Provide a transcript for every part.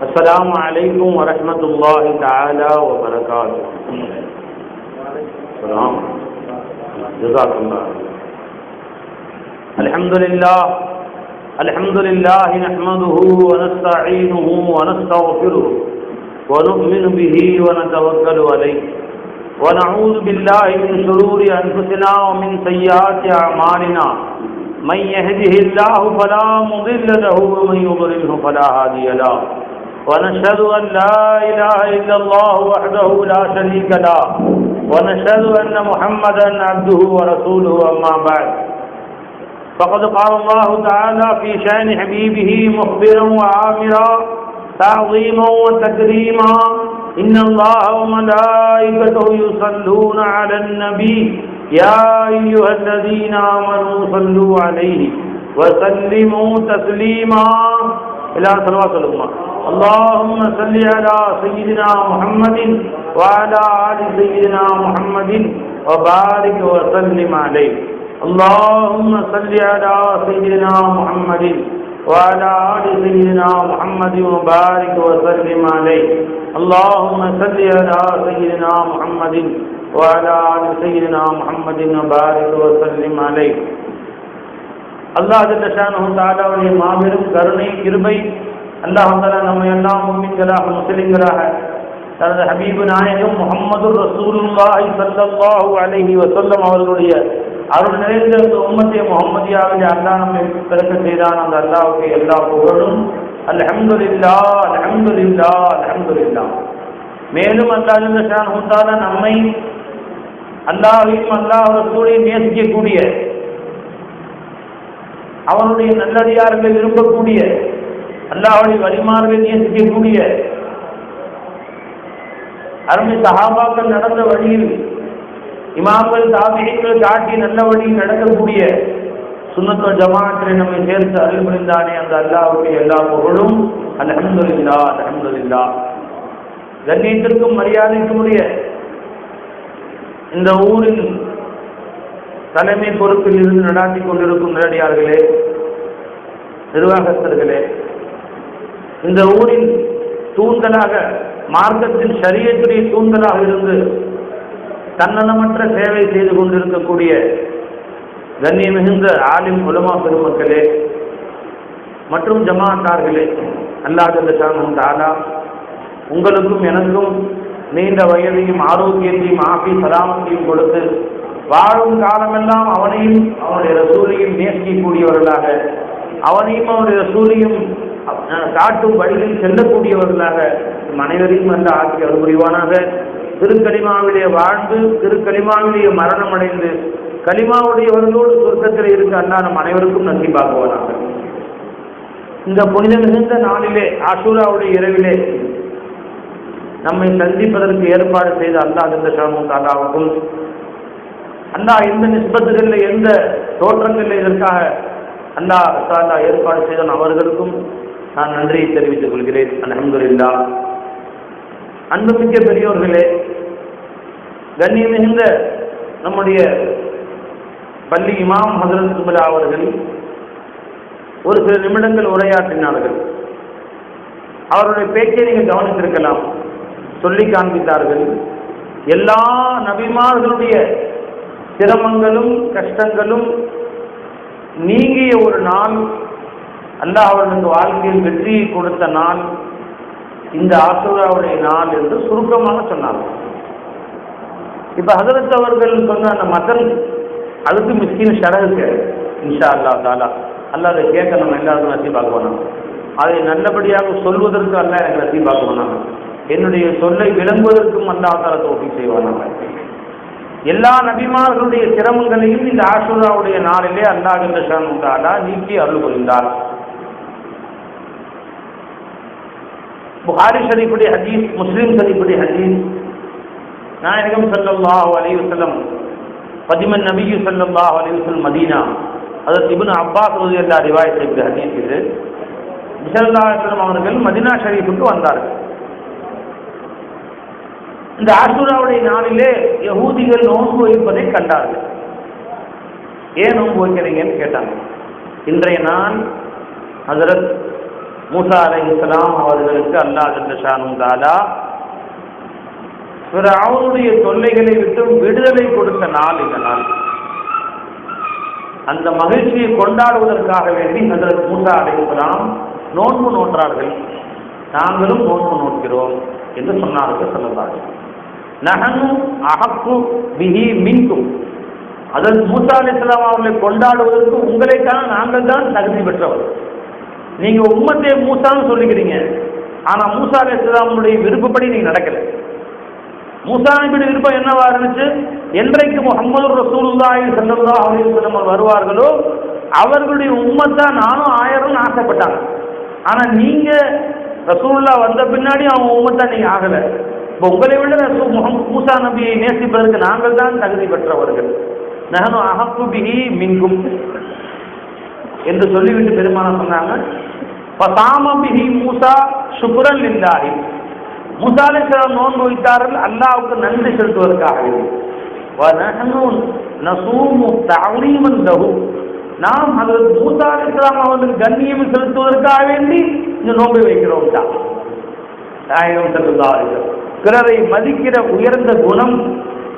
السلام عليكم ورحمة الله تعالى وبركاته. السلام. جزاك الله. الحمد لله نحمده ونستعينه ونستغفره ونؤمن به ونتوكل عليه ونعوذ بالله من شرور أنفسنا ومن سيئات أعمالنا من يهده الله فلا مضل له ومن يضلله فلا هادي له ونشهد أن لا إله إلا الله وحده لا شريك له ونشهد أن محمدا عبده ورسوله أما بعد فقد قال الله تعالى في شأن حبيبه مخبرا وآمرا تعظيما وتكريما إن الله وملائكته يصلون على النبي يا أيها الذين آمنوا صلوا عليه وسلموا تسليما إلى صلوات الله. اللهم صل على سيدنا محمد وعلى آل سيدنا محمد وبارك وسلم عليه. اللهم صل على سيدنا محمد وعلى آل سيدنا محمد وبارك وسلم عليه. اللهم صل على سيدنا محمد وعلى آل سيدنا محمد وبارك وسلم عليه. அல்லாஹ் ஜல்ல ஷானஹு தஆலாவுடைய மாபெரும் கருணை கிருபை அல்லாஹ் தஆலா நம்மை எல்லாம் முஃமின்களாக முஸ்லிம்களாக தனது ஹபீபு நாயகம் முஹம்மது ரசூலுல்லாஹி ஸல்லல்லாஹு அலைஹி வஸல்லம் அவர்களுடைய அருள் நிறைந்த இந்த உம்மத்தே முஹம்மதியாவிலே அல்லாஹ் நம்மை பிறக்க செய்தான். அந்த அல்லாஹ்வுக்கு எல்லா புகழும். அல்ஹம்துலில்லாஹ் அல்ஹம்துலில்லாஹ் அல்ஹம்துலில்லாஹ். மேலும் அல்லாஹ் ஜல்ல ஷானஹு தஆலா நம்மை அல்லாஹ்வையும் அல்லாஹ் ரசூலையும் நேசிக்கக்கூடிய, அவனுடைய நல்லடியார்களை விரும்பக்கூடிய, அல்லாஹ்வுடைய வழிமார்களை நேசிக்கக்கூடிய, அருமை சஹாபாக்கள் நடந்த வழியில் இமாம்கள் தாபிஈன்கள் காட்டி நல்ல வழியில் நடக்கக்கூடிய சுன்னத் ஜமாஅத்திலே நம்மை சேர்த்து அருள் புரிந்தானே அந்த அல்லாஹ்வுக்கு எல்லா புகழும். அல்ஹம்துலில்லாஹ் அல்ஹம்துலில்லாஹ். கண்ணியத்திற்கும் மரியாதைக்கும் உரிய இந்த ஊரின் தலைமை பொறுப்பில் இருந்து நடாத்தி கொண்டிருக்கும் நேரடியார்களே, நிர்வாகஸ்தர்களே, இந்த ஊரின் தூண்களாக, மார்க்கத்தின் ஷரியத்துடைய தூண்களாக இருந்து தன்னலமற்ற சேவை செய்து கொண்டிருக்கக்கூடிய கண்ணிய மிகுந்த ஆலிம் உலமா பெருமக்களே மற்றும் ஜமாத்தார்களே, அல்லாஹ் ஜல்ல ஷானஹு தஆலா உங்களுக்கும் எனக்கும் நீண்ட வயதையும் ஆரோக்கியத்தையும் ஆஃபி சலாமத்தையும் கொடுத்து வாழும் காலமெல்லாம் அவனையும் அவனுடைய ரசூலையும் நேசிக்கக்கூடியவர்களாக, அவனையும் அவனுடைய ரசூலையும் காட்டும் வழியில் செல்லக்கூடியவர்களாக அனைவரையும் அந்த ஆட்சி அனுபவிவானாக. திருக்கலிமாவிலே வாழ்ந்து திருக்கலிமாவிலேயே மரணம் அடைந்து கலிமாவுடையவர்களோடு சொர்க்கத்தில் இருக்க அல்லாஹ் நம் அனைவருக்கும் நசீபாக்குவானாக. இந்த புனித மிகுந்த நாளிலே, ஆஷூராவுடைய இரவிலே நம்மை சந்திப்பதற்கு ஏற்பாடு செய்த அல்லாஹ் ஜல்ல ஷானஹு தஆலாவுக்கும், அல்லாஹ் எந்த நிஸ்பத்துகளில் எந்த தோற்றங்களில் இதற்காக அல்லாஹ் தஆலா ஏற்பாடு செய்தான் அவர்களுக்கும் நான் நன்றியை தெரிவித்துக் கொள்கிறேன். அல்ஹம்துலில்லாஹ். அன்புமிக்க பெரியோர்களே, கண்ணியம் மிகுந்த நம்முடைய பள்ளி இமாம் ஹஜ்ரத் குபலா அவர்கள் ஒரு சில நிமிடங்கள் உரையாற்றினார்கள். அவருடைய பேச்சை நீங்கள் கவனித்திருக்கலாம். சொல்லி காண்பித்தார்கள், எல்லா நபிமார்களுடைய சிரமங்களும் கஷ்டங்களும் நீங்கிய ஒரு நாள், அல்லாஹ் அவர்களுக்கு வாழ்க்கையில் வெற்றியை கொடுத்த நாள் இந்த ஆஷூராவுடைய நாள் என்று சுருக்கமாக சொன்னாங்க. இப்ப ஹஜ்ரத் அவர்கள் சொன்ன அந்த மதன், அதுக்கு மிஸ்கின் ஷரஹுக்கு இன்ஷா அல்லாஹ் தஆலா அல்லாஹ் அதை கேட்க நம்ம எல்லாருக்கும் நசீபாக்குவாங்க. அதை நல்லபடியாக சொல்வதற்கு அல்லாஹ் எனக்கு நசீபாக்குவாங்க. என்னுடைய சொல்லை விளங்குவதற்கும் அல்லாஹ் தஆலா தௌஃபீக் செய்வானாங்க. எல்லா நபிமார்களுடைய சிரமங்களையும் இந்த ஆஷூராவுடைய நாளிலே அல்லாஹ் ஜல்ல ஷானஹு தஆலா நீக்கி அருள் புரிந்தார். புகாரி ஷரீஃபுடைய ஹதீஸ், முஸ்லிம் ஷரீஃபுடைய ஹதீஸ், நாயகம் ஸல்லல்லாஹு அலைஹி வஸல்லம் கதிமன் நபியு ஸல்லல்லாஹு அலைஹி வஸல்லம் மதீனா, ஹஜ்ரத் இப்னு அப்பாஸ் ரலியல்லாஹு அன்ஹு ரிவாயத் செய்த ஹதீஸ் இது. ஸல்லல்லாஹு அலைஹி வஸல்லம் அவர்கள் மதீனா ஷரீஃபுக்கு வந்தார்கள். இந்த ஆஷூராவுடைய நாளிலே யஹூதிகள் நோன்பு வைப்பதை கண்டார்கள். ஏன் நோன்பு வைக்கிறீங்கன்னு கேட்டாங்க. இன்றைய நாள் ஹஜ்ரத் மூசா அலைஹிஸ்ஸலாம் அவர்களுக்கு அல்லாஹ் ஜல்ல ஷானஹு தஆலா ஃபிரௌனுடைய தொல்லைகளை விட்டு விடுதலை கொடுத்த நாள் இந்த நாள். அந்த மகிழ்ச்சியை கொண்டாடுவதற்காக வேண்டி ஹஜ்ரத் மூசா அலைஹிஸ்ஸலாம் நோன்பு நோற்றார்கள். நாங்களும் நோன்பு நோக்கிறோம் என்று சொன்னார்கள் ஸல்லல்லாஹு அலைஹி வஸல்லம். நஹனு அஹக்கு பிஹி மின்கும், ஹஜ்ரத் மூசா அலைஹிஸ்ஸலாம் அவர்களை கொண்டாடுவதற்கு உங்களைத்தான் நாங்கள் தான் தகுதி பெற்றவர். நீங்க உம்மத்தே மூசான்னு சொல்லிக்கிறீங்க, ஆனா மூசா அலைஹிஸ்ஸலாமுடைய விருப்பப்படி நீங்க நடக்கல. மூசா நபியுடைய விருப்பம் என்னவா இருந்துச்சு? என்றைக்கு முஹம்மது ரசூலுல்லாஹி ஸல்லல்லாஹு அலைஹி வஸல்லம் வருவார்களோ அவர்களுடைய உம்மத்தா நானும் ஆயிரம்னு ஆசைப்பட்டாங்க. ஆனா நீங்க ரசூலுல்லாஹ் வந்த பின்னாடி அவங்க உம்மத்தா நீங்க ஆகல. இப்போ உங்களை விட மூசா நபியை நேசிப்பதற்கு நாங்கள் தான் தகுதி பெற்றவர்கள். நஹனு அஹக்கு பிஹி மின்கும் என்று சொல்லிவிட்டு பெருமானார் சொன்னாங்க, ஃபஸாம பிஹி மூசா ஷுக்ரன் லில்லாஹி. மூசா அலைஹிஸ்ஸலாம் நோன்பு வைத்தார்கள் அல்லாஹ்வுக்கு நன்றி செலுத்துவதற்காக. வநஹனு நஸூமு தஅலீமன் லஹு, நாம் ஹஜ்ரத் மூசா அலைஹிஸ்ஸலாம் அவர்களுக்கு கண்ணியம் செலுத்துவதற்காக வேண்டி இந்த நோன்பை வைக்கிறோம். நாயகம் ஸல்லல்லாஹு அலைஹி வஸல்லம் பிறரை மதிக்கிற உயர்ந்த குணம்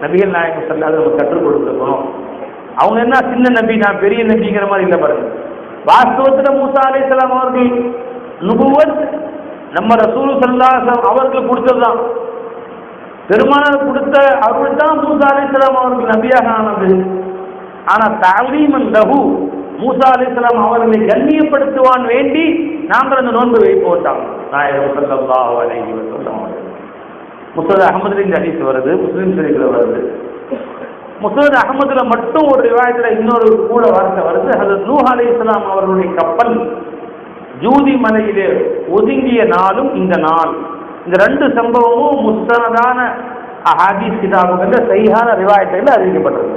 நபிகள் நாயகம் ஸல்லல்லாஹு அலைஹி வஸல்லம் கற்றுக் கொடுத்த குணம். அவங்க என்ன சின்ன நபி நான் பெரிய நபிங்கிற மாதிரி இல்லை பாருங்க. வாஸ்தவத்தில் மூசா அலைஹிஸ்ஸலாம் அவர்கள் நுபுவத் நம்ம ரசூல் ஸல்லல்லாஹு அலைஹி வஸல்லம் அவர்களுக்கு கொடுத்ததுதான். பெருமானார் கொடுத்த அருள் தான் மூசா அலைஹிஸ்ஸலாம் அவர்கள் நபியாக ஆனது. ஆனால் தஅலீமன் லஹு, மூசா அலைஹிஸ்ஸலாம் அவர்களை கண்ணியப்படுத்துவான் வேண்டி நாங்கள் அந்த நோன்பு வைப்போட்டாங்க நாயகம் ஸல்லல்லாஹு அலைஹி வஸல்லம். முஸ்னத் அஹ்மதுல இந்த ஹதீஸ் வருது, முஸ்லிம் ஷரீஃப்ல வருது. முஸ்னத் அஹ்மதுல மட்டும் ஒரு ரிவாயத்தில் இன்னொரு கூட வார்த்தை வருது. ஹஜ்ரத் நூஹ் அலைஹிஸ்ஸலாம் அவர்களுடைய கப்பல் ஜூதி மலையிலே ஒதுங்கிய நாளும் இந்த நாள். இந்த ரெண்டு சம்பவமும் முஸ்தனதான ஹதீஸ் கிதாபுகளில் சஹீஹான ரிவாயத்தில் அறிவிக்கப்பட்டது.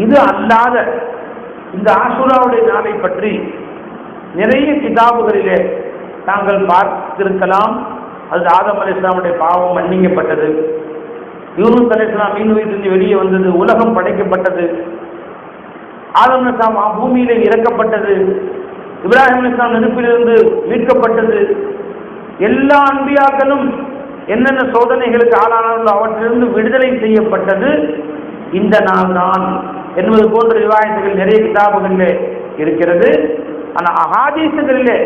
இது அல்லாத இந்த ஆஷூராவுடைய நாளை பற்றி நிறைய கிதாபுகளிலே தாங்கள் பார்த்திருக்கலாம். அது ஆதம் அலைஹிஸ்ஸலாமுடைய பாவம் மன்னிக்கப்பட்டது, யூனுஸ் அலைஹிஸ்ஸலாம் மீன் வயிற்றிலிருந்து வெளியே வந்தது, உலகம் படைக்கப்பட்டது, ஆதம் அலைஹிஸ்ஸலாம் பூமியிலே இறக்கப்பட்டது, இப்ராஹிம் அலைஹிஸ்ஸலாம் நெருப்பிலிருந்து மீட்கப்பட்டது. எல்லா அன்பியாக்களும் என்னென்ன சோதனைகளுக்கு ஆளானார்களோ அவற்றிலிருந்து விடுதலை செய்யப்பட்டது இந்த நாள் தான் என்பது போன்ற ரிவாயத்துகள் நிறைய கிதாபுகளிலே இருக்கிறது. ஆனால் அஹாதீஸுகளிலே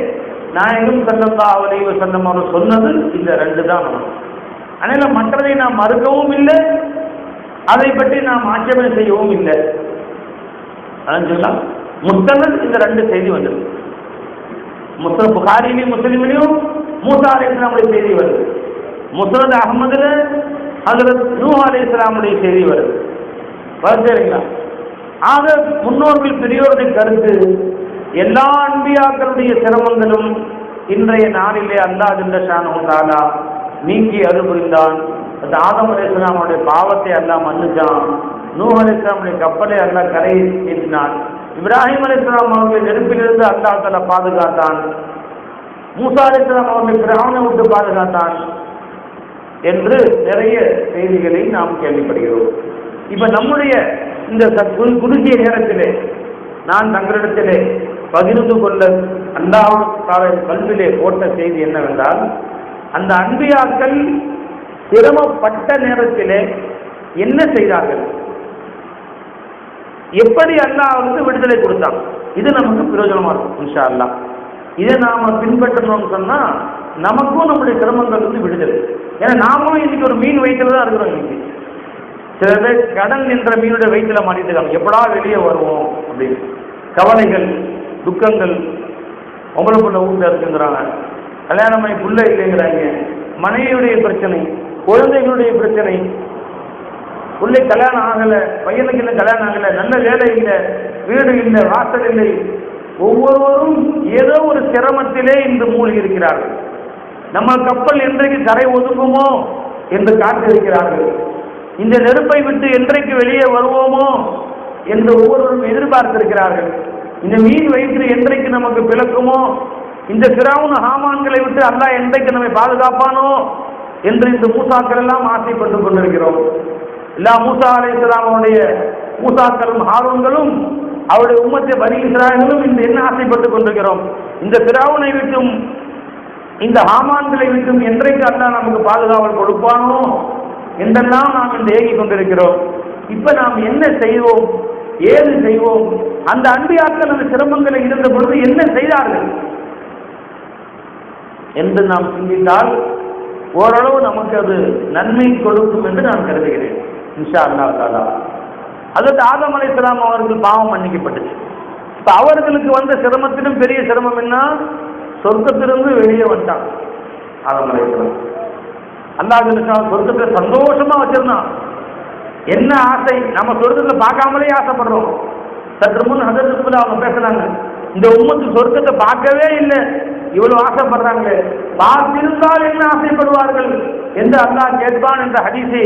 நாயகம் ஸல்லல்லாஹு அலைஹி வஸல்லம் அவர் சொன்னது இந்த ரெண்டு தான். அதனால் மற்றதை நாம் மறுக்கவும் இல்லை, அதை பற்றி நாம் ஆட்சேபனை செய்யவும் இல்லை. அதான் சொல்லலாம் முஸ்தனத் இந்த ரெண்டு செய்தி வந்தது. முஸ்னத் புகாரிலையும் முஸ்லிமிலையும் மூசா அலைஹிஸ்ஸலாமுடைய செய்தி வருது. முஸ்னத் அஹ்மதுல ஹஜ்ரத் நூஹ் அலைஹிஸ்ஸலாமுடைய செய்தி வருது. சரிங்களா? ஆக முன்னோர்கள் பெரியோருடைய கருத்து எல்லா அன்பியாக்களுடைய சிரமங்களும் இன்றைய நாளிலே அல்லாஹ் ஜல்ல ஷானஹு தஆலா நீக்கி அருள் புரிந்தான். அந்த ஆதம் அலைஹிஸ்ஸலாமுடைய பாவத்தை அல்லாஹ் மன்னிச்சான். நூஹ் அலைஹிஸ்ஸலாமுடைய கப்பலை அல்லாஹ் கரையை ஏற்றினான். இப்ராஹிம் அலைஹிஸ்ஸலாம் அவர்களை நெருப்பிலிருந்து அல்லாஹ் தஆலா பாதுகாத்தான். மூசா அலைஹிஸ்ஸலாம் அவர்களை ஃபிரௌனை விட்டு பாதுகாத்தான் என்று நிறைய செய்திகளை நாம் கேள்விப்படுகிறோம். இப்ப நம்முடைய இந்த குறுகிய நேரத்திலே நான் தங்களிடத்திலே பகிர்ந்து கொள்ள அல்லாஹ் கல்விலே போட்ட செய்தி என்னவென்றால், அந்த அன்பியாக்கள் சிரமப்பட்ட நேரத்திலே என்ன செய்தார்கள், எப்படி அல்லாஹ் விடுதலை கொடுத்தான், இது நமக்கு பிரயோஜனமா இருக்கும் இன்ஷா அல்லாஹ். இதை நாம பின்பற்றணும்னு சொன்னா நமக்கும் நம்முடைய சிரமங்கள் விடுதலை. ஏன்னா நாமளும் இன்னைக்கு ஒரு மீன் வயிற்றுல தான் இருக்கிறோம். இன்னைக்கு சில பேர் கடல் நின்ற மீனுடைய வயிற்றுல மாட்டிட்டு எப்படா வெளியே வருவோம் அப்படின்னு கவலைகள் துக்கங்கள். உங்களை புள்ள வீட்டில் இருக்குங்கிறாங்க, கல்யாணம் பண்ணி புள்ள இல்லைங்கிறாங்க, மனைவியுடைய பிரச்சனை, குழந்தைகளுடைய பிரச்சனை, பிள்ளை கல்யாணம் ஆகலை, பையனுக்கு இன்னும் கல்யாணம் ஆகலை, நல்ல வேலை இல்லை, வீடு இல்லை, வாசல் இல்லை. ஒவ்வொருவரும் ஏதோ ஒரு சிரமத்திலே இன்று மூழ்கி இருக்கிறார்கள். நம்ம கப்பல் என்றைக்கு கரை ஒதுக்குமோ என்று காத்திருக்கிறார்கள். இந்த நெருப்பை விட்டு என்றைக்கு வெளியே வருவோமோ என்று ஒவ்வொருவரும் எதிர்பார்த்திருக்கிறார்கள். இந்த மீன் வயிற்று என்றைக்கு நமக்கு பிளக்குமோ, இந்த ஃபிரௌன் ஹாமான்களை விட்டு அல்லாஹ் என்றைக்கு நம்மை பாதுகாப்பானோ என்று இந்த மூசாக்கள் எல்லாம் ஆசைப்பட்டுக் கொண்டிருக்கிறோம். எல்லா மூசா அலைஹிஸ்ஸலாமுடைய மூசாக்களும் ஹாரூன்களும் அவருடைய உம்மத்தை பனி இஸ்ராயேலும் இந்த என்ன ஆசைப்பட்டுக் கொண்டிருக்கிறோம், இந்த ஃபிரௌனை விட்டும் இந்த ஹாமான்களை விட்டும் என்றைக்கு அல்லாஹ் நமக்கு பாதுகாவல் கொடுப்பானோ என்றெல்லாம் நாம் இந்த ஏகிக் கொண்டிருக்கிறோம். இப்ப நாம் என்ன செய்வோம், ஏது செய்வோம்? அந்த அன்பியாக்கள் அந்த சிரமங்களை இருந்த பொழுது என்ன செய்தார்கள் என்று நாம் சிந்தித்தால் ஓரளவு நமக்கு அது நன்மை கொடுக்கும் என்று நான் கருதுகிறேன். இன்ஷா அல்லாஹ் தஆலா. அதற்கு ஆதம் அலைஹிஸ்ஸலாம் அவர்கள் பாவம் மன்னிக்கப்பட்டுச்சு. இப்ப அவர்களுக்கு வந்த சிரமத்திலும் பெரிய சிரமம் என்ன, சொர்க்கத்திலிருந்து வெளியே வந்துட்டான் ஆதம் அலைஹிஸ்ஸலாம். அல்லாஹ் சொர்க்கத்தை சந்தோஷமா வச்சிருந்தான். என்ன ஆசை, நம்ம சொர்க்கத்தை பார்க்காமலே ஆசைப்படுறோம். சற்று முன் ஹதரத்துக்குள்ள அவங்க பேசுறாங்க, இந்த உம்மத்து சொர்க்கத்தை பார்க்கவே இல்லை, இவ்வளவு ஆசைப்படுறாங்க, பார்த்திருந்தால் என்ன ஆசைப்படுவார்கள் என்று அல்லாஹ் கேட்பான் என்ற ஹதீஸை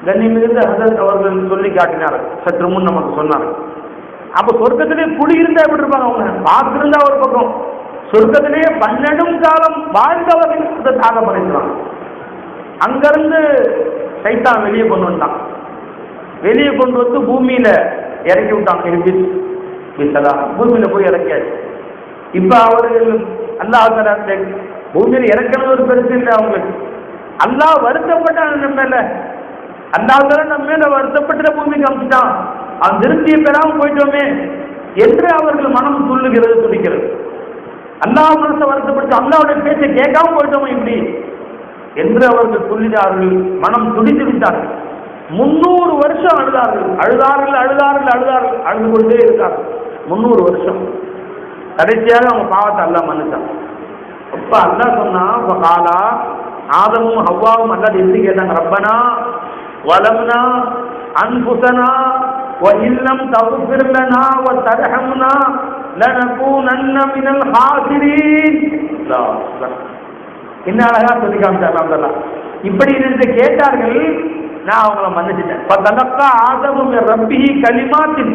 கண்ணியமிகுந்த ஹதரத் அவர்கள் சொல்லி காட்டினார்கள். சற்று முன் நமக்கு சொன்னார்கள். அப்ப சொர்க்கத்திலே குடி இருந்தா எப்படி இருப்பாங்க அவங்க, பார்த்திருந்தா ஒரு பக்கம், சொர்க்கத்திலேயே 12 காலம் வாழ்ந்தவர்கள் அதை தாகப்படுத்துவாங்க. அங்கிருந்து சைத்தான் வெளியே கொண்டு வந்தான். வெளியே கொண்டு வந்து பூமியில இறக்கி விட்டான். பூமியில போய் இறக்கியாச்சு. இப்ப அவர்கள் அல்லாஹ் பூமியில இறக்கிறது ஒரு பெருசு இல்லை அவங்களுக்கு. அல்லாஹ் வருத்தப்பட்டான் நம்ம மேல, அல்லாஹ் நம்ம மேல வருத்தப்பட்ட பூமிக்கு அமிச்சிட்டான், அவன் திருப்தியை பெறாம போயிட்டோமே என்று அவர்கள் மனம் துள்ளுகிறது, துடிக்கிறது. அல்லாஹ் மனசை வருத்தப்பட்டு அல்லாஹ்வுடைய பேச்சை கேட்காம போயிட்டோமே இப்படி என்று அவர்கள் சொல்லினார்கள். மனம் துடித்து விட்டார்கள். 300 வருஷம் அழுதார்கள், அழுது கொண்டே இருக்கார்கள். 300 வருஷம். கடைசியாக அவங்க பாவத்தை அல்லாஹ் மன்னிச்சான். அப்ப அல்லாஹ் சொன்னா, காலா ஆதமும் ஹவ்வாவும் அல்லாஹ் எப்படி கேட்டாங்க, ரப்பனா வலம்னா அன்புசனா வஇல்லம் தக்ஃபிர் லனா வதர்ஹம்னா லனகூனன்ன மினல் ஹாசிரீன். என்ன அழகா சொல்லி காமிச்சாங்க. இப்படி இருந்து கேட்டார்கள், நான் அவங்கள மன்னிச்சிட்டேன். ஆதமும் ரப்பிஹி கலிமாத்தின்,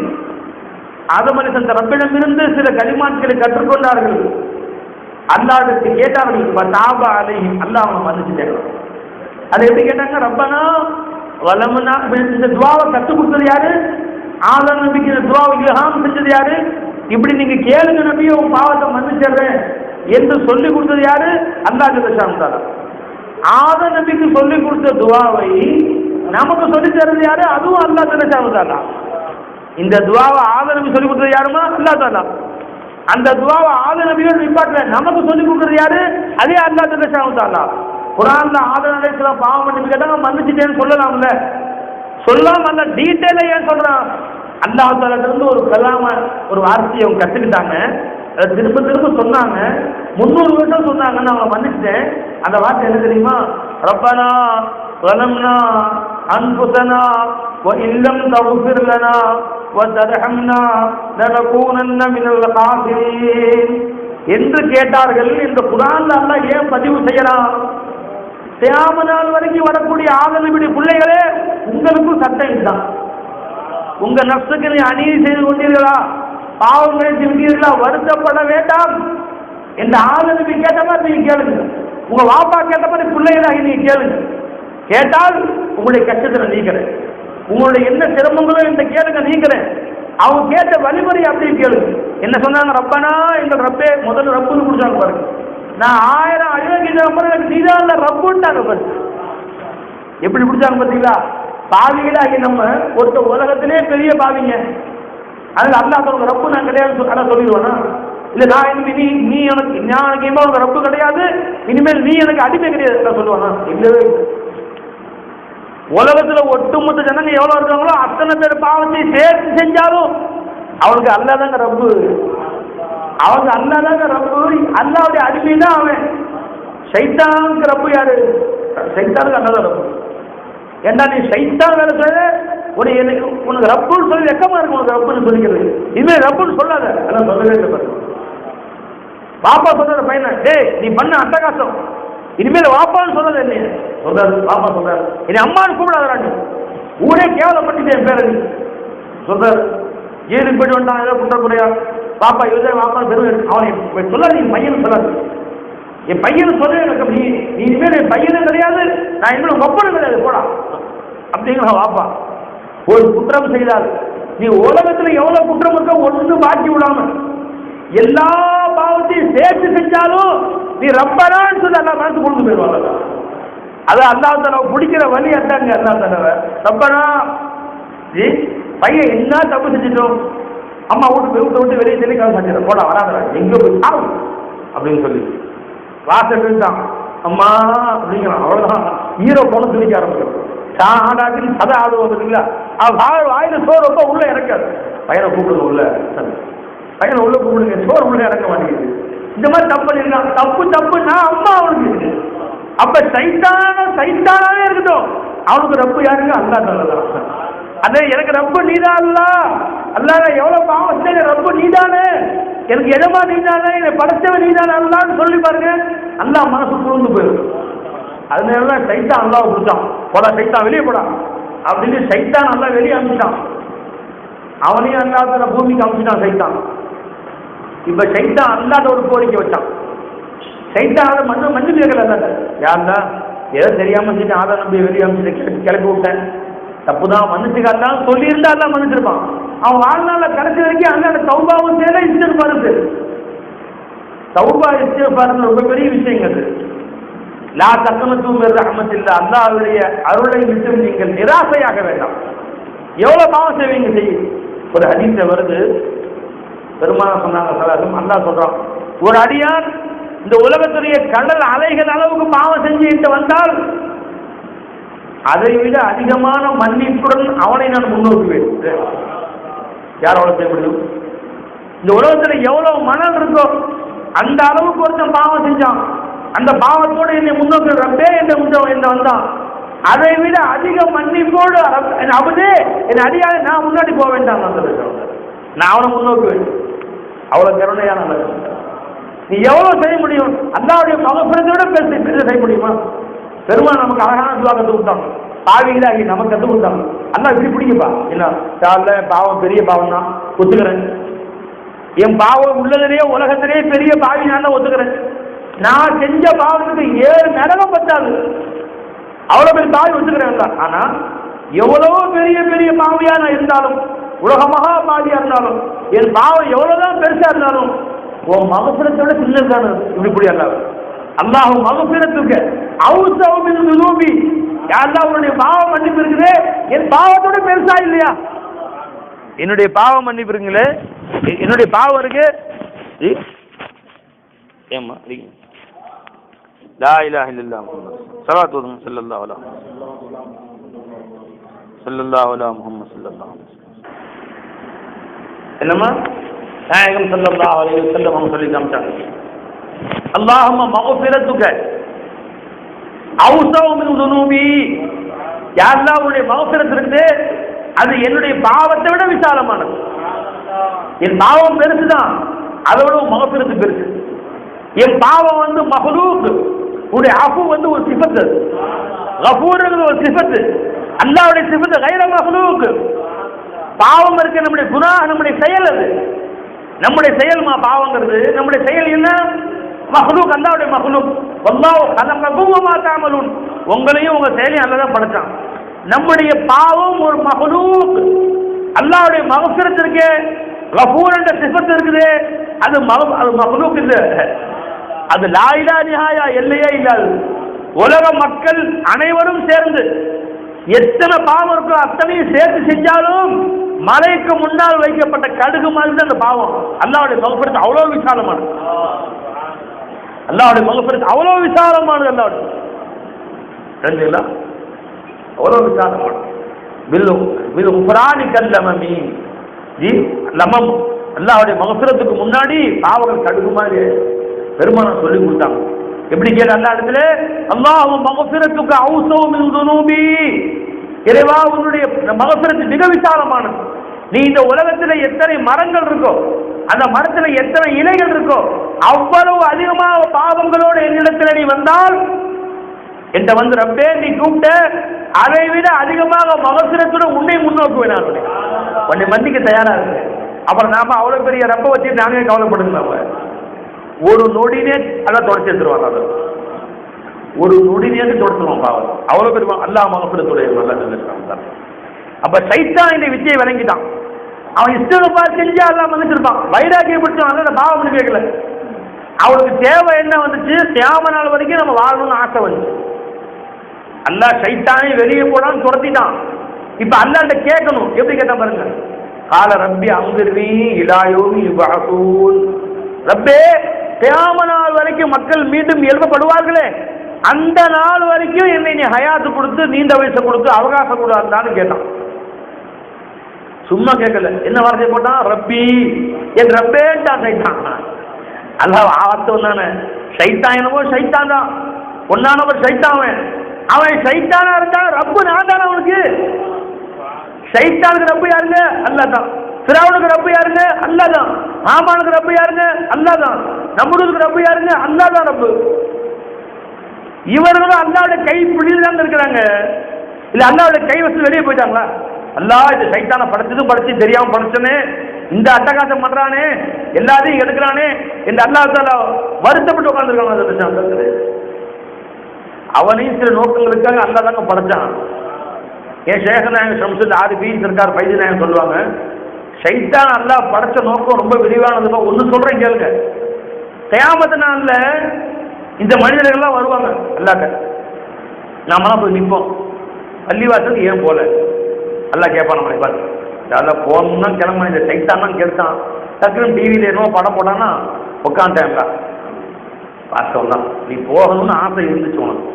ஆதம் அலைஹிஸ்ஸலாம் ரப்பிடமிருந்து சில கலிமாத்களை கற்றுக்கொண்டார்கள். அல்லாஹ்விற்கு கேட்டார்கள், வதாப அலைஹிம், அல்லாஹ் அவங்களை மன்னிச்சிட்டாங்க. அதை எப்படி கேட்டாங்க, ரப்பனா வலம்னா. இந்த துவாவை கற்றுக் கொடுத்தது யாரு? ஆதம் நபிக்கு இந்த துவாவை இல்ஹாம் செஞ்சது யாரு? இப்படி நீங்க கேளுங்க நபியே, உன் பாவத்தை மன்னிச்சிடுறேன் என்று சொல்லிக் கொடுத்தது யாரு? அல்லாஹ் ஜல்ல ஷானஹு. ஆதம் நபிக்கு சொல்லிக் கொடுத்த துவாவை நமக்கு சொல்லித் தருவது யாரு? அதுவும் அல்லாஹ் ஜல்ல ஷானஹு. இந்த துவாவை ஆதம் நபி சொல்லிக் கொடுத்தது யாருமா? அல்லாஹ் தஆலா. அந்த துவாவை ஆதம் நபியோட நிப்பாட்டல, நமக்கு சொல்லிக் கொடுக்கிறது யாரு? அதே அல்லாஹ் ஜல்ல ஷானஹு. குர்ஆன்ல ஆதம் அலைஹிஸ்ஸலாம் பாவம் பண்ணி கேட்டாங்க, மன்னிச்சிட்டேன்னு சொல்லலாம்ல, சொல்லாம அல்ல டீட்டெயிலா ஏன் சொல்றான்? அல்லாஹ் தஆலா இருந்து ஒரு கலாம, ஒரு வார்த்தையை அவங்க கத்துக்கிட்டாங்க, அதை திரும்ப திரும்ப சொன்னாங்க, 300 வருஷம் சொன்னாங்கன்னு அவங்க மன்னிச்சிட்டேன். அந்த வார்த்தை என்ன தெரியுமா? ரப்பனா வலம்னா அன்புசனா வஇல்லம் தக்ஃபிர் லனா வதர்ஹம்னா லனகூனன்ன மினல் ஹாசிரீன் என்று கேட்டார்கள். இந்த குர்ஆன்ல அல்லாஹ் ஏன் பதிவு செய்யறான்? கியாமத் நாள் வரைக்கும் வரக்கூடிய ஆதம் நபியுடைய பிள்ளைகளே, உங்களுக்கும் சட்டம் இதுதான். உங்க நஃப்ஸுக்கு நீ அநீதி செய்து கொண்டீர்களா, பாவங்களை செய்தீர்களா, வருத்தப்பட வேண்டாம் என்று ஆதம் நபி கேட்ட மாதிரி நீங்க கேளுங்க. உங்க வாப்பா கேட்ட மாதிரி பிள்ளைகளாக நீங்க கேளுங்க. கேட்டால் உங்களுடைய கஷ்டத்தை நீக்கிறேன், உங்களுடைய என்ன சிரமங்களோ இந்த கேளுங்க நீக்கிறேன். அவங்க கேட்ட வழிமுறை அப்படியே கேளுங்க. என்ன சொன்னாங்க? ரப்பனா, எங்கள் ரப்பே. முதல்ல ரப்புன்னு முடிச்சாங்க பாருங்க. நான் 1000 அயோக்கிய நம்பர் நீதான் ரப்புன்ட்டாங்க பாருங்க. எப்படி பிடிச்சாங்க பார்த்தீங்களா? பாவிகளாகி நம்ம ஒருத்த உலகத்திலே பெரிய பாவிங்க, அதில் அல்லாஹ் உங்க ரப்பு நான் கிடையாது சொல்லிடுவேனா? இல்லை நான் இனிமே நீ எனக்கு ஞானக்கு உங்க ரப்பு கிடையாது, இனிமேல் நீ எனக்கு அடிமை கிடையாது நான் சொல்லுவானா? இல்லவே இல்லை. உலகத்துல ஒட்டுமொத்த ஜனங்க எவ்வளவு இருக்காங்களோ அத்தனை பேர் பாவத்தை சேர்த்து செஞ்சாலும் அவனுக்கு அல்லாதாங்க ரப்பு, அவங்க அல்லாதாங்க ரப்பு, அல்லாவுடைய அடிமை தான் அவன். சைத்தானுக்கு ரப்பு யாரு? சைத்தானுக்கு அல்லாதான் ரப்பு. ஏண்டா நீ சைத்தான் வேலை சொல்ல, உனக்கு ரப்புன்னு சொல்லி வெக்கமா இருக்கு, உனக்கு ரப்புன்னு சொல்லிக்கிறது. இனிமேல் ரப்புன்னு சொல்லாத, அதெல்லாம் சொல்லவே இல்லை பாருங்க. பாப்பா சொல்ற பையனை, டேய் நீ பண்ண அட்டகாசம், இனிமேல் வாப்பான்னு சொன்னது என்ன சொல்றாரு? பாப்பா சொல்றாரு, என்னை அம்மான்னு கூப்பிடாதான்னு, ஊரே கேவலப்பட்டு என் பேர சொல்றாரு. ஜெயிலுக்கு போயிட்டு வந்தான், ஏதோ குற்றக்குறையா பாப்பா இதுதான் வாப்பான்னு பெருமை அவனை சொல்லாது, என் பையன் சொல்லாது, என் பையன் சொல்ல எனக்கு நீ இனிமேல் என் பையனும் கிடையாது, நான் இனிமேல் ஒப்பனும் கிடையாது போடா அப்படிங்கிற வாப்பா. ஒரு குற்றம் செய்தால் நீ உலகத்துல எவ்வளவு குற்றம் இருக்க ஒண்ணு பாக்கி விடாம எல்லா பாவத்தையும் சேர்த்து செஞ்சாலும் நீ ரப்பனான்னு சொல்லி அல்லா மனசு கொண்டு போயிடுவாங்க. அது அல்லாஹ் தஆலா பிடிக்கிற வழி அதாங்க. அல்லாஹ் தஆலா ரப்பனா பையன் என்ன தப்பு செஞ்சிட்டோம், அம்மா வீட்டு விட்டு வெளியே சொல்லி காசு சாச்சிட போடா வராதா எங்க போய் அப்படின்னு சொல்லி வாசல் தான் அம்மா அப்படிங்கிறான். அவ்வளவுதான் ஹீரோ போன சொல்லிக்க ஆரம்பிக்கும். ஆடாட்டின்னு சதை ஆடுவோம் இல்லைங்களா, வாயில சோறு ரொம்ப உள்ள இறக்காது. பையனை கூப்பிடுங்க உள்ள, பையனை உள்ள கூப்பிடுங்க, சோறு உள்ள இறக்க மாட்டேங்குது. இந்த மாதிரி தப்பு பண்ணிருக்கான். தப்பு தப்புன்னா அம்மா அவனுக்கு. அப்ப சைத்தானாவே இருக்கட்டும், அவனுக்கு ரப்பு யாருங்க? அல்லாஹ் தஆலா. அதே எனக்கு ரப்பு நீதான் அல்லாஹ். அல்லாஹ் எவ்வளவு பாவம் செஞ்ச ரப்பு நீதானே, எனக்கு எஜமா நீதானே, என்னை படைச்சவன் நீதானே அல்லாஹ்னு சொல்லி பாருங்க, அல்லாஹ் மனசு குளிர்ந்து போயிடும். அதனாலதான் சைத்தான் அல்லாஹ் பிடிச்சான். போடா சைத்தான் வெளியே போடா அப்படின்னு சைத்தான் அல்லாஹ் வெளியே அனுப்பிச்சான். அவனையும் அல்லாஹ் பூமிக்கு அனுப்பிச்சிட்டான் சைத்தான். இப்ப சைத்தான் அல்லாத ஒரு கோரிக்கை வச்சான். சைத்தான் மண்ணு கேட்கல. யாருந்தா ஏதோ தெரியாம செஞ்சு ஆதா நம்பி வெளியே அனுப்பிச்சு கிளப்பி விட்டேன், தப்புதான் மன்னிச்சுக்காதான் சொல்லி இருந்தா எல்லாம் மன்னிச்சிருப்பான். அவன் வாழ்நாள கடைசி வரைக்கும் அங்க தௌபாவும் சேர இஸ்திக்பார். தௌபா இஸ்திக்பார் ரொம்ப பெரிய விஷயங்கள். லா தக்னது மின் ரஹ்மத்தில்லாஹ், அல்லாஹ்வுடைய அருளை விட்டு நீங்கள் நிராசையாக வேண்டாம். எவ்வளவு பாவம் செய்வீங்க செய்ய. ஒரு ஹதீஸ்ல வருது, பெருமானார் சொன்னாங்க ஸல்லல்லாஹு அல்லாஹ் சொல்றான், ஒரு அடியான் இந்த உலகத்துடைய கடல் அலைகள் அளவுக்கு பாவம் செஞ்சுட்டு வந்தால் அதை விட அதிகமான மன்னிப்புடன் அவனை நான் முன்னோக்குவேன். யார் அவ்வளவு செய்ய முடியும்? இந்த உலகத்துல எவ்வளவு மணல் இருக்கோ அந்த அளவுக்கு ஒருத்தன் பாவம் செஞ்சான், அந்த பாவத்தோடு என்னை முன்னோக்கி ரப்பே என்ன வந்தான், அதை விட அதிக மன்னிப்போடு அபதே என் அடியாத நான் முன்னாடி போக வேண்டாம், நான் அவனை முன்னோக்குவேன். அவ்வளவு கருணையான. நீ எவ்வளவு செய்ய முடியும்? அல்லாஹ்வுடைய மகஃபிரத்தை விட பெருசு செய்ய முடியுமா? பெருமாள் நமக்கு அழகான துஆ கத்து கொடுத்தாங்க, பாவிகளாகி நமக்கு கத்து கொடுத்தாங்க. அல்லாஹ் இப்படி பிடிக்கப்பா, என்ன சார்ல பாவம் பெரிய பாவம் தான் ஒத்துக்கிறேன், என் பாவம் உள்ளதிலேயே உலகத்திலேயே பெரிய பாவி நான் ஒத்துக்கிறேன், நான் செஞ்ச பாவத்துக்கு 7 நரகம் பத்தாது, அவ்வளவு பெரிய பாவி ஒத்துக்கிறேன். ஆனா எவ்வளவு பெரிய பெரிய பாவியா நான் இருந்தாலும், உலக மகா பாவியா இருந்தாலும், என் பாவம் எவ்வளவுதான் பெருசா இருந்தாலும் உன் மகஃபிரத்தோட சின்னதான இப்படி அல்லாஹ் மகஃபிரத்துக்கு அவுஸவு மின் துனூபி, அல்லாஹ் உன்னுடைய பாவ மன்னிப்பு இருக்குதே என் பாவத்தோட பெருசா இல்லையா? என்னுடைய பாவ மன்னிப்பு இருக்குங்களே, என்னுடைய பாவம் இருக்கு. ஏம்மா லா இலாஹ இல்லல்லாஹ் ஸல்லல்லாஹு அலைஹி முஹம்மது ஸல்லல்லாஹு அலைஹி என்னம்மா நாயகம் ஸல்லல்லாஹு அலைஹி வஸல்லம் அவங்க சொல்லி காமிச்சாங்க, அல்லாஹும்ம மக்ஃபிரத்துக அவ்ஸவு மின் துனூபி, யா அல்லாஹ் உன்னுடைய மக்ஃபிரத் இருக்குது அது என்னுடைய பாவத்தை விட விசாலமானது. என் பாவம் பெருசுதான், அதை விட மக்ஃபிரத் பெருசு. என் பாவம் மஹ்லூக், உன்னுடைய அஃபு ஒரு சிஃபத், கஃபூர்ங்கிறது ஒரு சிஃபத், அல்லாஹ்வுடைய சிஃபத் கைர மஹ்லூக். பாவம் இருக்க நம்முடைய குனாஹ், நம்முடைய செயல், அது நம்முடைய செயல்மா பாவங்கிறது. நம்முடைய செயல் என்ன? மஹ்லூக், அல்லாஹ்வுடைய மஹ்லூக். வல்லாஹு கலககும் வமா தஅமலூன், உங்களையும் உங்க செயலையும் அல்லாஹ் தான் படைச்சான். நம்முடைய பாவம் ஒரு மஹ்லூக். அல்லாஹ்வுடைய மக்ஃபிரத் இருக்கே, கஃபூர் என்ற சிஃபத் இருக்குது, அது மஹ்லூக் இல்ல, அது லா இலாஹ நிஹாயா, எல்லையே இல்லாது. உலக மக்கள் அனைவரும் சேர்ந்து எத்தனை பாவம் இருக்கோ அத்தனையும் சேர்த்து செஞ்சாலும் மலைக்கு முன்னால் வைக்கப்பட்ட கடுகு மாதிரி அந்த பாவம். அல்லாஹ்வுடைய மக்ஃபிரத் அவ்வளவு விசாலமானது. அல்லாஹ்வுடைய மக்ஃபிரத் அவ்வளவு விசாலமானது. அல்லாஹ்வுடைய தெரிஞ்சுங்களா? அவ்வளவு விசாலமானது. Bill குஃப்ரானி கல்லமமி G லமம். அல்லாஹ்வுடைய மக்ஃபிரத்துக்கு முன்னாடி பாவங்கள் கடுகு மாதிரி பெருமானார் சொல்லி கொடுத்தாங்க. எப்படி கேட்ட அல்லாஹ் இடத்துல, அல்லாஹு மக்ஃபிரத்துக அவ்ஸவு மின் துனூபி, இறைவா உன்னுடைய மக்ஃபிரத் மிக விசாலமானது. நீ இந்த உலகத்துல எத்தனை மரங்கள் இருக்கோ, அந்த மரத்துல எத்தனை இலைகள் இருக்கோ, அவ்வளவு அதிகமாக பாவங்களோடு என்னிடத்துல நீ வந்தால், என்கிட்ட ரப்பே நீ கூப்பிட்ட அதை விட அதிகமாக மக்ஃபிரத்துடன் உன்னை முன்னோக்குவேன், நான் உன்னை மன்னிக்க தயாரா இருக்கு. அப்புறம் நாம அவ்வளவு பெரிய ரப்ப வச்சு நானே கவலைப்படுங்க. ஒரு நொடினே அதான் தொடச்சி எடுத்துருவாங்க. ஒரு நொடினே தொடச்சுருவோம் பாவம். அவ்வளவு பெரிய அல்லாஹ் மக்ஃபிரத்துடைய நல்லா சொல்லிருக்காங்க. அப்ப சைத்தான் இந்த வித்தியை விளங்கிட்டான். அவன் இஷ்டப்பா செஞ்சா எல்லாம் மன்னிச்சிருப்பான். வைராக்கியம் பிடிச்சவன் அந்த பாவம் பண்ணி கேட்கல. அவளுக்கு தேவை என்ன வந்துச்சு, கியாம நாள் வரைக்கும் நம்ம வாழணும்னு ஆசை வந்துச்சு. அல்லாஹ் ஷைத்தானை வெளியே போடான்னு துரத்திட்டான். இப்ப அல்லாஹ்ட்ட கேட்கணும். எப்படி கேட்டா பாருங்க, கால ரப்பி அங்கிர்னி இலா யௌமி யுபஅஸூன். ரப்பே, கியாம நாள் வரைக்கும் மக்கள் மீண்டும் எழுப்பப்படுவார்களே, அந்த நாள் வரைக்கும் என்னை நீ ஹயாத்து கொடுத்து நீண்ட வயசை கொடுத்து அவகாசம் கூடாதான்னு கேட்டான். சும்மா கேட்கல, என்ன வார்த்தை போட்டான், ரப்பி, என் ரப்பேன்ட்டான் சைத்தான். அல்லாஹ் ஆவத்தம் தானே, சைத்தான் என்னமோ சைத்தான் தான், ஒன்னானவர் சைத்தான். அவன் சைத்தானா இருந்தா ரப்பு நான் தானே அவனுக்கு. சைத்தானுக்கு ரப்பு யாருங்க, அல்லாஹ் தான். ஃபிரௌனுக்கு ரப்பு யாருங்க, அல்லாஹ் தான். ஆமானுக்கு ரப்பு யாருங்க, அல்லாஹ் தான். நம்மளுக்கு ரப்பு யாருங்க, அல்லாஹ் தான் ரப்பு. இவர்களும் அல்லாஹ்வுடைய கை பிடியில் தான் இருக்கிறாங்க. இல்ல அல்லாஹ்வுடைய கை வச்சு வெளியே போயிட்டாங்களா? அல்லாஹ் இந்த சைத்தானை படைச்சதும் படைச்சு தெரியாம படைச்சனே, இந்த அட்டகாசம் பண்றானே, எல்லாத்தையும் எடுக்கிறானே இந்த அல்லாஹ் தாலா வருத்தப்பட்டு உட்கார்ந்துருக்காங்க. அவனையும் சில நோக்கங்களுக்காக அல்லாஹ் தாங்க படைச்சான். என் ஷேഖനായ ஷம்சுல் ஆரிஃபீன் சர்க்கார் ஃபைதி நாயகம் சொல்லுவாங்க, ஷைத்தான் அல்லாஹ் படைச்ச நோக்கம் ரொம்ப விரிவானதுமா. ஒன்று சொல்றேன் கேளுங்க. கியாமத் நாள்ல இந்த மனிதர்கள்லாம் வருவாங்க அல்லாஹ்ட்ட. நாமெல்லாம் போய் நிற்போம். பள்ளிவாசலுக்கு ஏன் போல அல்லாஹ் கேட்பான் நம்மளை பார்த்து. அதெல்லாம் போகணும்னா கிளம்ப, இந்த சைத்தான் தான் கெடுத்தான். டக்குன்னு டிவியில் என்னவோ படம் போட்டான்னா உட்காந்துட்டேன்ல வாஸ்தவம் தான். நீ போகணும்னு ஆசை இருந்துச்சு உனக்கு,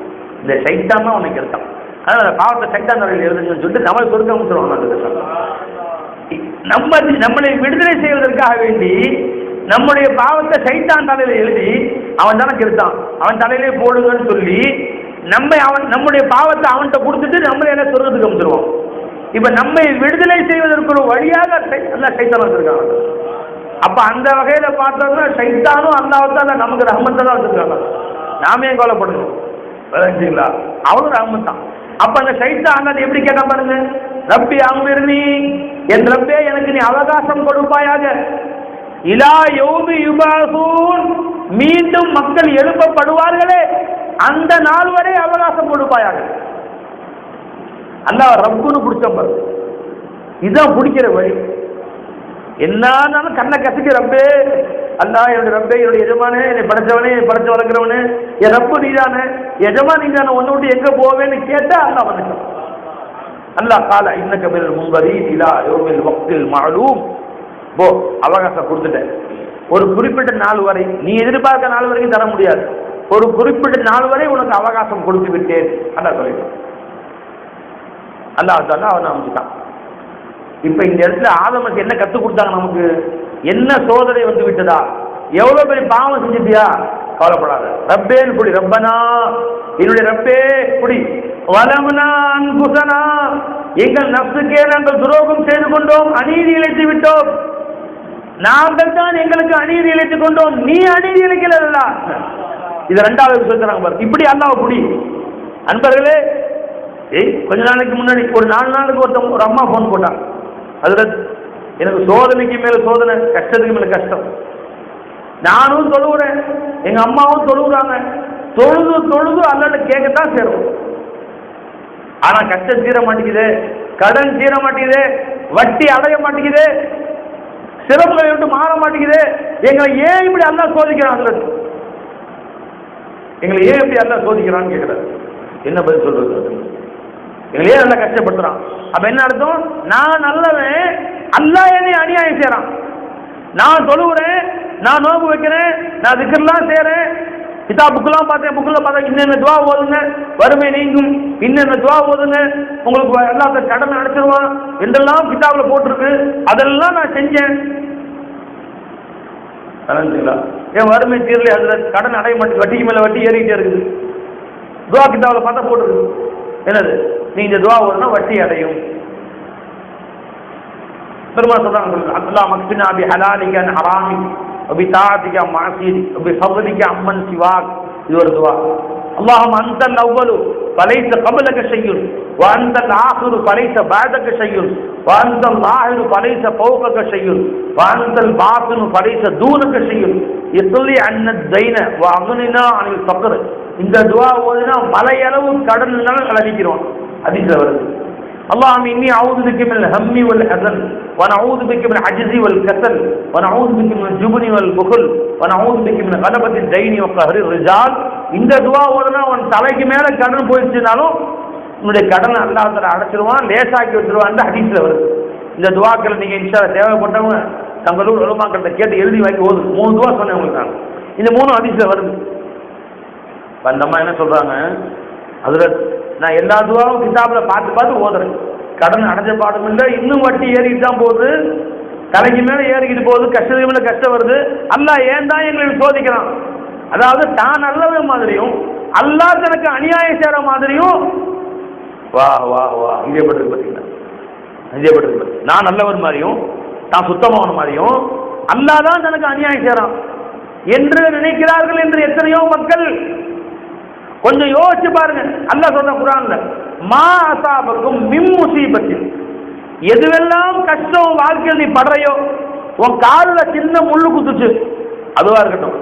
இந்த சைத்தான் தான் உனக்கு கெடுத்தான். அதனால பாவத்தை சைத்தான் தலையில் எழுதுன்னு சொல்லிட்டு நம்மளை கொடுக்க முடிச்சிருவாங்க. நம்மளை விடுதலை செய்வதற்காக வேண்டி நம்முடைய பாவத்தை சைத்தான் தலையில எழுதி அவன் தானே கெடுத்தான், அவன் தலையிலே போடுங்கன்னு சொல்லி நம்முடைய பாவத்தை அவன்கிட்ட கொடுத்துட்டு நம்மளை என்ன சொல்றதுக்கு வந்துருவோம். இப்ப நம்மை விடுதலை செய்வதற்கு ஒரு வழியாக சைத்தான் வச்சிருக்காங்க. அப்ப அந்த வகையில பார்த்தோம்னா சைத்தானும் அல்லாஹ்வுத்தாலா நமக்கு ரஹ்மத்தை தான் வச்சிருக்காங்க. நாமே கவலைப்படணும், அவனும் ரஹ்மத் தான். அப்ப அந்த சைத்தான் அது எப்படி கேட்டா பாருங்க, ரப்பி அங்கிர்னி, என் ரப்பே எனக்கு நீ அவகாசம் கொடுப்பாயாக, இலா யௌமி யுபஅஸூன், மீண்டும் மக்கள் எழுப்பப்படுவார்களே அந்த நாள் வரை அவகாசம் கொடுப்பாயாக. அல்லாஹ் ரப்புன்னு பிடிச்ச இதுதான் பிடிக்கிற வழி. என்னாலும் கண்ணை கசிக்க ரப்பே, அல்லாஹ் என்னுடைய ரப்பே, என்னுடைய எஜமானே, என்னை படைச்சவனே, படைச்சு வளர்க்கிறவனே, என் ரப்பு நீதானே, எஜமா நீதானே, ஒன்று விட்டு எங்க போவேன்னு கேட்டா அல்லாஹ் வந்துட்டான். அல்லாஹ் கால இன்னக மினல் முன்தரீன் இலா யௌமில் வக்தில் மஅலூம். போ, அவகாசம் கொடுத்துட்டேன். ஒரு குறிப்பிட்ட நாள் வரை, நீ எதிர்பார்க்க நாள் வரைக்கும் தர முடியாது, ஒரு குறிப்பிட்ட நாள் வரை உனக்கு அவகாசம் கொடுத்து விட்டேன் அல்லாஹ் சொல்லிட்டான். அல்லாஹ் தாலா அவனை அமைச்சுட்டான். இப்ப இந்த இடத்துல ஆதமுக்கு என்ன கற்றுக் கொடுத்தாங்க, நமக்கு என்ன சோதனை வந்து விட்டதா, எவ்வளவு பெரிய பாவம் செஞ்சுட்டியா, கவலைப்படாத, ரப்பேன்னு குடி, ரப்பனா என்னுடைய ரப்பே குடி, வலம்னா அன்புசனா, எங்கள் நப்சுக்கே நாங்கள் துரோகம் செய்து கொண்டோம், அநீதி இழைத்து விட்டோம், நாங்கள் தான் எங்களுக்கு அநீதி இழைத்துக் கொண்டோம், நீ அநீதி இழைக்கல. இது ரெண்டாவது சொல்றாங்க பாரு. இப்படி அல்லாஹ் குடி. அன்பர்களே, கொஞ்ச நாளைக்கு முன்னாடி ஒரு 4 நாளுக்கு ஒரு அம்மா போன் போட்டாங்க, அதுல எனக்கு சோதனைக்கு மேல சோதனை, கஷ்டத்துக்கு மேல கஷ்டம். நானும் தொழுகிறேன், எங்க அம்மாவும் தொழுகிறாங்க, தொழுது தொழுது அல்லாஹ்ட்ட கேட்கத்தான் சேரும். ஆனா கஷ்டம் தீர மாட்டேங்குது, கடன் தீர மாட்டேங்குது, வட்டி அடைய மாட்டேங்குது, சிறப்புகளை விட்டு மாற மாட்டேங்குது. எங்களை ஏன் இப்படி அல்லாஹ் சோதிக்கிறான், எங்களை ஏன் இப்படி அல்லாஹ் சோதிக்கிறான்னு கேட்கிறாரு. என்ன பதில் சொல்றது? எங்களை ஏன் நல்லா கஷ்டப்படுத்துறான்? அப்ப என்ன அர்த்தம்? நான் நல்லவன், அல்லாஹ் என்னை அநியாயம் செய்யறான். நான் தொழுகிறேன், நான் நோம்பு வைக்கிறேன், நான் திக்ர்லாம் செய்யறேன், கிதாபுக்கெல்லாம் பார்த்தேன், புக்கில் பார்த்தேன், இன்னென்ன துவா ஓதுங்க வறுமை நீங்கும், இன்னென்ன துவா ஓதுங்க உங்களுக்கு எல்லாத்த கடமை அடைச்சிருவான் என்றெல்லாம் கிதாபில் போட்டிருக்கு, அதெல்லாம் நான் செஞ்சேன். என் வறுமை தீரல, அதுல கடன் அடைய மாட்டேங்குது, வட்டிக்கு மேல வட்டி ஏறிக்கிட்டே இருக்குது. துவா கிதாபில் பார்த்தா போட்டிருக்கு, என்னது, நீ இந்த துவா ஓதுனா வட்டி அடையும். பெருமாள் சொல்றாங்க, அல்லாஹ் மக்ஃபினா பி ஹலாலிக அன் ஹராமிக் வ பி தாஅதிக அன் மஅசியதிக் வ பி ஃபضلிக அம்மன் சிவாக். இது ஒரு துவா. அல்லாஹும்ம அன்தல் அவ்வலு ஃபலைஸ கப்லக ஷையுன் வ அன்தல் ஆகிரு ஃபலைஸ பஅதக ஷையுன் வ அன்தல் லாஹிரு ஃபலைஸ ஃபௌகக ஷையுன் வ அன்தல் பாத்தினு ஃபலைஸ தூனக ஷையுன் இக்லி அன்னத் தைன வ அக்னினா அனில் ஃபக்ர். இந்த துவா ஓதுனா மலையளவு கடல்னால கலனிக்கிறோம். ஹதீஸ்ல வருது. اللهم إني أعوذ بك من الهم والحزن ونعوذ بك من العجز والكسل ونعوذ بك من الجبن والبخل ونعوذ بك من غلبة الدين وقهر الرجال. இந்த துஆ ஓதுனா உன் தலைக்கு மேல கடன் போயிடுச்சுனாலும் உன்னுடைய கடனை அல்லாஹ் தஆலா அடைச்சிடுவான், லேசாக்கி வச்சிருவான். ஹதீஸ்ல வருது. இந்த துஆக்களை நீங்க இன்ஷா அல்லாஹ் தேவைப்பட்டவங்க தங்களோட உலமாக்கள்கிட்ட கேட்டு எழுதி வாங்கி ஓது. 3 துஆ சொன்னேன் உங்களுக்கு நான். இந்த 3 ஹதீஸ்ல வருது. அந்த அம்மா என்ன சொல்றாங்க, அதுல நான் எல்லா துவாவும் கிதாப்ல பார்த்து பார்த்து ஓதுறேன், கடன் அடைஞ்ச பாடும் இல்லை, இன்னும் வட்டி ஏறிக்கிட்டு தான் போகுது, தலைக்கு மேல ஏறிக்கிட்டு போகுது, கஷ்டத்துக்கு மேல கஷ்டம் வருது. அல்லாஹ் ஏன் தான் எங்களை சோதிக்கிறான்? அதாவது தான் நல்லவன் மாதிரியும் அல்லாஹ் தனக்கு அநியாயம் செய்யற மாதிரியும் வா வா வா இங்கே பட்டிருக்கு பார்த்தீங்களா, இங்கே பட்டிருக்கு. நான் நல்லவன் மாதிரியும் நான் சுத்தமான மாதிரியும் அல்லாஹ் தான் தனக்கு அநியாயம் செய்யறான் என்று நினைக்கிறார்கள் என்று எத்தனையோ மக்கள். கொஞ்சம் யோசிச்சு பாருங்க. அல்லாஹ் சொல்ற குர்ஆன்ல மா அஸாபக்கும் மின் முஸீபத்தின், எதுவெல்லாம் கஷ்டம் வாழ்க்கையில் நீ படுறையோ, உன் காதுல சின்ன முள்ளு குத்துச்சு அதுவா இருக்கட்டும்,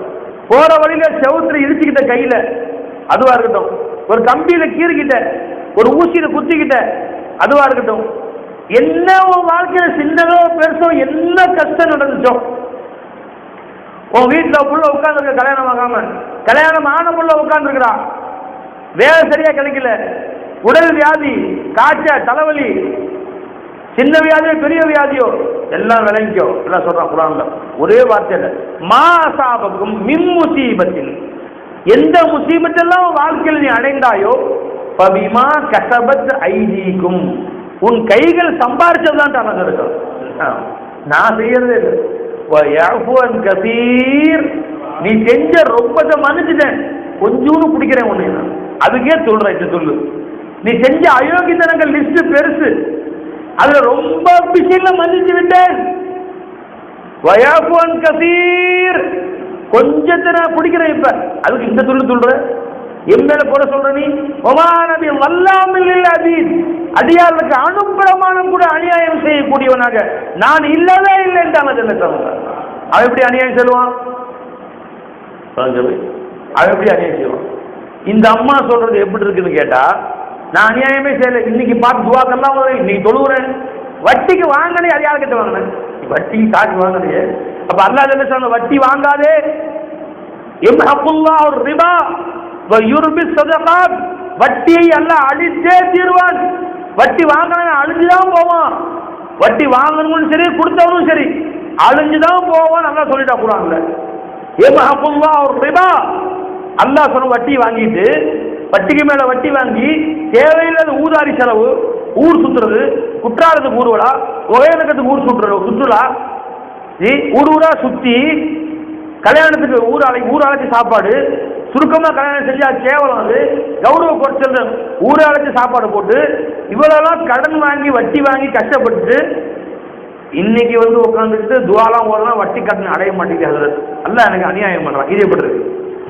போற வழியில செவுத்துல இடிச்சுக்கிட்ட கையில அதுவா இருக்கட்டும், ஒரு கம்பியில கீறிக்கிட்ட, ஒரு ஊசியில குத்திக்கிட்ட அதுவா இருக்கட்டும், என்ன உன் வாழ்க்கையில சின்னதோ பெருசோ என்ன கஷ்டம் நடந்துச்சோ, உன் வீட்டுல புள்ள உட்கார்ந்துருக்க கல்யாணம் ஆகாம, கல்யாணம் ஆன புள்ள உட்கார்ந்துருக்கிறா, வேலை சரியா கிடைக்கல, உடல் வியாதி, காய்ச்சல், தலைவலி, சின்ன வியாதியோ பெரிய வியாதியோ எல்லாம் விளங்கிக்கோ. எல்லாம் சொல்றான் குர்ஆன்ல ஒரே வார்த்தையில மா அஸாபக்கும் மின் முஸீபத்தின், எந்த முசீபத்தெல்லாம் வாழ்க்கையில் நீ அடைந்தாயோ பபிமா கஸபத் ஐதீக்கும், உன் கைகள் சம்பாரிச்சதுதான் நடந்திருக்கும், நான் செய்யறதே இல்லை. வயஃபுன் கஸீர், நீ செஞ்ச ரொம்பத்தை மன்னிச்சுட்டேன், கொஞ்சோன்னு பிடிக்கிறேன் உன்னை, அதுக்கே சொல்றேன் சொல்லு. நீ செஞ்ச அயோக்கியத்தனங்கள் லிஸ்ட் பெருசு, அதுல ரொம்ப பிசில மன்னிச்சு விட்டேன். வயஃபுன் கஸீர், கொஞ்சத்தை நான் பிடிக்கிறேன் இப்ப, அதுக்கு இந்த சொல்லு சொல்ற, என் மேல போட சொல்ற நீ. ஒமானபி வல்லாமல் இல்ல அதீத், அடியார்களுக்கு அனுப்பிரமாணம் கூட அநியாயம் செய்யக்கூடியவனாக நான் இல்லவே இல்லை என்றாங்க. அவன் எப்படி அநியாயம் செய்வான்? அவன் எப்படி அநியாயம் செய்வான்? இந்த அம்மா சொல்றது எப்படி இருக்குன்னு கேட்டா, நான் அநியாயமே செய்யல, இன்னைக்கு பார்த்து துவாக்கெல்லாம் இன்னைக்கு தொழுகிறேன், வட்டிக்கு வாங்கினே அது யாருக்கிட்ட வாங்கினேன், வட்டிக்கு காசு வாங்கினே. அப்ப அல்லாஹ் என்ன சொன்ன, வட்டி வாங்காதே, யம்ஹகுல்லாஹு ரிபா வ யுர்பி ஸதகாத், வட்டியை அல்லாஹ் அழித்தே தீர்வான். வட்டி வாங்கினவன் அழிஞ்சுதான் போவான், வட்டி வாங்கணும் சரி கொடுத்தவனும் சரி அழிஞ்சுதான் போவான். அல்லாஹ் சொல்லிட்டா குர்ஆன்ல யம்ஹகுல்லாஹு ரிபா, அல்லாஹ் சொன்ன வட்டி வாங்கிட்டு வட்டிக்கு மேல வட்டி வாங்கி தேவையில்லாத ஊதாரி செலவு, ஊர் சுற்றுறது, குற்றாலத்துக்கு ஊர்வலா, ஒகேனக்கத்துக்கு ஊர் சுற்றுலா, ஊர் ஊரா சுத்தி கல்யாணத்துக்கு ஊராளைக்கு சாப்பாடு, சுருக்கமா கல்யாணம் செஞ்சா கேவலம், அது கௌரவ குறைச்சல், ஊராளைக்கு சாப்பாடு போட்டு இவ்வளவு கடன் வாங்கி வட்டி வாங்கி கஷ்டப்பட்டு இன்னைக்கு உட்காந்துட்டு துவாலாம் ஓடலாம், வட்டி கடன் அடைய மாட்டேங்குது. அல்ல எனக்கு அநியாயம் பண்றான். இது எப்படி இருக்கு?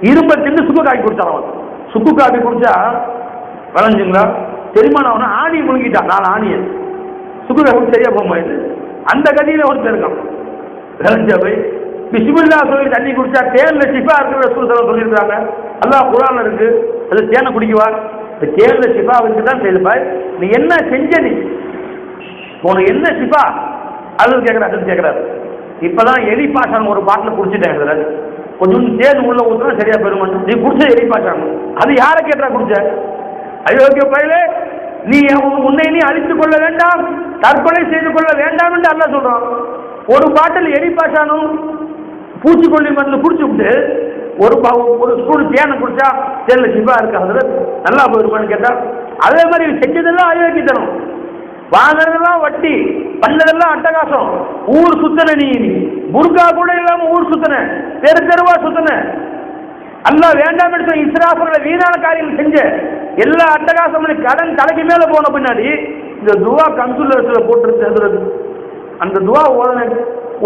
இரும்ப தின்னு சுக்கு காப்பி குடிச்சான். சுக்கு காப்பி குடிச்சா வளைஞ்சுங்களா தெரியுமா? ஆணி முழுங்கிட்டான், 4 ஆணியை சுக்கு காப்பி சரியா போக மாட்டேது. அந்த கதியில ஒருத்தர் இருக்கான், விளைஞ்சா போய் பிஸ்மில்லா சொல்லி தண்ணி குடிச்சா தேன்ல சிஃபா இருக்கிற சொல்லியிருக்காங்க. அல்லாஹ் குர்ஆன்ல இருக்கு, அது தேனை குடிக்குவா, இந்த தேன்ல சிஃபா தான் செய்துப்பாய். நீ என்ன செஞ்ச, நீ உனக்கு என்ன சிஃபா அது கேட்கிறாரு. இப்பதான் எலி பாசனம் ஒரு பாட்டில் குடிச்சிட்டேன், கொஞ்சம் தேன் உள்ள ஊத்துனா சரியா பெருமான், நீ குடிச்ச எலி பாசனம் அது யாரை கேட்டா குடிச்ச? அயோக்கிய பயிலே, நீ உன்னை நீ அழித்துக் கொள்ள வேண்டாம், தற்கொலை செய்து கொள்ள வேண்டாம் என்று அல்லாஹ் சொல்றான். ஒரு பாட்டில் எலி பாசனம் பூச்சிக்கொல்லி மருந்து குடிச்சு விட்டு ஒரு ஸ்பூன் தேனை குடிச்சா தேன்ல சிவா இருக்காது, நல்லா போயிருமான்னு கேட்டா, அதே மாதிரி செஞ்சதெல்லாம் அயோக்கியத்தனம், வாங்குறதெல்லாம் வட்டி, பண்ணதெல்லாம் அட்டகாசம், ஊர் சுத்தன, நீ புர்கா கூட இல்லாம ஊர் சுத்தன, தெரு தெருவா சுத்தன, அல்லாஹ் வேண்டாம் என்று இஸ்ராஃப்ல வீணான காரியங்கள் செஞ்ச எல்லா அட்டகாசம் கடன் தலைக்கு மேல போன பின்னாடி இந்த துவா கன்சுலர்ஸ்ல போட்டு சேர்ந்துறது. அந்த துவா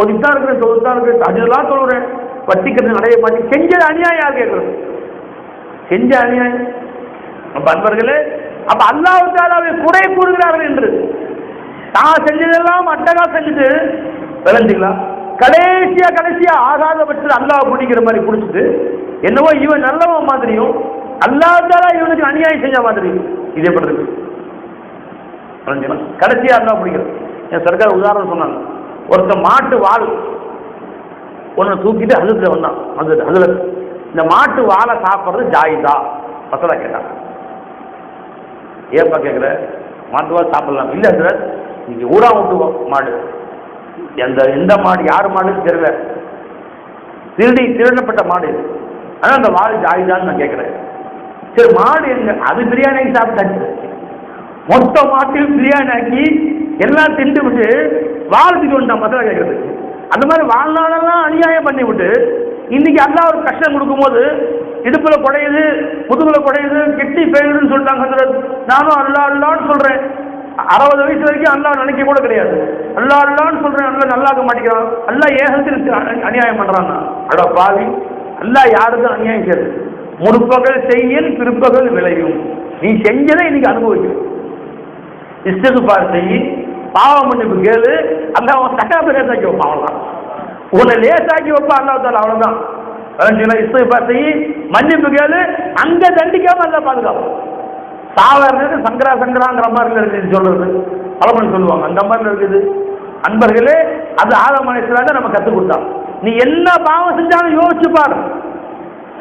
ஒதுத்தான் இருக்கிறேன், தொகுத்தான் இருக்கிறேன், அதெல்லாம் சொல்றேன், வட்டி கடன் அடைய மாட்டேன், செஞ்சது அநியாயம் யார் கேட்கறது? செஞ்ச அநியாயம். அப்ப அன்பர்களே, அப்ப அல்லாஹ் தஆலாவை குறை கூறுகிறார்கள் என்று தான் செஞ்சதெல்லாம் அட்டகா செஞ்சுட்டு விளைஞ்சுக்கலாம், கடைசியா ஆகாத பட்சத்தில் அல்லாஹ் பிடிக்கிற மாதிரி பிடிச்சிட்டு என்னவோ இவன் நல்லவன் மாதிரியும் அல்லாஹ் தஆலா இவனுக்கு அநியாயம் செஞ்ச மாதிரி. இது எப்படி இருக்கு? கடைசியா இருந்தா பிடிக்கிறது. என் சர்க்கார் உதாரணம் சொன்னாங்க, ஒருத்தர் மாட்டு வால் ஒன்று தூக்கிட்டு அதுல வந்தான், அதுல இந்த மாட்டு வாழை சாப்பிட்றது ஜாயிதா மசாலா கேட்டான். ஏப்பா கேட்குற, மாட்டு வால் சாப்பிடலாம்? இல்லை சார், இங்கே ஊரா விட்டுவோம் மாடு, எந்த மாடு யார் மாடுன்னு தெரியல, திருடப்பட்ட மாடு இது, ஆனால் அந்த வால் ஜாயிதான்னு நான் கேட்குறேன். சரி மாடு எங்க? அது பிரியாணி சாப்பிட்டாச்சு, மொத்த மாட்டையும் பிரியாணி ஆக்கி எல்லாம் திண்டு விட்டு வாழ்த்துட்டு வந்துட்டான் மசாலா கேட்கறதுக்கு. அந்த மாதிரி வாழ்நாளெல்லாம் அநியாயம் பண்ணி விட்டு இன்னைக்கு அல்லா ஒரு கஷ்டம் கொடுக்கும்போது இடுப்புல குடையுது, முதுகுல குடையுது, கெட்டி பெயருன்னு சொல்லிட்டாங்க. நானும் அல்லா அல்லான்னு சொல்றேன், 60 வயசு வரைக்கும் அல்லா நினைக்க கூட கிடையாது, அல்லா அல்லான்னு சொல்றேன், அல்லா நல்லாக்க மாட்டேங்கிறான், அல்லா ஏகத்தில் அநியாயம் பண்றான். அட பாவி, அல்லா யாருக்கும் அநியாயம் செய்யுது. முற்பகல் செய்யல் பிற்பகல் விளையும், நீ செஞ்சதை இன்னைக்கு அனுபவிக்கும். இஸ்திக்பார் செய்யி, பாவ மன்னிப்பு கேளு, அல்லா அவன் சட்டாப்பை லேசாக்கி வைப்பான், அவ்வளவுதான். உன்னை லேசாக்கி வைப்பான் அல்லாஹ், அவ்வளவுதான். இஸ்திக்பார் செய்யி, மன்னிப்பு கேளு, அங்க தண்டிக்காம அல்லா பாதுகாப்பு. சாதாரண சங்கராங்கிற மாதிரி இருக்குது சொல்றது, பலமணி சொல்லுவாங்க, அந்த மாதிரி இருக்குது. அன்பர்களே, அது ஆதம் அலைஹிஸ்ஸலாம் நம்ம கற்றுக் கொடுத்தான். நீ என்ன பாவம் செஞ்சாலும் யோசிச்சு பாரு,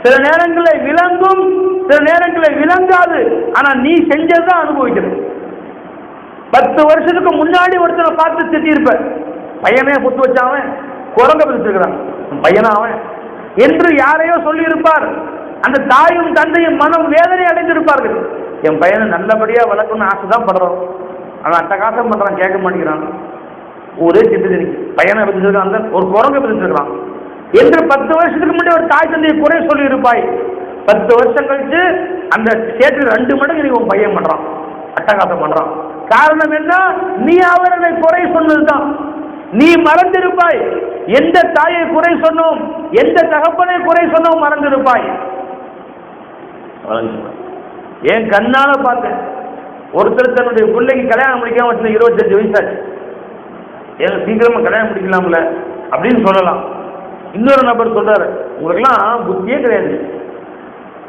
சில நேரங்களில் விளங்கும், சில நேரங்களில் விளங்காது, ஆனா நீ செஞ்சதுதான் அனுபவிக்கிறது. 10 வருஷத்துக்கு முன்னாடி ஒருத்தனை பார்த்து திட்டிருப்ப, பையனே புத்து வச்சாவன், குரங்க பிடிச்சிருக்கிறான் பையனா அவன் என்று யாரையோ சொல்லி இருப்பார். அந்த தாயும் தந்தையும் மனம் வேதனை அடைந்திருப்பார்கள். என் பையனை நல்லபடியா வளர்க்கணும்னு ஆசைதான் படுறோம், அவன் அட்டகாசம் பண்றான், கேட்க மாட்டேங்கிறான், ஒரே திட்டு பையனை பிடிச்சிருக்கான், ஒரு குரங்க பிடிச்சிருக்கிறான் என்று 10 வருஷத்துக்கு முன்னாடி ஒரு தாய் தந்தையை குறை சொல்லி இருப்பாய். 10 வருஷம் கழிச்சு அந்த சேற்று 2 மடங்கு நீ உன் பையன் பண்றான், அட்டகாசம் பண்றான். காரணம் என்ன? நீ அவர்களை குறை சொன்னதுதான். நீ மறந்திருப்பாய் எந்த தாயை குறை சொன்னோம், எந்த தகப்பனை குறை சொன்னோம், மறந்திருப்பாய். ஏன் கண்ணால பார்த்தேன், ஒருத்தர் தன்னுடைய பிள்ளைக்கு கல்யாணம் முடிக்காம 25 வயசாச்சு, ஏன் சீக்கிரமா கல்யாணம் முடிக்கலாம்ல அப்படின்னு சொல்லலாம். இன்னொரு நபர் சொல்றாரு, உங்களுக்கெல்லாம் புத்தியே கிடையாது,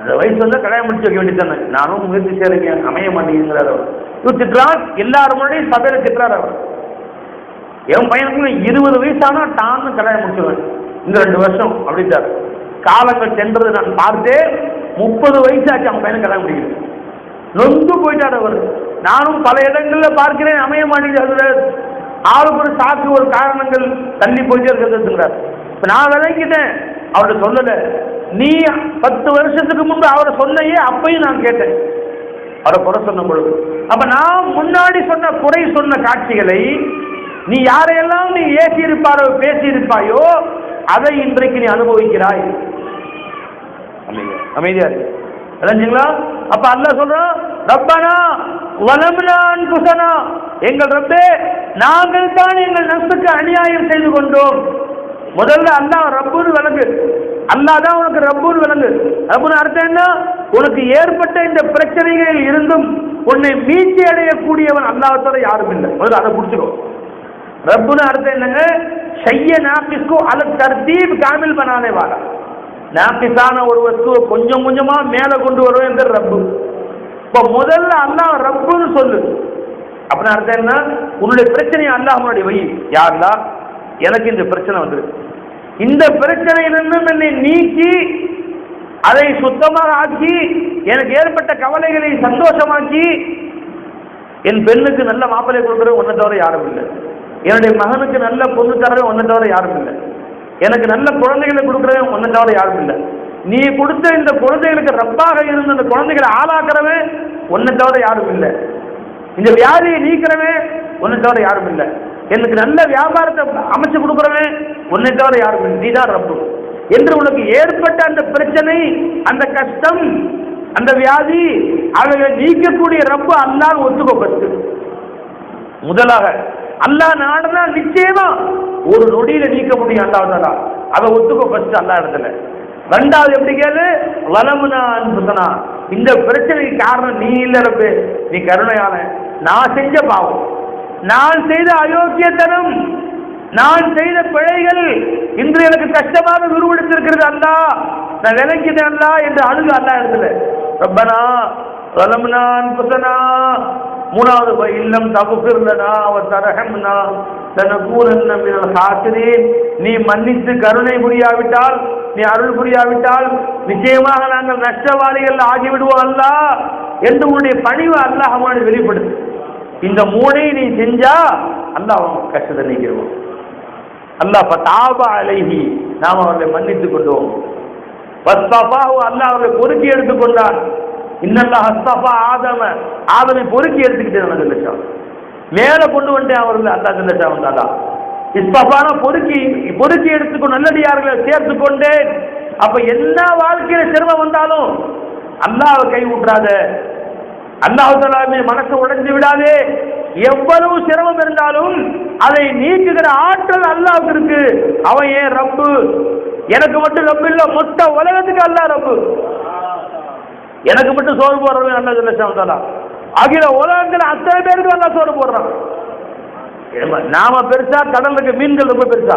அந்த வயசு வந்தா கல்யாணம் முடிச்சு வைக்க வேண்டியதானே, நானும் முயற்சி செய்யறீங்க, அமைய மாட்டேங்கிறார் அவர். இவர் திட்டுறார், எல்லாரும் முன்னாடியும் சபையில திட்டுறாரு அவர். என் பையனுக்கு 20 வயசானா டான்னு கல்யாணம் முடிச்சுவேன், இந்த 2 வருஷம் அப்படின்ட்டார். காலங்கள் சென்றது நான் பார்த்தேன், 30 வயசாச்சு அவன் பையனுக்கு கல்யாணம் முடிக்கல. நொந்து போயிட்டார் அவர். நானும் பல இடங்கள்ல பார்க்கிறேன், அமைய மாட்டேங்கிறது, ஆளுக்கு ஒரு சாக்கு, ஒரு காரணங்கள் தள்ளி போயிட்டே இருக்கிறதுங்கிறார். இப்ப நான் விளங்கிட்டேன், அவர்கிட்ட சொல்லல. நீ 10 வருஷத்துக்கு முன்பு அவரை சொன்னையே, அப்பையும் நான் கேட்டேன் அவரை குறை சொன்ன பொழுது. அப்ப நான் முன்னாடி சொன்ன குறை சொன்ன காட்சிகளை நீ யாரையெல்லாம் நீ ஏசி இருப்பாரோ பேசி இருப்பாயோ அதை இன்றைக்கு நீ அனுபவிக்கிறாய். அமைதியா இருக்கு. அப்ப அல்லாஹ் சொல்றான், ரப்பனா வலம்னா அன்ஃபுஸனா, எங்கள் ரப்பே நாங்கள் தான் எங்கள் நஃப்ஸுக்கு அநியாயம் செய்து கொண்டோம். முதல்ல அல்லாஹ் ரப்புன்னு விளங்கு, அல்லாஹ் தான் உனக்கு ரப்புன்னு விளங்கு. ரப்புன்னு அர்த்தம் என்ன? உனக்கு ஏற்பட்ட இந்த பிரச்சனைகளில் இருந்தும் உன்னை மீட்சி அடையக்கூடியவன் அல்லாஹ் தவிர யாரும் இல்லை. முதல்ல அதை புடிச்சுக்கோ. ரப்புன்னு அர்த்தம் என்னங்க? ஷைய நாபிஸ்கோ அல தர்தீப் காமில் பனானே வாலா. நாபிஸான ஒரு வஸ்துவை கொஞ்சம் கொஞ்சமா மேல கொண்டு வருவேன் ரப்பு. இப்ப முதல்ல அல்லாஹ் ரப்புன்னு சொல்லு. அப்படின்னு அர்த்தம் என்ன? உன்னுடைய பிரச்சனையை அல்லாஹ் முன்னாடி வை. யா அல்லாஹ், எனக்கு இந்த பிரச்சனை வந்துரு, இந்த பிரச்சனையிலிருந்து என்னை நீக்கி அதை சுத்தமாக ஆக்கி எனக்கு ஏற்பட்ட கவலைகளை சந்தோஷமாக்கி என் பெண்ணுக்கு நல்ல மாப்பிள்ளை கொடுக்குறது ஒன்றை தவிர யாரும் இல்லை, என்னுடைய மகனுக்கு நல்ல பொண்ணு தரவே ஒன்றை தவிர யாரும் இல்லை, எனக்கு நல்ல குழந்தைகளை கொடுக்குறவன் ஒன்றை தவிர யாரும் இல்லை, நீ கொடுத்த இந்த குழந்தைகளுக்கு ரப்பாக இருந்து அந்த குழந்தைகளை ஆளாக்குறவன் ஒன்றை தவிர யாரும் இல்லை, இந்த வியாதியை நீக்கிறவன் ஒன்றை தவிர யாரும் இல்லை, எனக்கு நல்ல வியாபாரத்தை அமைச்சு கொடுக்குறவன் உன்னை தவிர யாரும் இல்லை, நீதான் ரப்பு என்று உனக்கு ஏற்பட்ட அந்த பிரச்சனை, அந்த கஷ்டம், அந்த வியாதி, அவைகளை நீக்கக்கூடிய ரப்பு அல்லாஹ் ஒத்துக்கப்பட்டு முதலாக அல்லாஹ் நாடுனா நிச்சயமா ஒரு நொடியில நீக்க முடியும். அல்லாஹ் அதை ஒத்துக்கப்பட்டு அல்லாஹ் இடத்துல. ரெண்டாவது எப்படி கேளு, வலமுனா அன்புசனா, இந்த பிரச்சனைக்கு காரணம் நீ இல்ல ரப்பு, நீ கருணையான, நான் செஞ்ச பாவம், நான் செய்த அயோக்கியத்தனம், நான் செய்த பிழைகள் இன்று எனக்கு கஷ்டமாக உருவெடுத்திருக்கிறது அல்லாஹ், நான் விளங்கிட்டேன் அல்லாஹ் என்று அழுது அல்லாஹ் இடத்துல. ரப்பனா வலமுனா அன்புசனா, மூணாவது இல்லம் தகுஃபிர்லனா வ தர்ஹம்னா லனகூனன்ன மினல் காசிரீன், நீ மன்னித்து கருணை புரியாவிட்டால், நீ அருள் புரியாவிட்டால் நிச்சயமாக நாங்கள் நஷ்டவாளிகள் ஆகிவிடுவோம் அல்லாஹ் என்று உன்னுடைய பணிவு அல்லாஹ் அவனை வெளிப்படுத்து. இந்த மூணை நீ செஞ்சா அல்லாஹ் அவன் கஷ்டத்தை நீக்கிடுவோம். அல்லாஹ் ஃபதாப அலைஹி, நாம் அவர்களை மன்னித்துக் கொண்டோம். வஸ்தஃபாஹு, அல்லாஹ் அவர்களை பொறுக்கி எடுத்துக்கொண்டான். இன்னல்லாஹ் அஸ்தஃபா ஆதம, ஆதமை பொறுக்கி எடுத்துக்கிட்டே நடந்துச்சா, மேல கொண்டு வந்துட்டேன் அவர்கள். அல்லா ஜல்லஷா வந்தாடா இஸ்தஃபான பொறுக்கி எடுத்துக்கொண்டு நல்லடியார்களை சேர்த்து கொண்டேன். அப்ப எல்லா வாழ்க்கையில சிரமம் வந்தாலும் அல்லாஹ்வை கை விட்டுறாத, அல்லாஹ் தஆலாவே மனசை உடைஞ்சு விடாதே. எவ்வளவு சிரமம் இருந்தாலும் அதை நீக்குகிற ஆற்றல் அல்லாஹ்வுக்கு இருக்கு. அவன் ஏன் ரப்பு, எனக்கு மட்டும் ரப்பு இல்ல, மொத்த உலகத்துக்கு அல்லாஹ் ரப்பு. எனக்கு மட்டும் சோறு போடுறவன் அல்லாஹ் ஜல்லஷா வந்தாடா, அகில உலகத்துல அத்தனை பேருக்கு அல்லாஹ் சோறு போடுறான். நாம பெருசா, கடல்ல இருக்க மீன்கள் ரொம்ப பெருசா,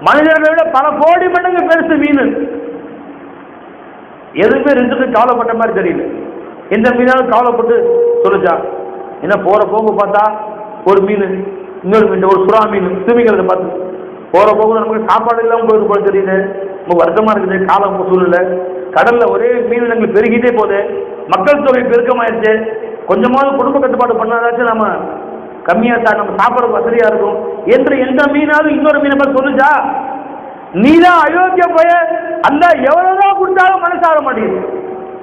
மனிதர்களை விட பல கோடி மடங்கு பெருசு மீன். எதுவுமே ரெண்டுக்கு கவலைப்பட்ட மாதிரி தெரியல. எந்த மீனாலும் கவலைப்பட்டு சொல்லுச்சா? என்ன போற போங்க பார்த்தா ஒரு மீன், இன்னொரு மீன், ஒரு சுறா மீன், திமிங்கிறத பார்த்து போற போகுது, நமக்கு சாப்பாடு இல்லாமல் போயிட்டு போல தெரியுது, ரொம்ப வருத்தமா இருக்குது. காலம் சூழ்நிலை, கடல்ல ஒரே மீன் எங்களுக்கு பெருகிட்டே போகுது, மக்கள் தொகை பெருக்கமாயிருச்சு. கொஞ்சமாவது குடும்ப கட்டுப்பாடு பண்ணாதாச்சும் நம்ம கம்மியா நம்ம சாப்பிட வசதியா இருக்கும் என்று எந்த மீனாலும் இன்னொரு மீனை பார்த்து சொல்லுச்சா? நீதான் அயோக்கிய போய, அல்ல எவ்வளவுதான் கொடுத்தாலும் மனசார மாட்டேங்குது.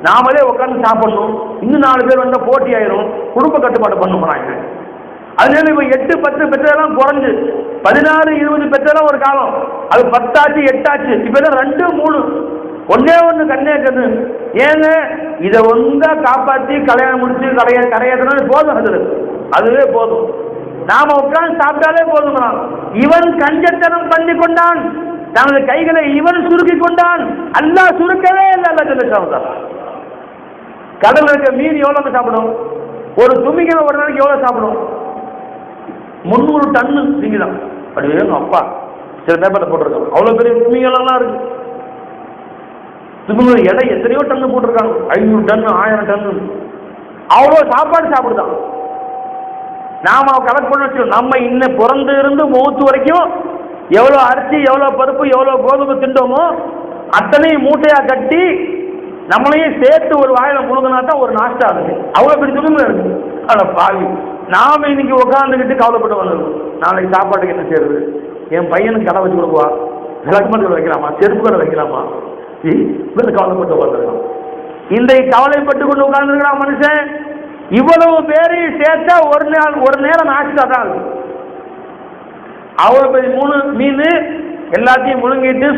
நாமளே உட்காந்து சாப்பிடணும், இன்னும் 4 பேர் வந்தா போட்டி ஆயிரும், குடும்ப கட்டுப்பாடு பண்ண போறாங்க. அதனால இப்ப 8 10 பெற்றெல்லாம் குறைஞ்சு 16 20 பெற்றெல்லாம் ஒரு காலம், அது 10 ஆச்சு 8 ஆச்சு, இப்ப 2 3 ஒன்னே ஒண்ணு கண்ணே கண்ணு. ஏங்க இதை ஒன்றா காப்பாற்றி கல்யாணம் முடிச்சு கரையாதுனால போதும், அதுவே போதும். நாம உட்கார்ந்து சாப்பிட்டாலே போதுங்கிறான். இவன் கஞ்சத்தனம் பண்ணி கொண்டான், தனது கைகளை இவன் சுருக்கி கொண்டான், அல்லாஹ் சுருக்கவே இல்லை. அல்லாஹ் ஜல்லஷா கடல்ல இருக்க மீன் எவ்வளவு சாப்பிடும்? ஒரு துமிங்கல ஒரு நாளைக்கு எவ்வளவு சாப்பிடும்? 300 டன்னு திமிங்கலம். அப்படியே அப்பா சில பேப்பர்ல போட்டிருக்காங்க, அவ்வளவு பெரிய திமிங்கலாம் இருக்கு. திமிங்கல எடை எத்தனையோ டன்னு போட்டிருக்காங்க, 500 டன்னு 1000 டன்னு, அவ்வளவு சாப்பாடு சாப்பிடுதான். நாம கணக்கு பண்ண வச்சு நம்ம இன்னும் பிறந்து இருந்து மூத்து வரைக்கும் எவ்வளவு அரிசி, எவ்வளவு பருப்பு, எவ்வளவு கோதுமை திண்டோமோ அத்தனை மூட்டையா கட்டி நம்மளையும் சேர்த்து ஒரு வாயில முழுங்கினா தான் ஒரு நாஷ்டா இருக்கு. அவ்வளவு பெரிய துணிமை இருக்கு. அட பாவி, நாம இன்னைக்கு உட்காந்துக்கிட்டு கவலைப்பட்டு வந்துடும், நாளைக்கு சாப்பாட்டுக்கு என்ன செய்யறது, என் பையனுக்கு கடை வச்சு கொடுக்குவா, விளக்குமண்டல் வைக்கலாமா, செருப்பு கடை வைக்கலாமா, கவலைப்பட்டு வந்துருக்கான். இன்றைக்கு கவலைப்பட்டு கொண்டு உட்கார்ந்துருக்கிறான் மனுஷன். இவ்வளவு பேரையும் சேர்த்தா ஒரு நேரம் நாஷ்டா தான் இருக்கு. அவ்வளவு பெரிய 3 மீன் எல்லாத்தையும் முழுங்கிட்டு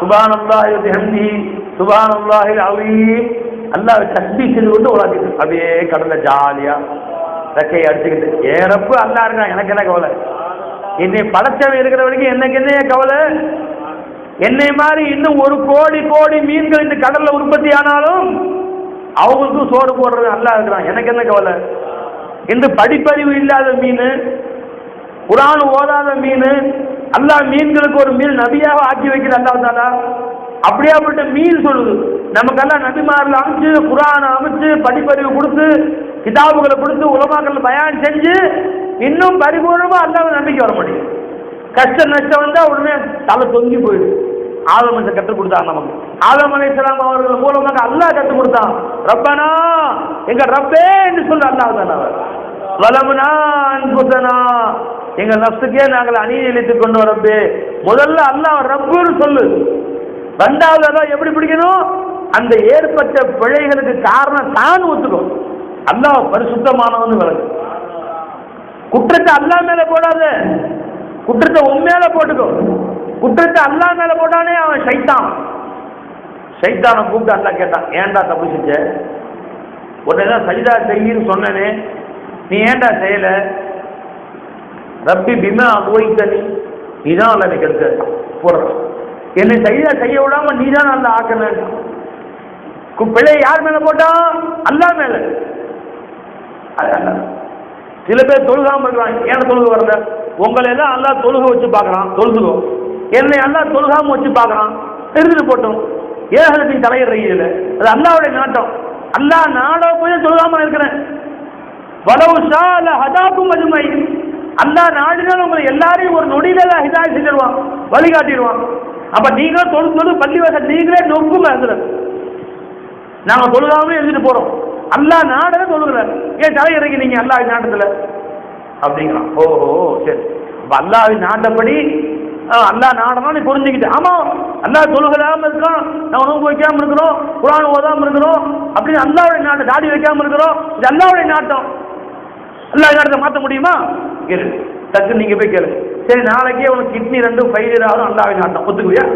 சுப்ஹானல்லாஹி வ பிஹம்திஹி சுப்ஹானல்லாஹில் அலீம் அல்லாஹ் தஸ்பீஹ் செய்து கொண்டு உலாத்திட்டு அப்படியே கடல்ல ஜாலியா ரெக்கையை அடிச்சுக்கிட்டு, ஏறப்பு அல்லாஹ் இருக்கான், எனக்கு என்ன கவலை, என்னை படைச்சவன் இருக்கிற வரைக்கும் எனக்கு என்ன கவலை, என்னை மாதிரி இன்னும் 1 கோடி கோடி மீன்கள் இந்த கடல்ல உற்பத்தி ஆனாலும் அவங்களுக்கும் சோறு போடுறது அல்லாஹ் இருக்கிறான், எனக்கு என்ன கவலை. இந்த படிப்பறிவு இல்லாத மீன், குர்ஆன் ஓதாத மீன், அல்லாஹ் மீன்களுக்கு ஒரு மீன் நபியாக ஆக்கி வைக்கிற அல்லாஹ் தாலா. அப்படியாப்பட்ட மீன் சொல்லுது, நமக்கெல்லாம் நபிமாரில் அமைச்சு, குர்ஆனை அமைச்சு, படிப்பறிவு கொடுத்து, கிதாபுகளை கொடுத்து, உலமாக்கள் பயான் செஞ்சு இன்னும் பரிபூர்ணமா அல்லாஹ்வை நம்பிக்கை வர முடியும். கஷ்டம் நஷ்டம் வந்தா உடனே தலை தொங்கி போயிடுது. ஆதம் கற்றுக் கொடுத்தாங்க நமக்கு. ஆதம் அலைஹிஸ்ஸலாம் அவர்கள் மூலமாக அல்லாஹ் கற்றுக் கொடுத்தான். ரப்பனா, எங்க ரப்பே என்று சொல்ற அல்லாஹ் தானா. வலம்னா அன்புதனா, எங்க நஃப்ஸுக்கே நாங்கள் அநீதி இழைத்துக் கொண்டு ரப்பே. முதல்ல அல்லாஹ் ரப்புன்னு சொல்லு. 2வது அல்லாஹ் எப்படி பிடிக்கணும், அந்த ஏற்பட்ட பிழைகளுக்கு காரணம் தான் ஒத்துக்கும். அல்லாஹ் பரிசுத்தமானவன்னு விளக்கு. குற்றத்தை அல்லாஹ் மேல போடாத, குற்றத்தை உன் மேல போட்டுக்கோ. குற்றத்தை அல்லாஹ் மேல போட்டானே அவன் ஷைத்தான். ஷைத்தானை கூப்பிட்டு அல்லாஹ் கேட்டான், ஏன்டா தப்பு செஞ்ச, உடனே தான் சஜிதா செய்யின்னு சொன்னனே, நீ ஏன்டா செய்யல. ரப்பி பிமா அபோய்தனி, நீதான் அல்ல எனக்கு எடுத்து போடுறான், என்னை சஜிதா செய்ய விடாம நீதான் அல்ல ஆக்கணும். பிள்ளை யார் மேல போட்டான், அல்லாஹ் மேல. சில பேர் தொழுகாம இருக்கிறான், ஏன் தொழுக வரல, உங்களை எல்லாம் அல்லாஹ் தொழுக வச்சு பார்க்கறான், தொழுதுகோ. என்னை அல்லாஹ் தொழுகாம வச்சு பார்க்கறான், தெரிஞ்சுட்டு போட்டோம். ஏகத்தின் தலையிடுறீங்க, அது அல்லாஹ்வுடைய நாட்டம். அல்லாஹ் நாடோ போய் தொழுகாம இருக்கிறேன், வலவு ஷா லஹதாக்கும் அஜ்மைன். அல்லாஹ் நாடினால் உங்களை எல்லாரையும் ஒரு நொடியில ஹிதாயத் செஞ்சிருவான், வழிகாட்டிடுவான். அப்ப நீங்களும் தொழுது பள்ளிவாசல் நீங்களே நொக்குங்க. அதுல நாங்க தொழுகாமலே எழுதிட்டு போறோம். அல்லாஹ் நாடல தொழுகல, ஏன் தலை இறங்கினீங்க அல்லாஹ் நாட்டத்துல அப்படிங்கிறான். ஓஹோ சரி, அல்லாஹ்வின் நாட்டப்படி அல்லாஹ் நாடனா நீ புரிஞ்சுக்கிட்டு. ஆமா அல்லாஹ் தொழுகலாம இருக்கான், நம்ம நோன்பு வைக்காம இருக்கிறோம், குர்ஆன் ஓதாம இருக்கிறோம், அப்படின்னு அல்லாஹ்வுடைய நாட்டம், தாடி வைக்காம இருக்கிறோம், இது அல்லாஹ்வுடைய நாட்டம். அல்லாஹ் நாட்டத்தை மாற்ற முடியுமா? கேளு, டக்கு நீங்க போய் கேளு. சரி, நாளைக்கே உனக்கு கிட்னி 2 ஃபெயிலியர் ஆகும், அல்லாஹ்வின் நாட்டம், ஒத்துக்குவியா?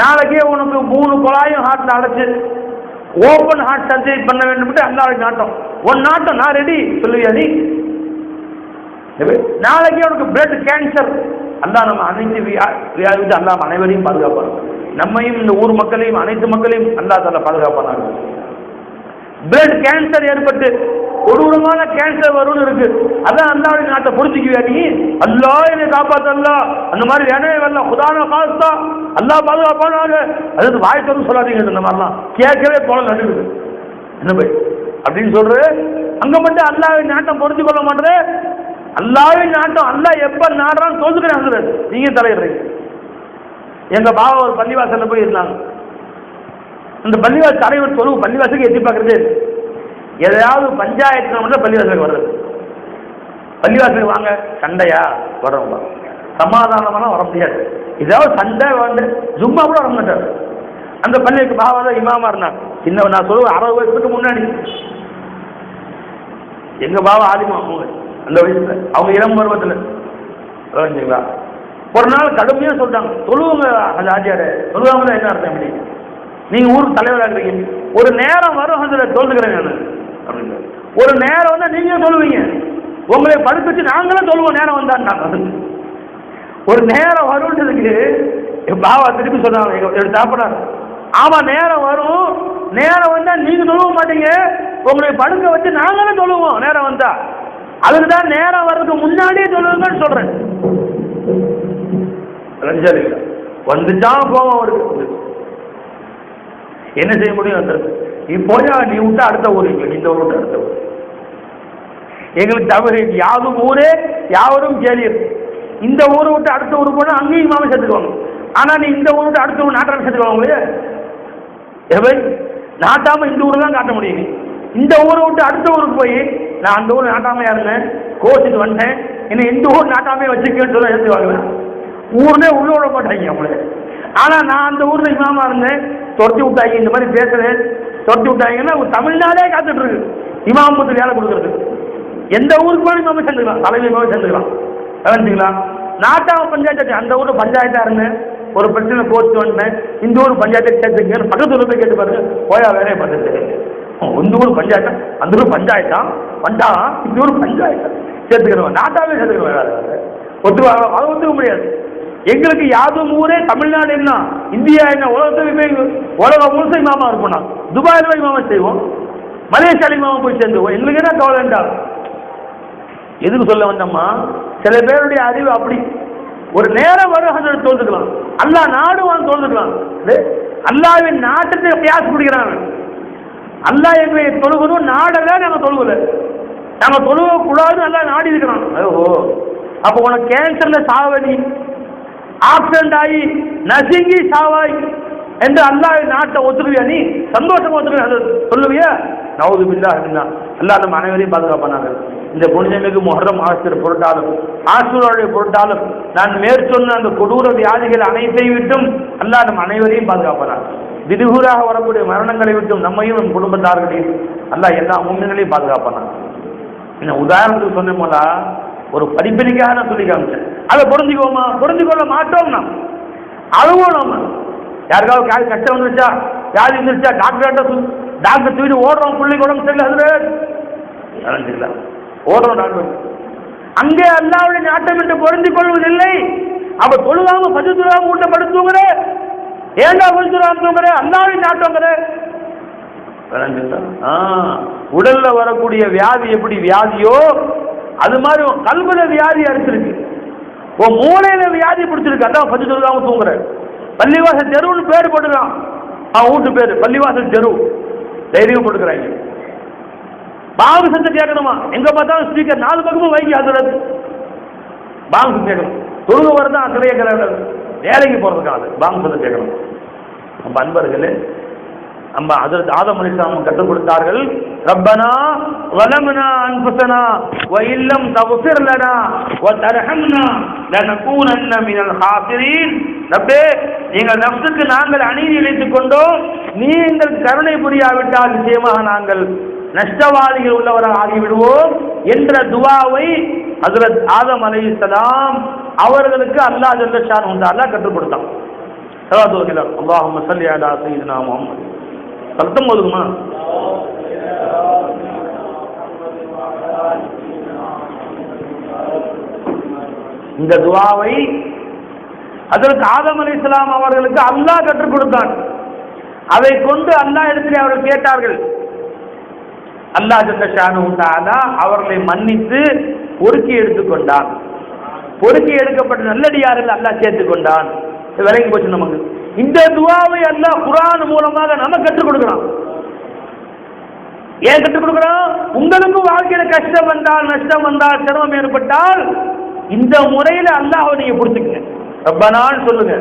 நாளைக்கே உனக்கு 3 குழாயும் ஹார்ட்ல அடைச்சு ஓபன் ஹார்ட் சர்ஜரி பண்ண வேண்டும், அல்லாஹ்வின் நாட்டம். உன் நாட்டம், நான் ரெடி சொல்லுவியா நீ? நாளைக்கே உனக்கு பிளட் கேன்சர், அல்லாஹ் நம்ம அனைத்து வியாதி அல்லாஹ் அனைவரையும் பாதுகாப்பாங்க, நம்மையும் இந்த ஊர் மக்களையும் அனைத்து மக்களையும் அல்லாஹ் தஆலா பாதுகாப்பாங்க. பிளட் கேன்சர் ஏற்பட்டு கொடூரமான கேன்சர் வரும்னு இருக்கு, அதான் அல்லாஹ்வுடைய நாட்டை புரிஞ்சுக்குவியா நீ? அல்லாஹ் என்னை காப்பாத்த, அல்லாஹ் அந்த மாதிரி வேணவே வரல, குதான காஸ்தா அல்லாஹ் பாதுகாப்பானாங்க. அதாவது வாய் திறந்து சொல்லாதீங்க, இந்த மாதிரிலாம் கேட்கவே போல நடுக்குது என்ன போய் அப்படின்னு சொல்ற. அங்க மட்டும் அல்லாஹ்வின் நாட்டம் புரிஞ்சு கொள்ள மாட்டேற. அல்லாஹ்வின் நாட்டம், அல்லாஹ் எப்ப நாடுறான்னு தோல்ந்துக்கிறாங்க, நீங்க தலையிடுறீங்க. எங்க பாவா ஒரு பள்ளிவாசல்ல போய் இருந்தாங்க. அந்த பள்ளிவாசல் தலைவர் சொல்லுவோம், பள்ளிவாசலுக்கு எட்டி பார்க்கறது எதையாவது பஞ்சாயத்து மட்டும் பள்ளிவாசலுக்கு வர்றது. பள்ளிவாசலுக்கு வாங்க, சண்டையா வர்றவங்க, சமாதானமெல்லாம் வர முடியாது, ஏதாவது சண்டை வந்து சும்மா கூட வர மாட்டார். அந்த பள்ளிக்கு பாவா தான் இமாமா இருந்தாங்க. சின்ன நான் சொல்லுவேன் 60 வருஷத்துக்கு முன்னாடி எங்க பாவா ஆலிமா, அவங்க அந்த வயசுல, அவங்க இளம் பருவத்தில் சரிங்களா. ஒரு நாள் கடுமையாக சொல்லிட்டாங்க, தொழுவுங்க அந்த ஆஜியார, தொழுவாம என்ன அர்த்தம் அப்படி, நீங்க ஊருக்கு தலைவராக இருக்கிறீங்க, ஒரு நேரம் வரும் அதில் சொல்லுகிறேன் நான் அப்படின்னு. ஒரு நேரம் வந்தா நீங்க சொல்லுவீங்க, உங்களை படுத்துச்சு நாங்களும் சொல்லுவோம் நேரம் வந்தான்னு. ஒரு நேரம் வரும்ன்றதுக்கு பாவா திருப்பி சொன்னாங்க, சாப்பிடாரு. ஆமா நேரம் வரும், நேரம் வந்தா நீங்க சொல்லுவ மாட்டீங்க, உங்களை படுக்க வச்சு நாங்களும் சொல்லுவோம் நேரம் வந்தா. அதுக்குதான் நேரம் வர்றதுக்கு முன்னாடியே சொல்லுவீங்கன்னு சொல்றேன். வந்துச்சான் போவோம், அவருக்கு என்ன செய்ய முடியும்? இப்போ நீ விட்டா அடுத்த ஊர், இந்த ஊர் விட்டு அடுத்த ஊர். எங்களுக்கு தமிழ் யாரும் ஊரே யாவரும் கேலியர். இந்த ஊரை விட்டு அடுத்த ஊருக்கு போனா அங்கேயும் மாமி சேர்த்துக்குவாங்க. ஆனா நீ இந்த ஊரை விட்டு அடுத்த ஊர் நாட்டாளர் சேர்த்துக்குவாங்க. எவை நாட்டாம இந்த ஊர் தான் காட்ட முடியும். இந்த ஊரை விட்டு அடுத்த ஊருக்கு போய் நான் அந்த ஊர் நாட்டாமையா இருந்தேன், கோச்சிட்டு வந்துட்டேன், என்ன இந்த ஊர் நாட்டாமையை வச்சுக்கேன்னு சொல்ல எடுத்துவாங்க. ஊர்னே உள்ள விட மாட்டாங்க அவங்களே. ஆனா நான் அந்த ஊர்ல இமாமா இருந்தேன், துரத்தி விட்டாங்க, இந்த மாதிரி பேசுறேன், துரத்தி விட்டாங்கன்னா தமிழ்நாடே காத்துட்டு இருக்கு இமாம் பத்து வேலை கொடுக்கறது. எந்த ஊருக்கு போய் இமாம சேர்ந்துக்கலாம், தலைமை இமாம சேர்ந்துக்கலாம். கவனிச்சிங்களா? நாட்டாம பஞ்சாயத்து, அந்த ஊர்ல பஞ்சாயத்தா இருந்தேன், ஒரு பிரச்சனை கோர்த்து வந்துட்டேன், இந்த ஊர் பஞ்சாயத்தை சேர்த்துக்க, பக்கத்து ஊர் போய் கேட்டு பாருங்க, போயா வேலையை பார்த்துட்டு இந்த ஊர் பஞ்சாயத்தா, அந்த ஊர் பஞ்சாயத்தா வந்தா, இந்த ஊர் பஞ்சாயத்தா சேர்த்துக்கிறோம், நாட்டாவே சேர்த்துக்கிறோம். ஒத்துவாங்க, அதை ஒத்துக்க முடியாது. எங்களுக்கு யாதும் ஊரே தமிழ்நாடு என்ன, இந்தியா என்ன, உலகம் முழுச இமாமா இருப்போம். நான் துபாயில போய் இமாமா செய்வோம், மலேசியால இமாமா போய் சேர்ந்துவோம். எங்களுக்கு என்ன கவலை என்றால், எதுக்கு சொல்ல வந்தோம்மா, சில பேருடைய அறிவு அப்படி. ஒரு நேரம் வரும் தோல்ந்துக்கலாம், அல்லாஹ் நாடுவான் தோல்ந்துக்கலாம். அல்லாஹ்வின் நாட்டத்தை பியாசு பிடிக்கிறாங்க. அல்லாஹ் எங்களை தொழுகிறோம் நாடல, நாங்க தொழுகல, நாங்க தொழுக கூடாதுன்னு அல்லாஹ் நாடி இருக்கிறோம். ஓ, அப்போ உனக்கு கேன்சர்ல சாவடி, ஆக்சிடென்ட் ஆகி நசுங்கி சாவாய் என்று அல்லாஹ் நாட்டை ஒத்துக்குவியா? நீ சந்தோஷமா ஒத்துக்குவியா? சொல்லுவியா? நவுது பில்லாஹ் அப்படின்னா அல்லாஹ் நம்ம அனைவரையும் பாதுகாப்பானாங்க. இந்த புனிதமிகு முஹர்ரம் ஆசிரியர் பொருட்டாலும் ஆசிரியருடைய பொருட்டாலும் நான் மேற்சொன்ன அந்த கொடூர வியாதிகள் அனைத்தை விட்டும் அல்லாஹ் நம்ம அனைவரையும் பாதுகாப்பானாங்க. திடீராக வரக்கூடிய மரணங்களை விட்டும் நம்மையும் நம் குடும்பத்தார்களையும் அல்லாஹ் எல்லா முன்னணிகளையும் பாதுகாப்பானாங்க. இன்னும் உதாரணத்துக்கு சொன்ன போல ஒரு படிப்பினைக்காக நான் சொல்லி காமிச்சேன். அதை புரிஞ்சுக்கோமா? புரிஞ்சுக்கொள்ள மாட்டோம். நாம் அழுவோம். நம்ம யாருக்காவது கஷ்டம் வந்துருச்சா, வியாதி வந்துருச்சா, டாக்டர் தூக்கி ஓடுறோம், பிள்ளைக்கு உடம்பு சரியில்லை ஓடுறோம் டாக்டர். அங்கே அல்லாஹ்வுடைய நாட்டம் என்று புரிந்து கொள்வதில்லை. அவ தொழுகாம பஜு தொழுகாம வீட்டை படுத்துங்கிற, ஏண்டா பஜு தொழுகாம அல்லாஹ்வின் நாட்டங்கிற. உடல்ல வரக்கூடிய வியாதி எப்படி வியாதியோ அது மாதிரி கல்வில வியாதி அடிச்சிருக்கு, உன் மூளையில வியாதி பிடிச்சிருக்கு. அதான் பஞ்சு தொழுகாம தூங்குற. பள்ளிவாசல் தெருவுன்னு பேர் போட்டுக்கலாம், அவன் வீட்டு பேரு பள்ளிவாசல் தெரு, தைரியம் போட்டுக்கிறாங்க. பாங்கு சத்தம் கேட்கணுமா? எங்க பார்த்தாலும் ஸ்பீக்கர் 4 பக்கமும் வைக்கி அதுறது பாங்கு கேட்கணும். தொழுக வரதான் அக்கறைய வேலைக்கு போறதுக்காக பாங்கு சத்தம் கேட்கணும். நம்ம அன்பர்களே, நம்ம ஹஜ்ரத் ஆதம் அலைஹிஸ்ஸலாம் கற்றுக் கொடுத்தார்கள், ரப்பனா வலம்னா அன்ஃபுஸனா வ இல்லம் தக்ஃபிர் லனா வ தர்ஹம்னா லனகூனன்ன மினல் ஹாசிரீன். ரப்பே, எங்கள் நஃப்ஸுக்கு நாங்கள் அநீதி இழைத்துக் கொண்டோம், நீ எங்களுக்கு கருணை புரியாவிட்டால் நிச்சயமாக நாங்கள் நஷ்டவாதிகள் உள்ளவராக ஆகிவிடுவோம் என்ற துவாவை ஹஜ்ரத் ஆதம் அலைஹிஸ்ஸலாம் அவர்களுக்கு அல்லாஹ் ஜல்ல ஷானஹு வ தஆலா கற்றுக் கொடுத்தான். அல்லாஹும்ம ஸல்லி அலா சய்யிதினா முஹம்மத். சத்தம் போதுமா? இந்த துவாவை அதற்கு ஆதம் அலைஹிஸ்ஸலாம் அவர்களுக்கு அல்லாஹ் கற்றுக் கொடுத்தான். அதை கொண்டு அல்லாஹ் இடத்திலே அவர்கள் கேட்டார்கள். அல்லாஹ் ஜல்ல ஷானஹு வ தஆலா அவர்களை மன்னித்து பொறுக்கி எடுத்துக்கொண்டான். பொறுக்கி எடுக்கப்பட்ட நல்லடியார்கள் அல்லாஹ் சேர்த்துக் கொண்டான். விளங்கி போச்சு நமக்கு. இந்த துவாவை அல்லாஹ் குர்ஆன் மூலமாக நமக்கு கற்றுக் கொடுக்கிறான். ஏன் கற்றுக் கொடுக்கிறான்? உங்களுக்கும் வாழ்க்கையில கஷ்டம் வந்தால், நஷ்டம் வந்தால், சிரமம் ஏற்பட்டால் இந்த முறையில அல்லாஹ்வை நீங்க புரிஞ்சுக்கங்க. ரப்பனான்னு சொல்லுங்க.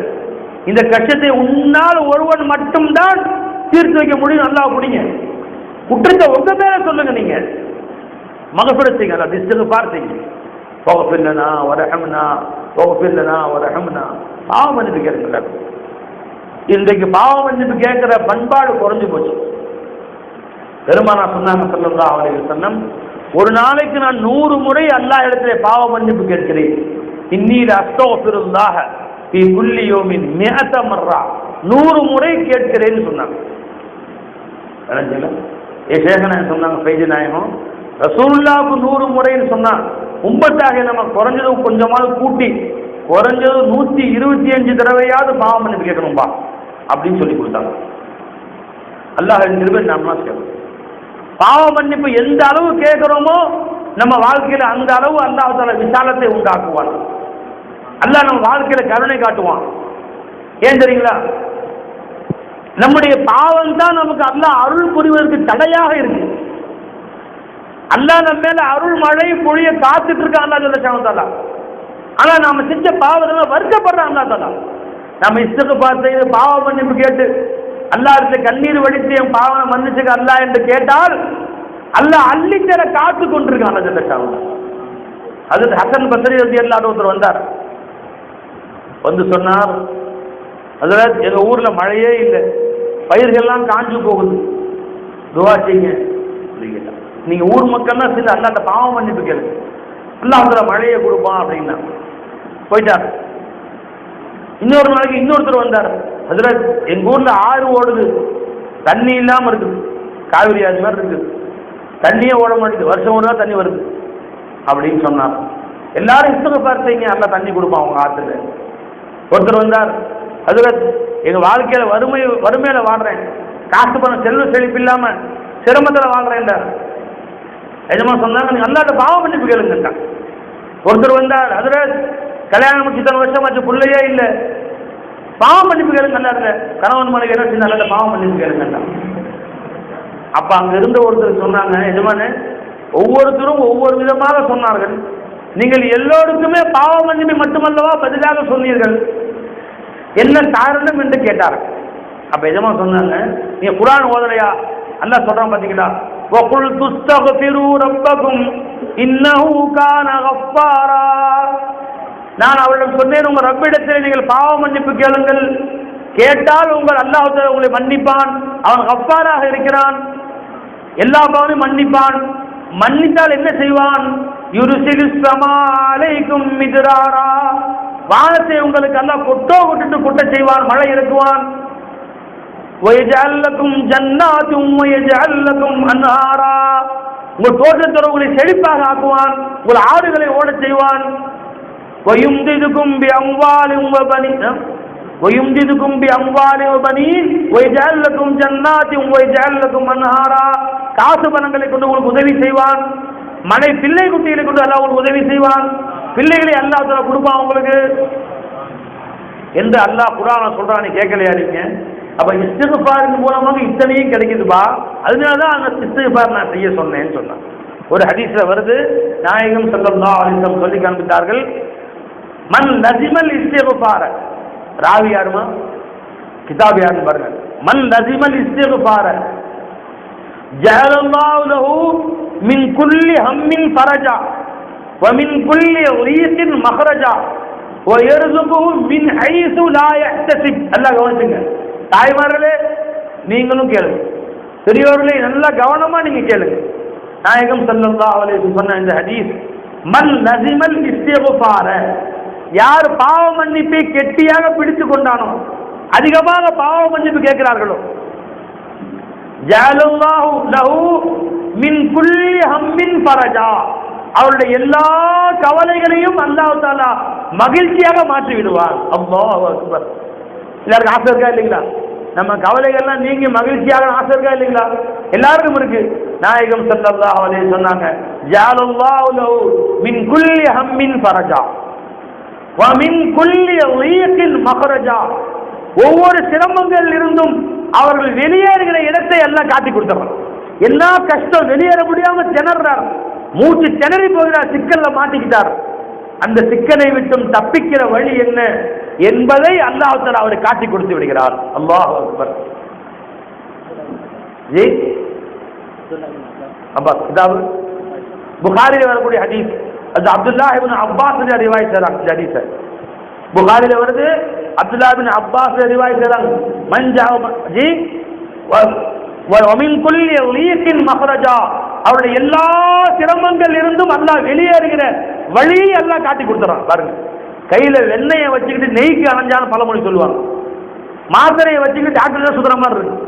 இந்த கஷ்டத்தை உன்னால் ஒருவன் மட்டும்தான் தீர்த்து வைக்க முடியும். அல்லாஹ் புடிங்க. குற்றத்தை உங்க மேல சொல்லுங்க. நீங்க மகஃபிரத் செய்யுங்க. அல்லாஹ் இஸ்திக்ஃபார் செய்யுங்க. வக்ஃபிர் லனா வர்ஹம்னா வக்ஃபிர் லனா வர்ஹம்னா. பாவம் மன்னிப்பு கேட்கல. இன்றைக்கு பாவம் மன்னிப்பு கேட்கிற பண்பாடு குறைஞ்சு போச்சு. பெருமானார் சொன்னாங்க ஸல்லல்லாஹு அலைஹி வஸல்லம், ஒரு நாளைக்கு நான் 100 முறை அல்லாஹ் இடத்திலே பாவ மன்னிப்பு கேட்கிறேன். இன்னீல அஸ்தக்ஃபிருல்லாஹ ஃபீ குல்லி யௌமின் 100 மர்ரா. 100 முறை கேட்கிறேன்னு சொன்னாங்க. சேகன சொன்னாங்க ஃபைஜி நாயகம், ரசூலுல்லாஹ்வுக்கு 100 முறைன்னு சொன்னா உம்மத்தாக நம்ம குறைஞ்சது கொஞ்சமாவது கூட்டி குறைஞ்சது 125 தடவையாவது பாவ மன்னிப்பு கேட்கணும்பா அப்படின்னு சொல்லி கொடுத்தாங்க. அல்லாஹ் திரும்ப நம்ம கேட்கணும். பாவ மன்னிப்பு எந்த அளவு கேட்கிறோமோ நம்ம வாழ்க்கையில அந்த அளவு அல்லாஹ் தஆலா விசாலத்தை உண்டாக்குவான். அல்லாஹ் நம்ம வாழ்க்கையில கருணை காட்டுவான். ஏன் தெரியுங்களா? நம்முடைய பாவம் தான் நமக்கு அல்லாஹ் அருள் புரிவதற்கு தடையாக இருக்கு. அல்லாஹ் நம்ம மேல அருள் மழை பொழிய காத்துட்டு இருக்க அல்லாஹ் ஜல்ல ஷானஹு. ஆனா நாம செஞ்ச பாவத்தை வருத்தப்படுற அல்லாஹ் தஆலா. நம்ம இஸ்திக்ஃபார் செய்து பாவ மன்னிப்பு கேட்டு அல்லாஹ்விடத்துல கண்ணீர் வடித்து என் பாவனை மன்னிச்சுக்க அல்லாஹ் என்று கேட்டால் அல்லாஹ் அள்ளித்தர காத்து கொண்டிருக்கான் அல்லாஹ் ஜல்ல ஷானஹு. ஹஜ்ரத் ஹஸன் பஸ்ரி ரலியல்லாஹு அன்ஹு ஒருத்தர் வந்தார். வந்து சொன்னார், ஹஜ்ரத் எங்க ஊர்ல மழையே இல்லை, பயிர்கள்லாம் காஞ்சு போகுது, துஆ செய்யுங்க. நீங்க ஊர் மக்கள்லாம் சேர்ந்து அல்லாஹ்ட்ட பாவ மன்னிப்பு கேளுங்க, அல்லாஹ் அதுல மழையை கொடுப்பான் அப்படின்னா போயிட்டார். இன்னொரு நாளைக்கு இன்னொருத்தர் வந்தார், ஹஜ்ரத் எங்க ஊர்ல ஆறு ஓடுது, தண்ணி இல்லாம இருக்குது, காவிரி ஆறு மாதிரி இருக்குது, தண்ணியே ஓட மாட்டேங்குது, வருஷம் ஒரு நாள் தண்ணி வருது அப்படின்னு சொன்னார். எல்லாரும் இஸ்திக்ஃபார் செய்யுங்க, அல்லாஹ் தண்ணி கொடுப்பான் அவங்க ஆத்துல. ஒருத்தர் வந்தார், ஹஜ்ரத் எங்க வாழ்க்கையில வறுமையில வாழ்றேன், காசு பணம் செல்வ செழிப்பு இல்லாம சிரமத்துல வாழ்றேன். எஜமா சொன்னாங்க, நீங்க அல்லாஹ்ட்ட பாவ மன்னிப்பு கேளுங்க. ஒருத்தர் வந்தார், ஹஜ்ரத் கல்யாணம் முடிச்சு இத்தனை வருஷம் ஆச்சு, பிள்ளையே இல்லை, பாவ மன்னிப்பு கேளுங்க அல்லாஹ்ட்ட. கணவன் மனைவி என்ன செஞ்சு அல்லாஹ்ட்ட பாவ மன்னிப்பு கேளுங்க. அப்ப அங்க இருந்த ஒருத்தர் சொன்னாங்க, எஜமானே ஒவ்வொருத்தரும் ஒவ்வொரு விதமாக சொன்னார்கள், நீங்கள் எல்லோருக்குமே பாவ மன்னிப்பு மட்டுமல்லவா பதிலாக சொன்னீர்கள், என்ன காரணம் என்று கேட்டார்கள். அப்ப எஜமா சொன்னாங்க, நீங்க குர்ஆன் ஓதலையா? அல்லாஹ் சொல்றான் பாத்தீங்களா, வகுல் துஸ்தக்ஃபிரு ரப்பக்கும் இன்னஹு கான கஃபாரா. நான் அவரிடம் சொன்னேன், உங்கள் ரப்பிடத்தில் நீங்கள் பாவ மன்னிப்பு கேளுங்கள், கேட்டால் உங்கள் அல்லாஹ் தஆலா உங்களை மன்னிப்பான், அவன் கஃபாராக இருக்கிறான், எல்லா பாவனையும் மன்னிப்பான். மன்னித்தால் என்ன செய்வான்? யுர்சிலிஸ் ஸமா அலைக்கும் மித்ராரா. வானத்தை உங்களுக்கு அல்லாஹ் கொட்டுட்டு கொட்ட செய்வான், மழை இறக்குவான். வயஜஅல் லக்கும் ஜன்னாத்தும் வயஜஅல் லக்கும் அன்ஹாரா. உங்கள் தோட்டத்தோட உங்களை செழிப்பாக ஆக்குவான், உங்கள் ஆறுகளை ஓடச் செய்வான். வயும்திதுக்கும் பிஅம்வாலின் வபனீன் வயும்திதுக்கும் பிஅம்வாலின் வபனீன் வயஜஅல் லக்கும் ஜன்னாத்தும் வயஜஅல் லக்கும் அன்ஹாரா. காசு பணங்களை கொண்டு உங்களுக்கு உதவி செய்வான், மழை பிள்ளை குட்டிகளை கொண்டு அல்லாஹ் உங்களுக்கு உதவி செய்வான், பிள்ளைகளை அல்லாஹ் தஆலா கொடுப்பான் உங்களுக்கு என்று அல்லாஹ் குர்ஆன்ல சொல்றானே, கேட்கலையா நீங்க? அப்ப இஸ்திக்ஃபாரின் மூலமாக இத்தனையும் கிடைக்குதுப்பா. அதனாலதான் அந்த இஸ்திக்ஃபார் நான் செய்ய சொன்னேன்னு சொன்னான். ஒரு ஹதீஸ்ல வருது, நாயகம் ஸல்லல்லாஹு அலைஹி வஸல்லம் சொல்லி காண்பித்தார்கள், மன் லஸிமல் இஸ்திக்ஃபார, ராவி யாருமா, கிதாப் யாருன்னு பாருங்க, மன் லஸிமல் இஸ்திக்ஃபார ஜஅலல்லாஹு லஹு மின் குல்லி ஹம்மின் ஃபரஜா வ மின் குல்லி ரீஸின் மஹ்ரஜா வ யர்ஸுகுஹு மின் ஹைஸு லா யஹ்தசிப். அல்லாஹ் கவனிச்சுங்க, தாய்மார்களே நீங்களும் கேளுங்க, பெரியோர்களே நல்லா கவனமா நீங்க கேளுங்க. நாயகம் ஸல்லல்லாஹு அலைஹி வஸல்லம் சொன்ன இந்த ஹதீஸ், மன் லஸிமல் இஸ்திக்ஃபார, யார் பாவ மன்னிப்பை கெட்டியாக பிடித்து கொண்டானோ, அதிகமாக பாவ மன்னிப்பு கேட்கிறார்களோ, ஜஅலல்லாஹு லஹு மின் குல்லி ஹம்மின் ஃபரஜா, அவருடைய எல்லா கவலைகளையும் அல்லாஹ் தஆலா மகிழ்ச்சியாக மாற்றி விடுவார். அல்லாஹு அக்பர். எல்லாருக்கும் ஆசை இருக்கா இல்லைங்களா? நம்ம கவலைகள்லாம் நீங்க மகிழ்ச்சியாக ஆசை இருக்கா இல்லைங்களா? எல்லாருக்கும் இருக்கு. நாயகம் ஸல்லல்லாஹு அலைஹி சொன்னாங்க, ஜஅலல்லாஹு லஹு மின் குல்லி ஹம்மின் ஃபரஜா வ மின் குல்லி ரீஸின் மஹ்ரஜா, ஒவ்வொரு சிரமங்கள் இருந்தும் அவர்கள் வெளியேறுகிற இடத்தை எல்லாம் காட்டி கொடுத்தாங்க. எல்லா கஷ்டம் வெளியேற முடியாம திணறார், மூச்சு திணறி போகிறார், சிக்கல்ல மாட்டிக்கிட்டார். அந்த சிக்கலை விட்டும் தப்பிக்கிற வழி என்ன என்பதை அல்லாஹ் தஆலா அவரை காட்டி கொடுத்து விடுகிறார். அல்லாஹ் அக்பர். ஜி அப்பா கிதாப் புகாரில வரக்கூடிய ஹதீஸ், அது அப்துல்லாஹ் இப்னு அப்பாஸ் ரிவாயத் செய்றாங்க. இந்த ஹதீஸ் புகாரில வருது, அப்துல்லாஹ் இப்னு அப்பாஸ் ரிவாயத் செய்றாங்க, மன் ஜா ஜி வ மின் குல்லி ரீஸின் மஹ்ரஜா, அவருடைய எல்லா சிரமங்கள் இருந்தும் அல்லாஹ் வெளியேறுகிற வழியை எல்லாம் காட்டி கொடுத்துறான். பாருங்க, கையில வெண்ணெயை வச்சுக்கிட்டு நெய்க்கு அணைஞ்சான்னு பழமொழி சொல்லுவாங்க, மாத்திரையை வச்சுக்கிட்டு டாக்டர் சுத்துற மாதிரி இருக்கு.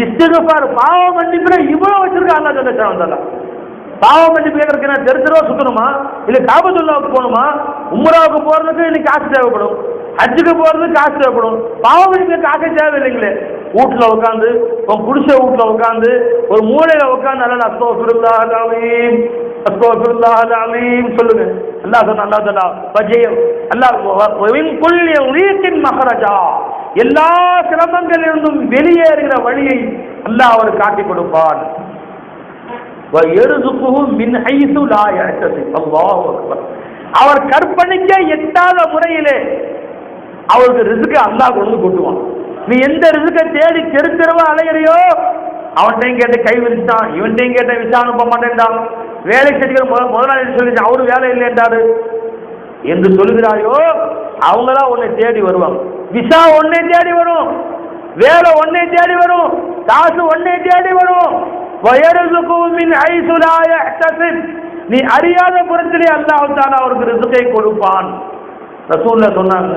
இஸ்திக்ஃபார் பாவ மன்னிப்புல இவ்வளவு வச்சிருக்க அல்லாஹ் ஜல்ல. பாவ மன்னிப்பு கேட்கறதுக்கு தெரு தெருவா சுத்தணுமா, இல்ல காபத்துல்லாவுக்கு போகணுமா, உம்ராவுக்கு போறதுக்கு இன்னைக்கு காசு தேவைப்படும், ஹஜ்ஜுக்கு போறதுக்கு காசு தேவைப்படும், பாவ மன்னிப்பு காசு தேவையில்லைங்களே. வீட்டுல உட்காந்து, குடிச வீட்டுல உட்காந்து, ஒரு மூலையில உட்காந்து அல்ல அஸ்தக்ஃபிருல்லாஹல் அலீம் அஸ்தக்ஃபிருல்லாஹல் அலீம் சொல்லுங்க. அல்லாஹ் சொன்னா, அல்லாஹ் தஆலா வஜயம் அல்லாஹ் மின் குல்லி ரீஸின் மஹ்ரஜா, எல்லா சிரமங்களில் இருந்தும் வெளியேறுகிற வழியை அல்லாஹ் அவர் காட்டி கொடுப்பான். அவர் கற்பனைக்க எட்டாத முறையிலே அவருக்கு ரிஸ்க் அல்லாஹ் கொண்டு கொட்டுவான். நீ எந்த ரிஸ்கை தேடி தெருவா அலையிறியோ, அவன்கிட்டையும் கேட்ட கை விரிச்சான், இவன்கிட்டையும் கேட்ட விசா அனுப்ப மாட்டேன்டான், வேலை செஞ்சுக்கிற முதலாளி சொல்லிச்சு அவரு வேலை இல்லைன்றாரு என்று சொல்கிறாயோ, அவங்களாம் உன்னை தேடி வருவாங்க. விசா ஒன்னே தேடி வரும், வேலை ஒன்னே தேடி வரும், காசு ஒன்னே தேடி வரும். நீ அறியாத புறத்திலே அல்லாஹ் தஆலா அவருக்கு ரிஸ்கை கொடுப்பான். ரசூலுல்லாஹ் சொன்னாங்க,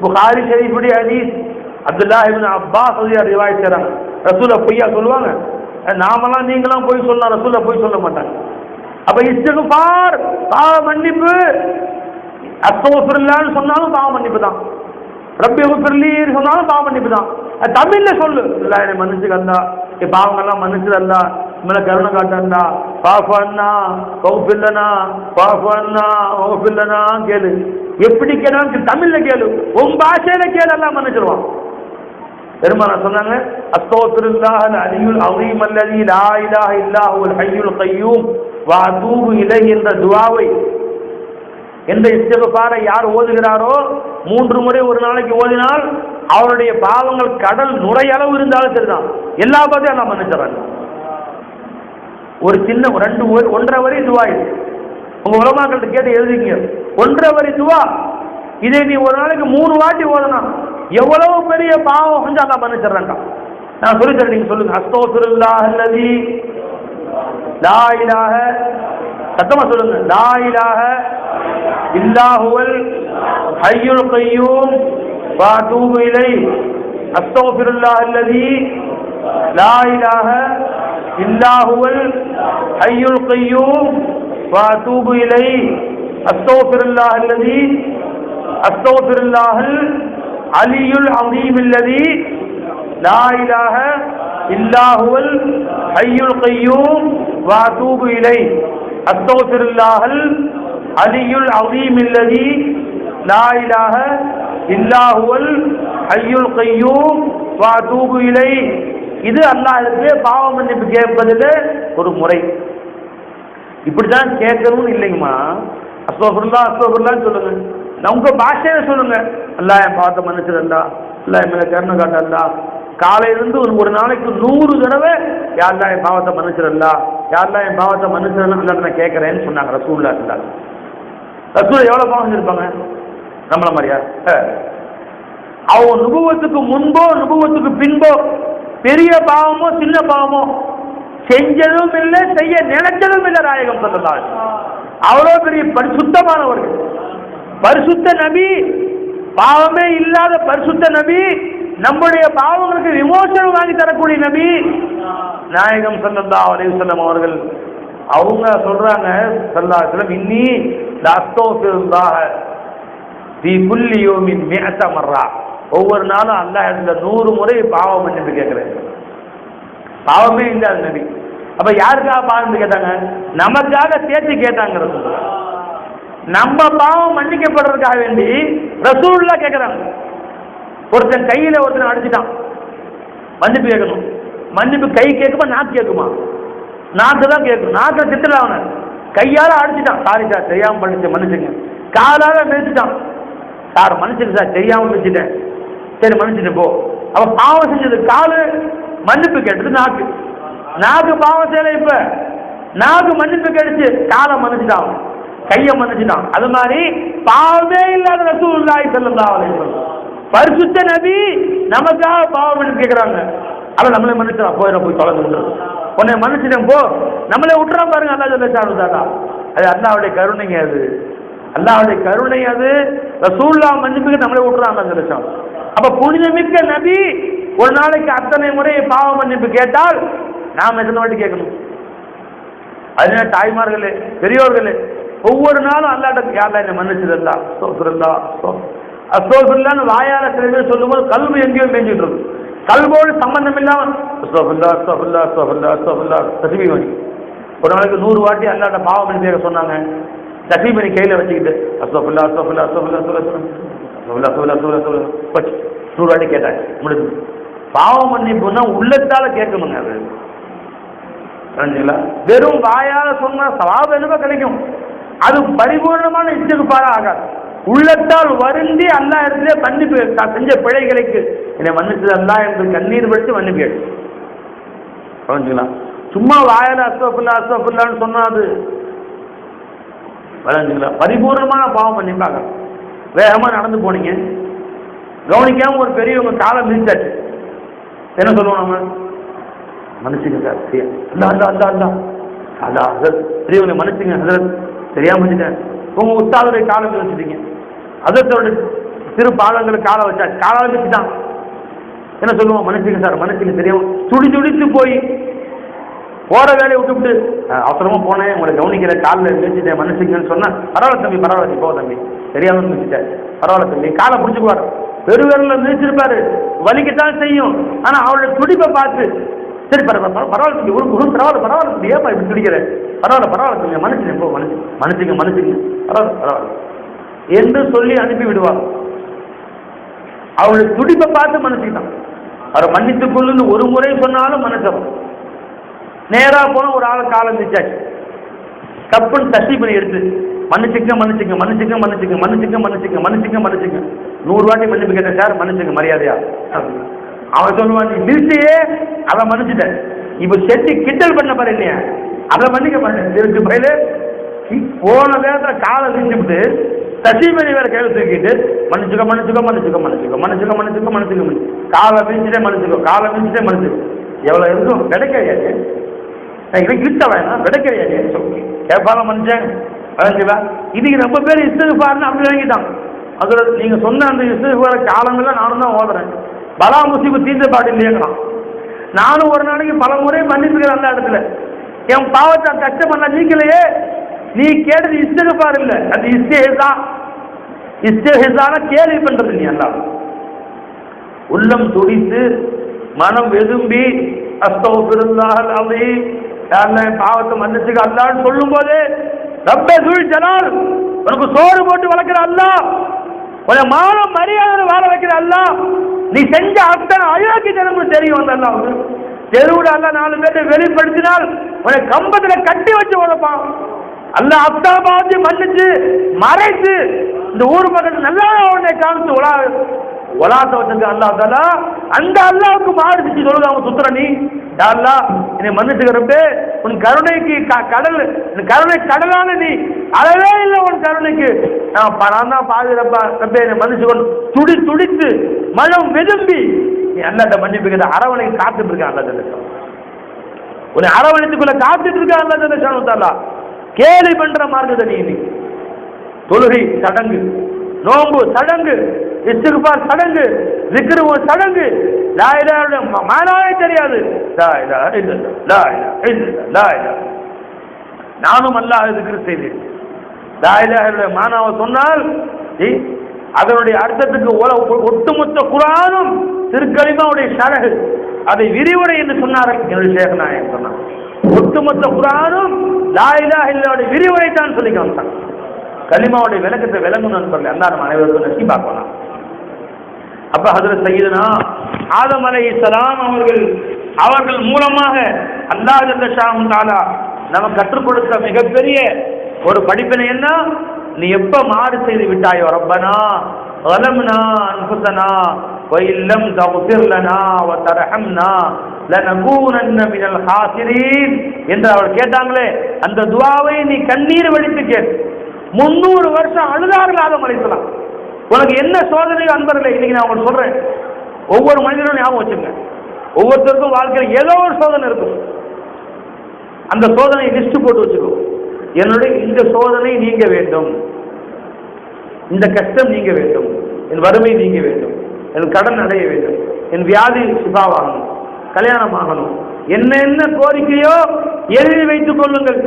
புகாரி ஷரீஃபுடைய ஹதீஸ், அப்துல்லாஹ் இப்னு அப்பாஸ் ரிவாயத் செய்றாங்க. ரசூலுல்லாஹ் பொய்யா சொல்லுவாங்க? நாமெல்லாம் நீங்களாம் போய் சொல்லலாம், ரசூலுல்லாஹ் போய் சொல்ல மாட்டாங்க. அப்ப இஸ்திக்ஃபார் பாவ மன்னிப்பு, அஸ்தக்ஃபிருல்லாஹ்னு சொன்னாலும் பாவ மன்னிப்பு தான், ரப்பி ஃபிர்லி சொன்னாலும் பாவ மன்னிப்பு தான். தமிழ்ல சொல்லு, அல்லாஹ் என்னை மன்னிச்சுக்கல்லா, என் பாவங்கள்லாம் மன்னிச்சுதல்லா, மேல கருணை காட்டா, பாஃபன்னா கௌஃபில்லனா பாஃபன்னா கௌஃபில்லனா கேளு. எப்படி கேட்டாலும் தமிழ்ல கேளு, உன் பாஷையில கேளு, எல்லாம் மன்னிச்சிருவான். பெருமானார் சொன்னாங்க, அஸ்தக்ஃபிருல்லாஹல் அலியுல் அஸீம் அல்லதி லா இலாஹ இல்லா ஹுவல் ஹய்யுல் கய்யூம் வ அதூபு இலைஹி என்ற துஆவை, எந்த இஸ்திக்ஃபாரை யார் ஓதுகிறாரோ 3 முறை ஒரு நாளைக்கு ஓதினால் அவருடைய பாவங்கள் கடல் நுரையளவு இருந்தாலும் சரிதான், எல்லா பாதையும் எல்லாம் மன்னிச்சிடறாங்க. ஒரு சின்ன 1.5 வரி துவா, இது உங்க உலமாக்கள்கிட்ட கேட்டு எழுதிங்க, 1.5 வரி துவா. இதை நீ ஒரு நாளைக்கு 3 வாட்டி ஓதனா எவ்வளவு பெரிய பாவம் செஞ்சு எல்லாம் மன்னிச்சிடறாங்க. நான் சொல்லி தரேன், நீங்க சொல்லுங்க. அஸ்தக்ஃபிருல்லாஹல்லதி லா இலாஹ, சத்தமா சொல்லுங்க, லா இலாஹ இல்லா ஹுவல் ஹய்யுல் கய்யூம் வ அதூபு இலைஹி. அஸ்தக்ஃபிருல்லாஹல்லதி லா இலாஹ இல்லா ஹுவல் ஹய்யுல் கய்யூம் வ அதூபு இலைஹி. அஸ்தக்ஃபிருல்லாஹல்லதி அஸ்தக்ஃபிருல்லாஹல் அலியுல் அஸீம் அல்லதி லா இலாஹ இல்லா ஹுவல் ஹய்யுல் கய்யூம் வ அதூபு இலைஹி. அஸ்தக்ஃபிருல்லாஹல் அலியுல் அஸீம் அல்லதி லா இலாஹ இல்லா ஹுவல் ஹய்யுல் கய்யூம் வ அதூபு இலைஹி. இது அல்லாஹ்விடத்திலே பாவ மன்னிப்பு கேட்பதில் ஒரு முறை. இப்படிதான் கேட்கணும்னு இல்லைங்கம்மா. அஸ்தக்ஃபிருல்லாஹ் அஸ்தக்ஃபிருல்லாஹ்னு சொல்லுங்க. உங்க பாஷையில சொல்லுங்க. அல்லாஹ் என் பாவத்தை மன்னிச்சிடண்டா, அல்லாஹ் என் மேல கருணை காட்டண்டா. காலையிலிருந்து ஒரு நாளைக்கு 100 தடவை யா அல்லாஹ் என் பாவத்தை மன்னிச்சிடண்டா, யா அல்லாஹ் என் பாவத்தை மன்னிச்சிடண்டா நான் கேட்கறேன்னு சொன்னாங்க ரசூலுல்லாஹ் ஸல்லல்லாஹு அலைஹி வஸல்லம். ரசூல் எவ்வளவு பாவம் செஞ்சிருப்பாங்க நம்மள மாதிரியா? அவங்க நுபுவத்துக்கு முன்போ நுபுவத்துக்கு பின்போ பெரிய பாவமோ சின்ன பாவமோ செஞ்சதும் இல்லை, செய்ய நினைச்சதும் இல்லை. நாயகம் ஸல்லல்லாஹு அலைஹி வஸல்லம் அவ்வளோ பெரிய பரிசுத்தமானவர்கள், பரிசுத்த நபி, பாவமே இல்லாத பரிசுத்த நபி, நம்முடைய பாவங்களுக்கு விமோசனம் வாங்கி தரக்கூடிய நபி நாயகம் ஸல்லல்லாஹு அலைஹி வஸல்லம் அவர்கள். அவங்க சொல்றாங்க ஸல்லல்லாஹு அலைஹி வஸல்லம், இன்னி லஅஸ்தக்ஃபிருல்லாஹ ஃபீ குல்லி யௌமின் 100 மர்ரா. ஒவ்வொரு நாளும் அல்லாஹ்விடத்துல 100 முறை பாவம் மன்னிப்பு கேட்கிறேன். பாவமே இல்லாத நபி. அப்ப யாருக்காக பாவம் கேட்டாங்க? நமக்காக சேர்த்து கேட்டாங்க. நம்ம பாவம் மன்னிக்கப்படுறதுக்காக வேண்டி ரசூலுல்லாஹ் கேட்கிறாங்க. ஒருத்தன் கையில ஒருத்தன் அடிச்சுட்டான், மன்னிப்பு கேட்கணும். மன்னிப்பு கை கேட்குமா நாக்கு கேட்குமா? நாக்கு தான் கேட்கும். நாக்கை திட்டல, அவனை கையால அடிச்சுட்டான். சாரி சார் தெரியாம பண்ணிச்சு மன்னிச்சுங்க. காலால மிதிச்சுட்டான். சார் மன்னிச்சுங்க சார் தெரியாம மிதிச்சிட்டேன், சரி மன்னிச்சுட்டு போ. அவ பாவம் செஞ்சது காலு, மன்னிப்பு கேட்டது நாக்கு. நாக்கு பாவம் செய்யல, இப்ப நாக்கு மன்னிப்பு கேட்டுச்சு, காலை மன்னிச்சுட்டான், கையை மன்னிச்சுட்டான். அது மாதிரி பாவமே இல்லாத ரசூலுல்லாஹி ஸல்லல்லாஹு அலைஹி வஸல்லம் பரிசுத்த நபி நமக்காக பாவம் மன்னிப்பு கேட்கிறாங்க. அதை நம்மளே மன்னிச்சிடா, போய் தொலைந்து உன்னை மன்னிச்சிட்டேன் போ, நம்மளே விட்டுறான் பாருங்க. அல்லாஹ் ஜல்லஷானுஹு அது அல்லாஹ்வுடைய கருணைங்க, அது அல்லாஹ்வுடைய கருணை. அது ரசூலுல்லாஹ் மன்னிப்புக்கு நம்மளே விட்டுறான் அல்லாஹ் ஜல்லஷானுஹு. அப்ப புனிதமிக்க நபி ஒரு நாளைக்கு அத்தனை முறை பாவ மன்னிப்பு கேட்டால் நாம் எத்தனை வாட்டி கேட்கணும்? அதனால தாய்மார்களே, பெரியோர்களே, ஒவ்வொரு நாளும் அல்லாஹ்ட்ட யா அல்லாஹ் என்னை மன்னிச்சிடல்லா, அஸ்தக்ஃபிருல்லாஹ்னு வாயால சில பேர் சொல்லும்போது கல்வி எங்கேயோ மேய்ஞ்சிட்டு இருக்கு. கல்வோடு சம்பந்தம் இல்லாம அஸ்தக்ஃபிருல்லாஹ் அஸ்தக்ஃபிருல்லாஹ் அஸ்தக்ஃபிருல்லாஹ் அஸ்தக்ஃபிருல்லாஹ் தஸ்பீஹ் பண்ணி ஒரு நாளைக்கு 100 வாட்டி அல்லாஹ்ட்ட பாவ மன்னிப்பு கேட்க சொன்னாங்க. தஸ்பீஹ் பண்ணி கையில வச்சுக்கிட்டு அஸ்தக்ஃபிருல்லாஹ் அஸ்தக்ஃபிருல்லாஹ் அஸ்தக்ஃபிருல்லாஹ் அஸ்தக்ஃபிருல்லாஹ் 100 வாட்டி கேட்டாங்க, முடிஞ்சு. பாவ மன்னிப்புன்னா உள்ளத்தால கேட்கணுங்க. அது வெறும் வாயால சொன்னா சவாபு என்னவோ கிடைக்கும், அது பரிபூர்ணமான இஸ்திக்ஃபாரா ஆகாது. உள்ளத்தால் வருந்தி அல்லாஹ் இடத்திலே மன்னிப்பு செஞ்ச பிழைகளுக்கு என்னை மன்னிச்சது அல்லாஹ் என்று கண்ணீர் பட்டு மன்னிப்பு கேட்டு புரிஞ்சுங்களா? சும்மா வாயால அஸ்தக்ஃபிருல்லாஹ் அஸ்தக்ஃபிருல்லாஹ்னு சொன்னா அது வளர்ந்துங்களா? பரிபூர்ணமான பாவம் மன்னிப்பாங்க. வேகமா நடந்து போனீங்க, கவனிக்காம ஒரு பெரியவங்க காலை மிதிச்சாச்சு, என்ன சொல்லுவோம் நம்ம? மன்னிச்சுங்க சார், பெரியவங்க மன்னிச்சுங்க, தெரியாம வச்சுட்டேன். உங்க உஸ்தாதுடைய காலை வச்சுட்டீங்க, அதோட சிறு பாதங்களுக்கு காலை வச்சாச்சு, காலால் வச்சுட்டான், என்ன சொல்லுவோம்? மன்னிச்சுங்க சார், மன்னிச்சுங்க. தெரியாம துடித்து போய் போற வேலையை விட்டுவிட்டு அவசரமா போனேன், உங்களை கவனிக்கிற காலில் மிதிச்சிட்டேன், மன்னிச்சுங்கன்னு சொன்னா பரவாயில்ல தம்பி, பரவாயில்ல போ தம்பி, தெரியாம மிதிச்சிட்டேன், பரவாயில்ல தம்பி. காலை பிடிச்சுக்குவார், பெருவிரல மிதிச்சிருப்பாரு, வலிக்கத்தான் செய்யும். ஆனா அவருடைய துடிப்பை பார்த்து சரி பரவாயில்ல தம்பி, ஒரு பரவாயில்ல தம்பி, ஏப்பா இப்படி துடிக்கிறேன், பரவாயில்ல தம்பி, மன்னிச்சுங்க போ, மன்னிச்சுங்க பரவாயில்ல என்று சொல்லி அனுப்பி விடுவார். அவருடைய துடிப்பை பார்த்து மன்னிச்சுக்கிட்டான். அவரை மன்னித்துக் கொள்ளுன்னு ஒரு முறை சொன்னாலும் மன்னிச்சவன். நேரா போன ஒரு ஆள் காலம் மிதிச்சாச்சு, கப்புன்னு தஸ்பீஹ் பண்ணி எடுத்து மன்னிச்சுங்க 100 வாட்டி மன்னிப்பு கேட்டேன் சார், மன்னிச்சுங்க மரியாதையா. அவன் சொல்லுவான், நீ மிதிச்சையே அதை மன்னிச்சுட்டேன், இப்ப செட்டி கிண்டல் பண்ண பாரு இல்லையா, அதை மன்னிக்க மாட்டேன். தெரிஞ்சு பயில போன வேகத்துல காலை விரிச்சுட்டு தஸ்பீஹ் பண்ணி வேற கையில தூக்கிட்டு மன்னிச்சுக்க காலை மிதிச்சுட்டே மன்னிச்சுக்கோ. எவ்வளவு இருக்கும் கிடைக்காது, கிட்ட வேணாம் கிடைக்காது சொல்லி கேட்பாங்க மனுஷன். இதுக்கு ரொம்ப பேர் இஸ்திக்ஃபார்னு அப்படி வாங்கிட்டான். அதோட நீங்க சொன்ன அந்த இஸ்திக்ஃபார் காலங்கள்லாம் நானும் தான் ஓதுறேன். பலா முசீபத் தீர்ந்த பாட்டு இல்லையேங்களாம். நானும் ஒரு நாளைக்கு பல முறை மன்னிப்புக்கிறேன் அந்த இடத்துல. என் பாவத்தை கஷ்டம் பண்ண நீக்கலையே, நீ கேட்டது இஸ்திக்ஃபார் இல்லை, அது இஸ்திக்ஃபார கேள்வி பண்றது. நீ எல்லாம் உள்ளம் துடித்து மனம் வெதும்பி அஸ்தக்ஃபிருல்லாஹல் அஸீம், பாவத்தை மன்னிச்சுக்க அல்லாஹ்னு சொல்லும் போது ரப்பே சுல் ஜலால், உனக்கு சோறு போட்டு வளர்க்கிற அல்லாஹ், உன மானம் மரியாதை வாழ வைக்கிற அல்லாஹ், நீ செஞ்ச அத்தனை அயோக்கியத்தனமும் தெரியும் அந்த அல்லாஹ். தெருவுல அல்ல 4 பேரை வெளிப்படுத்தினால் உன்னை கம்பத்துல கட்டி வச்சு உழைப்பான். அல்ல அத்தாபாத்தி மன்னிச்சு மறைச்சு இந்த ஊர் பக்கத்து நல்லா உன்னை காமிச்சு உலாத்த வச்சிருக்க அல்லா தாலா. அந்த அல்லாவுக்கு மாறிச்சு சொல்லுங்க சுத்துற நீ அல்லா என்னை மன்னிச்சுக்கிறப்பே உன் கருணைக்கு கடல் கருணை கடலான நீ அளவே இல்லை உன் கருணைக்கு. நான் தான் பாதுகாப்பா ரப்பே என்னை மன்னிச்சுக்கொண்டு துடித்து மனம் வெதும்பி நீ அல்லாட்ட மன்னிப்புக்கிற அரவணைக்கு காத்துட்டு இருக்க அல்லா உன்னை அரவணைத்துக்குள்ள காத்துட்டு இருக்க அல்லா தாலா. கேலி பண்ற மார்க்கத்தை நீ தொழுகை சடங்கு, நோம்பு சடங்கு, இஸ்திக்பார் சடங்கு, zikr சடங்கு, லா இலாஹ இல்லல்லாஹ் மானாவே தெரியாது. லா இலாஹ இல்லல்லாஹ் லா இலாஹ இல்லல்லாஹ் லா இலாஹ. நானும் அல்லாஹ் zikr செய்தேன். லா இலாஹ இல்லல்லாஹ் மானாவை சொன்னால் அதனுடைய அர்த்தத்துக்கு ஒட்டுமொத்த குர்ஆனும் திருக்கலிமாவுடைய ஷரஹ் அதை விரிவுரை என்று சொன்னார்கள் என்னுடைய ஷேக் நாயகம் சொன்னார். ஒட்டுமொத்த குர்ஆனும் லா இலாஹ இல்லல்லாஹ் விரிவுரை தான் சொல்லி காமிச்சாங்க. கலிமாவுடைய விளக்கத்தை விளங்கணும் நண்பர்கள் அல்லாஹ் நம்ம அனைவருக்கும் நசீபாக்கலாம். அப்ப ஹஜ்ரத் சய்யிதுனா ஆதம் அலைஹிஸ்ஸலாம் அவர்கள் மூலமாக அல்லாஹ் ஜல்ல ஷானஹு தஆலா நமக்கு கற்றுக் கொடுத்த மிகப்பெரிய ஒரு படிப்பினை என்ன? நீ எப்ப மாறு செய்து விட்டாயோ ரப்பனா ظلمنا انفسنا وان لم تغفر لنا وترحمنا لنكونن من الخاسرين என்று அவர் கேட்டாங்களே, அந்த துஆவை நீ கண்ணீர் வடித்து கேள். 300 வருஷம் அழுதார்கள் ஆதம் அலைஹிஸ்ஸலாம். உனக்கு என்ன சோதனையோ அன்பர்களே, இன்னைக்கு நான் உங்களுக்கு சொல்றேன், ஒவ்வொரு மனிதனும் ஞாபகம் வச்சுங்க, ஒவ்வொருத்தருக்கும் வாழ்க்கையில் ஏதோ ஒரு சோதனை இருக்கும். அந்த சோதனையை லிஸ்ட் போட்டு வச்சுக்கோ. என்னுடைய இந்த சோதனை நீங்க வேண்டும், இந்த கஷ்டம் நீங்க வேண்டும், என் வறுமை நீங்க வேண்டும், என் கடன் அடைய வேண்டும், என் வியாதி சுபாவாகணும், கல்யாணம் ஆகணும், என்ன கோரிக்கையோ எழுதி வைத்துக் கொள்ளுங்கள்.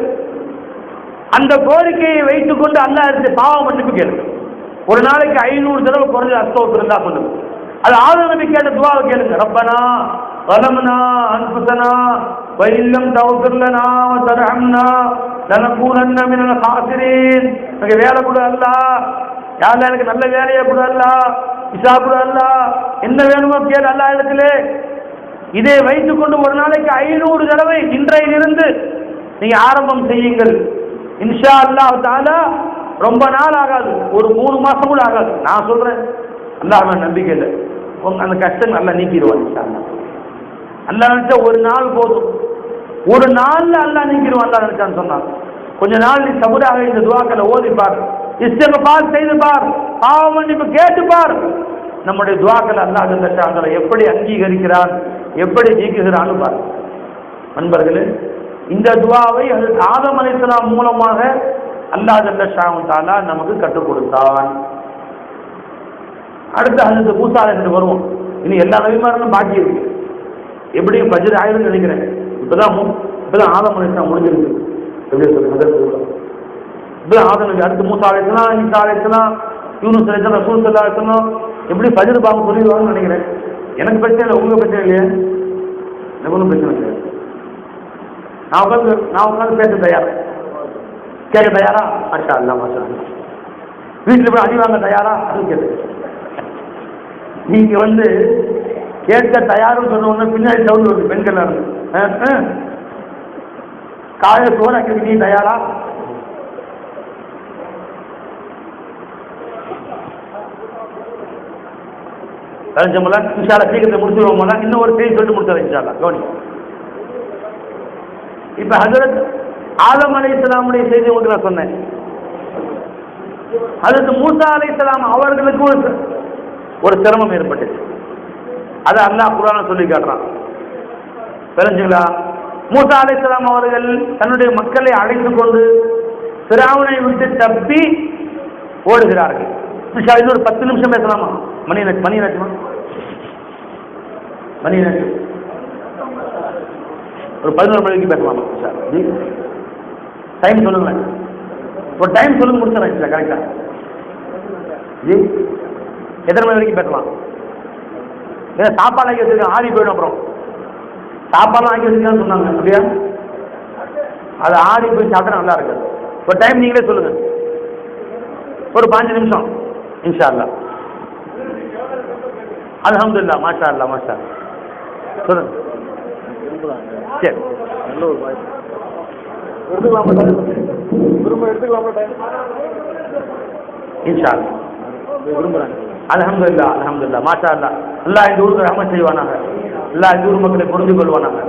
அந்த கோரிக்கையை வைத்துக் கொண்டு அல்லாஹ் எடுத்து பாவம் மன்னிப்பு கேளுங்க. ஒரு நாளைக்கு 500 தடவை குறைஞ்ச அஸ்தக்ஃபிருல்லா சொல்லுங்க. அது ஆதம் நபி கேட்ட துஆவை கேளுங்க. ரப்பனா ظلمنا انفسنا وان لم تغفر لنا وترحمنا لنكونن من الخاسرين. எனக்கு வேலை கொடு அல்லாஹ், யா அல்லாஹ் எனக்கு நல்ல வேலையை கொடு அல்லாஹ், இசா கொடு அல்லாஹ், என்ன வேணுமோ கேளு அல்லாஹ் இடத்திலே. இதை வைத்துக் கொண்டு ஒரு நாளைக்கு 500 தடவை இன்றையிலிருந்து நீங்க ஆரம்பம் செய்யுங்கள். இன்ஷா அல்லாஹ் தஆலா ரொம்ப நாள் ஆகாது, ஒரு 3 மாசம் கூட ஆகாது. நான் சொல்றேன், அல்லாஹ் மேல நம்பிக்கை இல்லை, அந்த கஷ்டம் நல்லா நீக்கிடுவான் இன்ஷா அல்லாஹ். அல்லாஹ் நினைச்சா ஒரு நாள் போதும், ஒரு நாள்ல அல்லாஹ் நீக்கிடுவான். அல்லாஹ் நினைச்சான்னு சொன்னான். கொஞ்ச நாள் நீ சபுராக இந்த துஆக்களை ஓதிப்பார், இஸ்திக்பார் செய்து பார், பாவ மன்னிப்பு கேட்டு பார். நம்முடைய துஆக்களை அல்லாஹ் ஜல்ல ஷானஹு எப்படி அங்கீகரிக்கிறான், எப்படி நீக்குகிறான்னு பார். நண்பர்களே, இந்த துஆவை ஆதம் அலைஹிஸ்ஸலாம் மூலமாக அல்லாஹ் ஜல்ல ஷானஹு தஆலா நமக்கு கற்றுக் கொடுத்தான். அடுத்து ஹஜ்ரத் மூஸா அலைஹிஸ்ஸலாம் வருவோம். இனி எல்லா நபிமார்களும் பாக்கி இருக்கு. எப்படியும் ஃபஜ்ர் ஆயிடும்னு நினைக்கிறேன். இப்பதான் ஆதம் அலைஹிஸ்ஸலாம் முடிஞ்சிருக்கு. எப்படி சொல்லுங்க, இப்பதான் ஆதம் நபி, அடுத்து மூஸா அலைஹிஸ்ஸலாம், ஈசா அலைஹிஸ்ஸலாம், யூனுஸ் அலைஹிஸ்ஸலாம், ரசூல் ஸல்லல்லாஹு அலைஹி வஸல்லம் எப்படி ஃபஜ்ர் பாங்க சொல்லிடுவாங்கன்னு நினைக்கிறேன். எனக்கு பிரச்சனை இல்லை, உங்களுக்கு பிரச்சனை இல்லையா? எனக்கு ஒன்றும் பிரச்சனை இல்லை. நான் உட்காந்து பேச தயாரா, கேட்க தயாரா? மாஷா அல்லாஹ் மாஷா அல்லாஹ். வீட்டில் போய் அடி வாங்க தயாரா? அது கேட்டு நீங்க கேட்க தயாருன்னு சொன்ன உடனே பின்னாடி சவுண்ட் வருது பெண்கள் காய சோறாக்கு நீ தயாரா? கழிச்சோம்ல இன்ஷால்லா சீக்கிரத்தை முடிச்சுடுவோம்ல. இன்னும் ஒரு செய்தி சொல்லிட்டு முடிச்சாரு இன்ஷால்லா. கவனி, இப்ப ஹஜ்ரத் ஆதம் அலைஹிஸ்ஸலாமுடைய செய்தி உங்களுக்கு நான் சொன்னேன். ஹஜ்ரத் மூஸா அலைஹிஸ்ஸலாம் அவர்களுக்கு ஒரு சிரமம் ஏற்பட்டுச்சு. அதை அல்லாஹ் குர்ஆன்ல சொல்லி காட்டுறான். தெரிஞ்சுங்களா? மூஸா அலைஹிஸ்ஸலாம் அவர்கள் தன்னுடைய மக்களை அழைத்துக் கொண்டு ஃபிரௌனை விட்டு தப்பி ஓடுகிறார்கள். இன்னொரு 10 நிமிஷம் பேசலாமா? மணி நச்சுமா ஒரு 11 மணிக்கு பேசலாமா? டைம் சொல்லுங்களேன், ஒரு டைம் சொல்லுங்க, முடிச்சிடறேன் கரெக்டா? ஜி எத்தனை மணி வரைக்கும் பேசலாம்? ஏன்னா சாப்பாடு ஆக்கி வச்சிருக்கேன், ஆறி போயிடும். அப்புறம் சாப்பாடுலாம் ஆக்கி வச்சிருக்கான்னு சொன்னாங்க, அப்படியா? அது ஆறி போய் சாப்பிட்டா நல்லா இருக்காது. ஒரு டைம் நீங்களே சொல்லுங்க, ஒரு 5 நிமிஷம் இன்ஷா அல்லாஹ். அல்ஹம்துலில்லாஹ், மாஷா அல்லாஹ், மாஷா அல்லாஹ். சொல்லுங்க. சரி, நல்ல ஒரு வாய்ப்பு எடுத்துக்கலாமா திரும்ப எடுத்துக்கலாமா டைம் இன்ஷா அல்லாஹ் விரும்புகிறாங்க. அல்ஹம்துலில்லாஹ் அல்ஹம்துலில்லாஹ் மாஷா அல்லாஹ். அல்லாஹ் இந்த ஊருக்கு ரஹ்மத் செய்வானாங்க. அல்லாஹ் இந்த ஊர் மக்களை புரிந்து கொள்வானாங்க.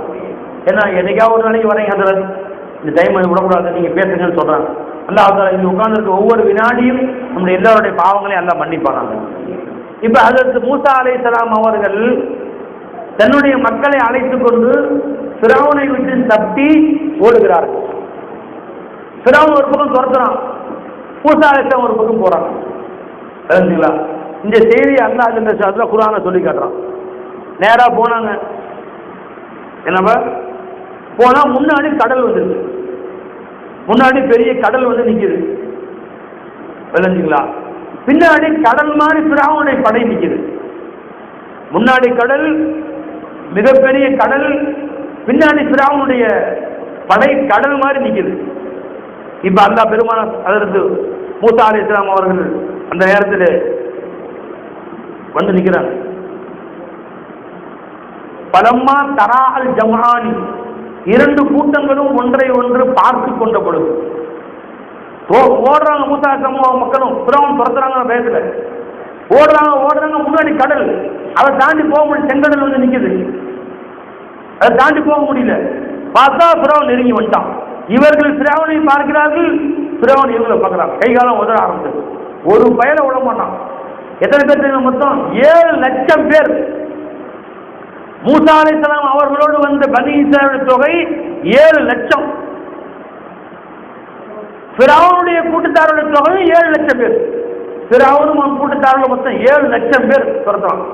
ஏன்னா என்னைக்காவது ஒரு நாளைக்கு வரீங்க அதில் இந்த டைம் விடக்கூடாது, நீங்கள் பேசுங்கன்னு சொல்கிறாங்க. அல்லாஹ் அதில் இங்கே உட்கார்ந்துருக்க ஒவ்வொரு வினாடியும் நம்முடைய எல்லாருடைய பாவங்களையும் எல்லாம் மன்னிப்பானாங்க. இப்போ அதற்கு மூசா அலைஹிஸ்ஸலாம் அவர்கள் தன்னுடைய மக்களை அழைத்து கொண்டு ஃபிரௌனை விட்டு தப்பி ஓடுகிறார்கள். ஃபிரௌன் ஒரு பக்கம் துரத்துறான், மூசா அலைஹிஸ்ஸலாம் ஒரு பக்கம் போறாங்க. தெரிஞ்சுங்களா? இந்த செய்தி அல்லாஹ் அதுல குர்ஆன்ல சொல்லி காட்டுறான். நேரா போனாங்க, என்னப்பா போனா முன்னாடி கடல் வந்துருக்கு, முன்னாடி பெரிய கடல் வந்து நிக்குது. விளங்குங்களா? பின்னாடி கடல் மாதிரி ஃபிரௌனுடைய படை நிக்குது. முன்னாடி கடல், மிகப்பெரிய கடல், பின்னாடி ஃபிரௌனுடைய படை கடல் மாதிரி நிக்குது. இப்ப அல்லாஹ் பெருமான அதற்கு மூசா அலைஹிஸ்ஸலாம் அவர்கள் அந்த நேரத்தில் வந்து நிற்கிறாங்க. பலம்மா தரால் ஜமானி, இரண்டு கூட்டங்களும் ஒன்றை ஒன்று பார்த்து கொண்ட பொழுது ஓடுறாங்க. மூசா சமூக மக்களும் ஃபிரௌன் துரத்துறாங்க, பேசல ஓடுறாங்க. முன்னாடி கடல், அதை தாண்டி போக முடியல. செங்கடல் வந்து நிக்குது, அதை தாண்டி போக முடியல. பார்த்தா ஃபிரௌன் நெருங்கி வந்துட்டான். இவர்கள் ஃபிரௌனை பார்க்கிறார்கள், ஃபிரௌன் இவங்களை பார்க்கிறாங்க. கைகாலம் உதற ஆரம்பிச்சது. ஒரு பயலை விட மாட்டான். எத்தனை பேர் தெரியும்? மொத்தம் 7 லட்சம் பேர். மூசா அலைஹிஸ்ஸலாம் அவர்களோடு வந்த பனி இஸ்ராயேல் தொகை 7 லட்சம். ஃபிரௌனுடைய கூட்டத்தாரோட தொகை 7 லட்சம் பேர். ஃபிரௌனும் அவன் கூட்டத்தாரோட மொத்தம் 7 லட்சம் பேர் துரத்துறாங்க.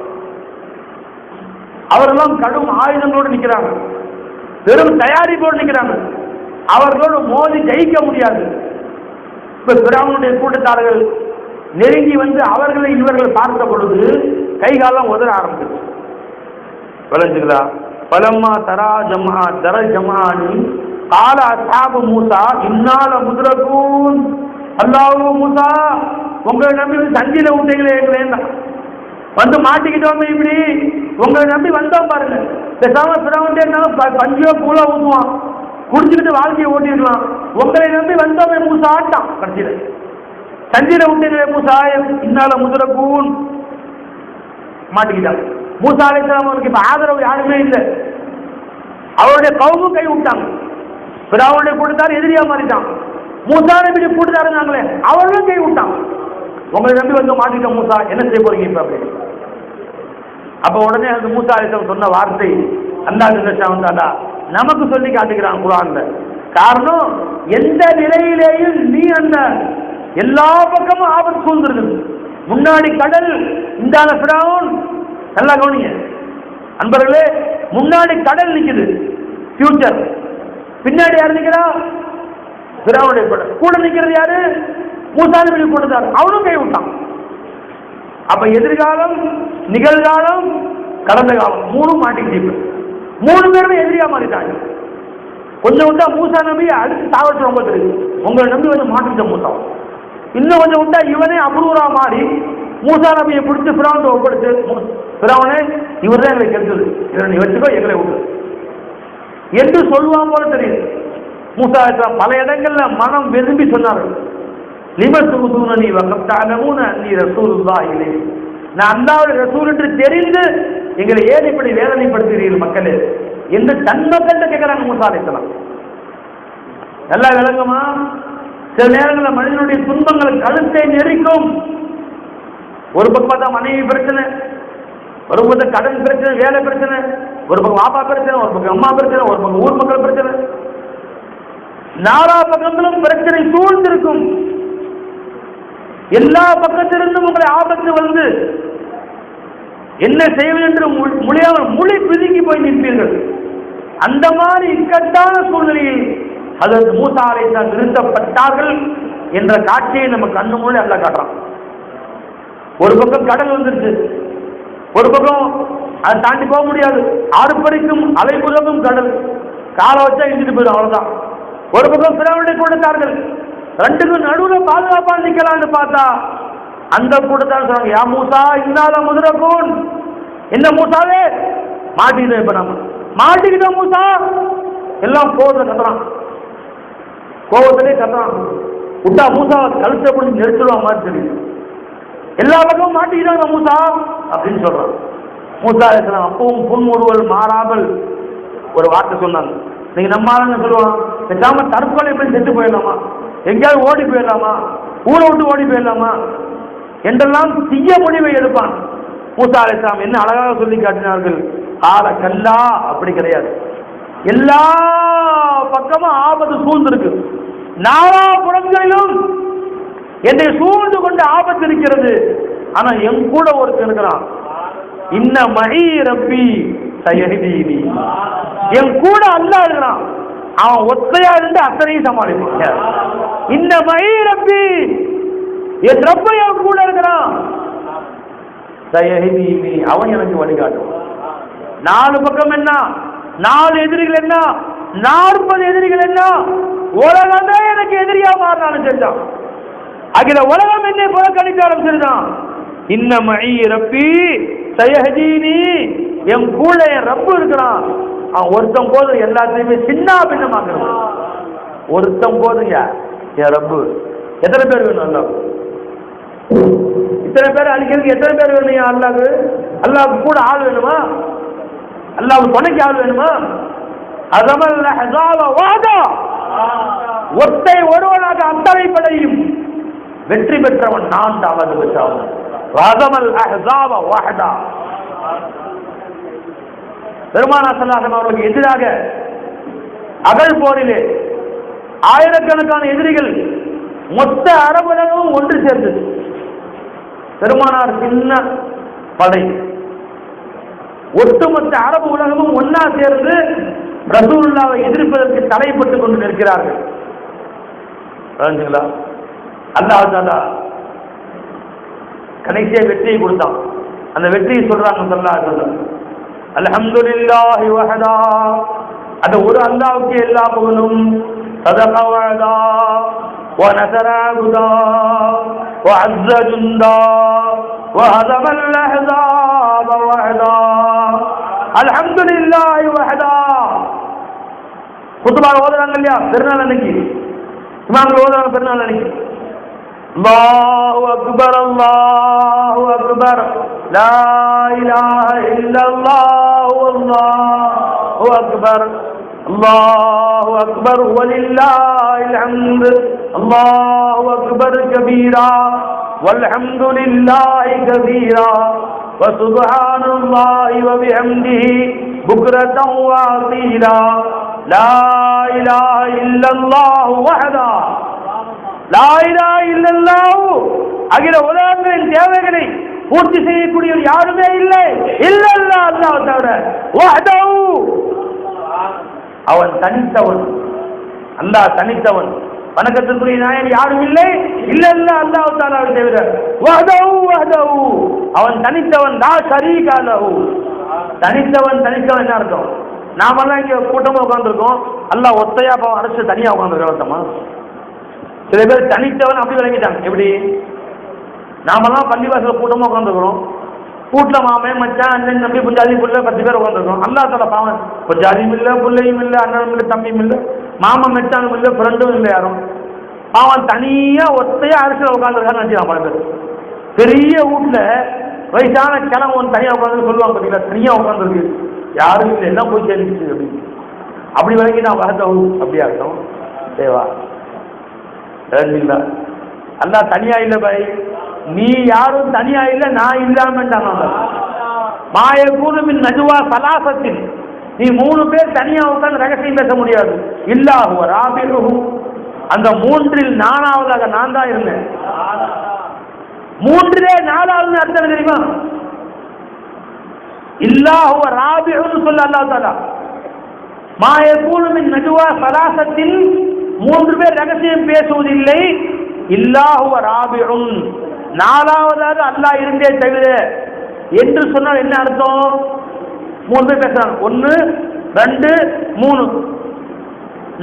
அவரெல்லாம் கடும் ஆயுதங்களோடு நிற்கிறாங்க, பெரும் தயாரிப்போடு நிற்கிறாங்க. அவர்களோடு மோதி ஜெயிக்க முடியாது. இப்ப ஃபிரௌனுடைய கூட்டத்தார்கள் நெருங்கி வந்து அவர்களை இவர்கள் பார்த்த பொழுது கைகாலம் உதற ஆரம்பிச்சு. விளைஞ்சுங்களா? பலம்மா தர ஜமானி கால அஸ்ஹாபு மூசா இன்னால முத்ரகூன். அல்லாஹ் மூசா, உங்களை நம்பி சந்தியில விட்டீங்களே, எங்களை வந்து மாட்டிக்கிட்டோமே, இப்படி உங்களை நம்பி வந்தோம் பாருங்க. பேசாம ஃபிரௌன் பஞ்சியோ பூலா ஊற்றுவான், குடிச்சுக்கிட்டு வாழ்க்கையை ஓட்டிருக்கலாம். உங்களை நம்பி வந்தோமே மூசா ஆட்டான். கடைசியில சந்தியில விட்டீங்களே மூசா இன்னால முத்ரகூன், மாட்டிக்கிட்டாங்க. மூசா அலைஹிஸ்ஸலாம் அவருக்கு இப்ப ஆதரவு யாருமே இல்லை. அவருடைய கவுமும் கை விட்டாங்க. ஃபிரௌனுடைய கூட்டத்தார் எதிரியா மாறிட்டான். மூசா நபி கூட்டத்தாருங்காங்களே, அவர்களும் கை விட்டாங்க. உங்களை நம்பி வந்து மாட்டிட்டோம் மூசா, என்ன செய்ய போறீங்க இப்ப அப்படி? அப்ப உடனே அந்த மூசா அலைஹிஸ்ஸலாம் சொன்ன வார்த்தை அல்லாஹ் நமக்கு சொல்லி காட்டுகிறான் குர்ஆன்ல. காரணம், எந்த நிலையிலேயும் நீ அந்த எல்லா பக்கமும் ஆபத்து சூழ்ந்திருக்குது. முன்னாடி கடல், இந்தான ஃபிரௌன். நல்லா கவனிங்க அன்பர்களே, முன்னாடி கடல் நிக்குது ஃபியூச்சர், பின்னாடி யார் நிக்கிறா? ஃபிரௌனுடைய படை. கூட நிக்கிறது யாரு? மூசா நபி கூட்டத்தார். அவனும் கை விட்டான். அப்ப எதிர்காலம், நிகழ்காலம், கடந்த காலம் மூணும் மாட்டிக்கிட்டு 3 பேருமே எதிரியா மாறிட்டாங்க. கொஞ்சம் விட்டா மூசா நபி அடுத்து சாவச்சு ரொம்ப தெரியுது. உங்களை நம்பி வந்து மாட்டிக்கிட்ட மூசா. இன்னும் கொஞ்சம் விட்டா இவனே அபூர்வா மாறி மூசா நபியை பிடிச்சி ஃபிரௌன் ஒப்படைச்சு, ஃபிரௌனே இவர் தான் எங்களை கெடுத்தது, இவரை நீ வச்சுக்கோ, எங்களை விட்டு என்று சொல்லுவான் போல தெரியுது. மூசா பல இடங்கள்ல மனம் விரும்பி சொன்னார்கள். லிமசுதுனனி வகத்தஅலமுன அன்னி ரசூலுல்லாஹி இலைஹி, நான் அல்லாஹ்வுடைய ரசூல் என்று தெரிந்து எங்களை ஏன் இப்படி வேதனைப்படுத்துகிறீர்கள் மக்களே என்று தன் மக்கள்கிட்ட கேட்கிறாங்க மூசா அலைஹிஸ்ஸலாம். நல்லா விளங்குமா? சில நேரங்களில் மனிதனுடைய துன்பங்கள் கழுத்தை நெரிக்கும். ஒரு பக்கம் பார்த்தா மனைவி பிரச்சனை, ஒரு பக்கம் கடன் பிரச்சனை, வேலை பிரச்சனை, ஒரு பக்கம் பாப்பா பிரச்சனை, ஒரு பக்கம் அம்மா பிரச்சனை, ஒரு பக்கம் ஊர் மக்கள் பிரச்சனை, நாலா பக்கங்களும் பிரச்சனை சூழ்ந்திருக்கும். எல்லா பக்கத்திலிருந்தும் உங்களை ஆபத்து வந்து என்ன செய்வது என்று மொழி பிதுங்கி போய் நிற்பீர்கள். அந்த மாதிரி இக்கட்டான சூழ்நிலையில் அதற்கு மூசா அலைஹிஸ்ஸலாம் நிறுத்தப்பட்டார்கள் என்ற காட்சியை நம்ம கண்ணு முன்னாடி அல்லாஹ் காட்டுறான். ஒரு பக்கம் கடல் வந்துருச்சு, ஒரு பக்கம் அதை தாண்டி போக முடியாது, ஆறுபறிக்கும் அலைபுறமும் கடல், காலை வச்சா இழுத்துட்டு போயிடும், அவ்வளவுதான். ஒரு பக்கம் ஃபிரௌனுடைய கூட்டத்தார்கள், ரெண்டுக்கும் நடுவில் பாதுகாப்பா நிக்கலான்னு பார்த்தா அந்த கூட்டத்தார் சொல்றாங்க, யா மூசா இன்னால முத்ரகூன், என்ன மூசாவே மாட்டிக்கிட்டோம், இப்ப நம்ம மாட்டிக்கிட்டோம் மூசா, எல்லாம் கோவத்துல கத்துறான், கோவத்திலே கத்துறான். விட்டா மூசா கழுத்தை பிடிச்சி நெரிச்சிடுவான் மாதிரி தெரியுது. எல்லா பக்கமும் மாட்டிக்கிட்டாங்க மூசா அப்படின்னு சொல்றான். மூசா அலைஹிஸ்ஸலாம் அப்பவும் புன்முறுவல் மாறாமல் ஒரு வார்த்தை சொன்னாங்க. நீங்க நம்ம ஆளுன்னு சொல்லுவான், பேசாம தற்கொலை எப்படி செத்து போயிடலாமா, எங்கேயாவது ஓடி போயிடலாமா, ஊரை விட்டு ஓடி போயிடலாமா என்றெல்லாம் தீய முடிவை எடுப்பான். மூசா அலைஹிஸ்ஸலாம் என்ன அழகாக சொல்லி காட்டினார்கள், ஆல கல்லா, அப்படி கிடையாது. எல்லா பக்கமும் ஆபத்து சூழ்ந்திருக்கு, நாலா புறங்களிலும் என்னை சூழ்ந்து கொண்டு ஆபத்து இருக்கிறது. ஆனா என் கூட ஒருத்தர் இருக்கிறான், இன்ன மஹி ரப்பி சயஹ்தீனி, என் கூட அல்லாஹ் இருக்கிறான், அவன் ஒத்தையா இருந்து அத்தனையும் சமாளிப்பாங்க. இன்ன மஹி ரப்பி, என் ரப்ப என் கூட இருக்கிறான், சயஹ்தீனி, அவன் எனக்கு வழிகாட்டும். நாலு பக்கம் என்ன, 4 எதிரிகள் என்ன, 40 எதிரிகள் என்ன, உலகமே எனக்கு எதிரியா மாறினாலும் சரிதான், அகில உலகம் என்னை புறக்கணித்தாலும் சரிதான். இன்ன மஹி ரப்பி சயஹ்தீனி, என் கூட என் ரப்பு இருக்கிறான். அவன் ஒருத்தன் போது எல்லாத்தையுமே சின்ன பின்னமாக்குறான். ஒருத்தன் போதுங்க என் ரப்பு. எத்தனை பேர் வேணும் அல்லாஹ்? இத்தனை பேர் அழிக்கிறதுக்கு எத்தனை பேர் வேணும் அல்லாஹ்க்கு? அல்லாஹ்க்கு கூட ஆள் வேணுமா? அல்லாஹ்வுக்கு துணைக்கு ஆள் வேணுமா? அஸமல் அஹ்ஸாப வஹதா, ஒத்தை ஒருவனாக அத்தனை படையும் வெற்றி பெற்றவன் நான் தான். அஸமல் அஹ்ஸாப வஹதா, பெருமானார் ஸல்லல்லாஹு அலைஹி அவர்களுக்கு எதிராக அகல் போரிலே ஆயிரக்கணக்கான எதிரிகள், மொத்த அரபுலகமும் ஒன்று சேர்ந்தது. பெருமானார் சின்ன படை, ஒட்டுமொத்த அரபு உலகமும் ஒன்னா சேர்ந்து ரசூலுல்லாஹ்வை எதிர்ப்பதற்கு தடைப்பட்டுக் கொண்டு நிற்கிறார்கள். அல்லாஹ் தஆலா கடைசியா வெற்றியை கொடுத்தான். அந்த வெற்றியை சொல்றாங்க ஸல்லல்லாஹு அலைஹி வஸல்லம், அல்ஹம்துலில்லாஹி வஹதா, அந்த ஒரு அல்லாஹ்வுக்கு எல்லா புகழும். சதக வஅதா வநஸர அப்தா வஅஸ்ஸ ஜுந்தா வஹஸமல் அஹ்ஸாப வஹதா. அல்ஹம்துலில்லாஹி வஹதா. குத்பா ஓதுறாங்க இல்லையா பெருநாள் அன்னைக்கு, இமாம்கள் ஓதுறாங்க பெருநாள் அன்னைக்கு, அல்லாஹு அக்பர் அல்லாஹு அக்பர் லா இலாஹ இல்லல்லாஹு அல்லாஹு அக்பர் அல்லாஹு அக்பர் வலில்லாஹில் ஹம்து அல்லாஹு அக்பர் கபீரா வல்ஹம்துலில்லாஹி கபீரா வசுப்ஹானல்லாஹி வபிஹம்திஹி புக்ரத்தன் வஅஸீலா லா இலாஹ இல்லல்லாஹு வஹதா லா இலாஹ இல்லல்லாஹு, அகில உலகங்களின் தேவைகளை பூர்த்தி செய்யக்கூடியவர் யாருமே இல்லை, இல்லல்லாஹ், அல்லாஹ் தவிர. வஹதஹு, அவன் தனித்தவன், அல்லாஹ் தனித்தவன், வணக்கத்திற்குரிய நாயன் யாரும் இல்லை, இல்லல்லாஹ், அல்லாஹ் தஆலாவை தவிர. வஹதஹு வஹதஹு, அவன் தனித்தவன், லா ஷரீக லஹு. தனித்தவன் தனித்தவன் என்ன அர்த்தம்? நாமெல்லாம் இங்க கூட்டமா உட்கார்ந்துருக்கோம், அல்லாஹ் ஒத்தையா அரசு தனியா உட்கார்ந்துருக்க அர்த்தமா? சில பேர் தனித்தவன் அப்படி விளங்கிட்டாங்க. எப்படி? நாமெல்லாம் பள்ளிவாசல கூட்டமா உட்காந்துருக்கிறோம், வீட்டில் மாமன் மச்சான் அண்ணன் தம்பி புஞ்சாதி புள்ள 10 பேர் உட்காந்துருக்கோம். அல்லா தஆலா பாவன் புஞ்சாதியும் இல்லை, பிள்ளையும் இல்லை, அண்ணனும் இல்லை, தம்பியும் இல்லை, மாமன் மச்சானும் இல்லை, ஃப்ரெண்டும் இல்லை, யாரும் அவன் தனியா ஒத்தையா அரசியல் உட்காந்துருக்கான்னு நினைச்சான் பல பேர். பெரிய வீட்டில் வயசான கிழவன் தனியா உட்காந்து சொல்லுவாங்க, பார்த்தீங்களா, தனியா உட்காந்துருக்கு, யாரும் இல்லை, எல்லாம் போய் சேர்ந்துச்சு அப்படின்னு. அப்படி வரைக்கும் நான் வளர்த்தவும் அப்படியா இருக்கும் தேவா இல்ல. அல்லா தனியா இல்ல பாய், நீ யாரும் தனியா இல்ல, நான் இல்லாம மாய கூணுமின் நஜுவா சலாசத்தில், நீ 3 பேர் தனியா உட்கார்ந்து ரகசியம் பேச முடியாது. இல்லாஹு ராபிஹு, அந்த 3ல் 4ஆவதாக நான் தான் இருந்தேன். 3லே 4ஆவது அர்த்தம் தெரியுமா? இல்லாஹு ராபிஹுன்னு சொல்ல அல்லாஹ் தஆலா. மாய கூணுமின் நஜுவா சலாசத்தில், 3 பேர் ரகசியம் பேசுவதில்லை. இல்லாஹு ராபிஉன், 4ஆவதாக அல்லாஹ் இருந்தே தவிர என்று சொன்னால் என்ன அர்த்தம்? 3 பேர் பேசுறாங்க, 1 2 3,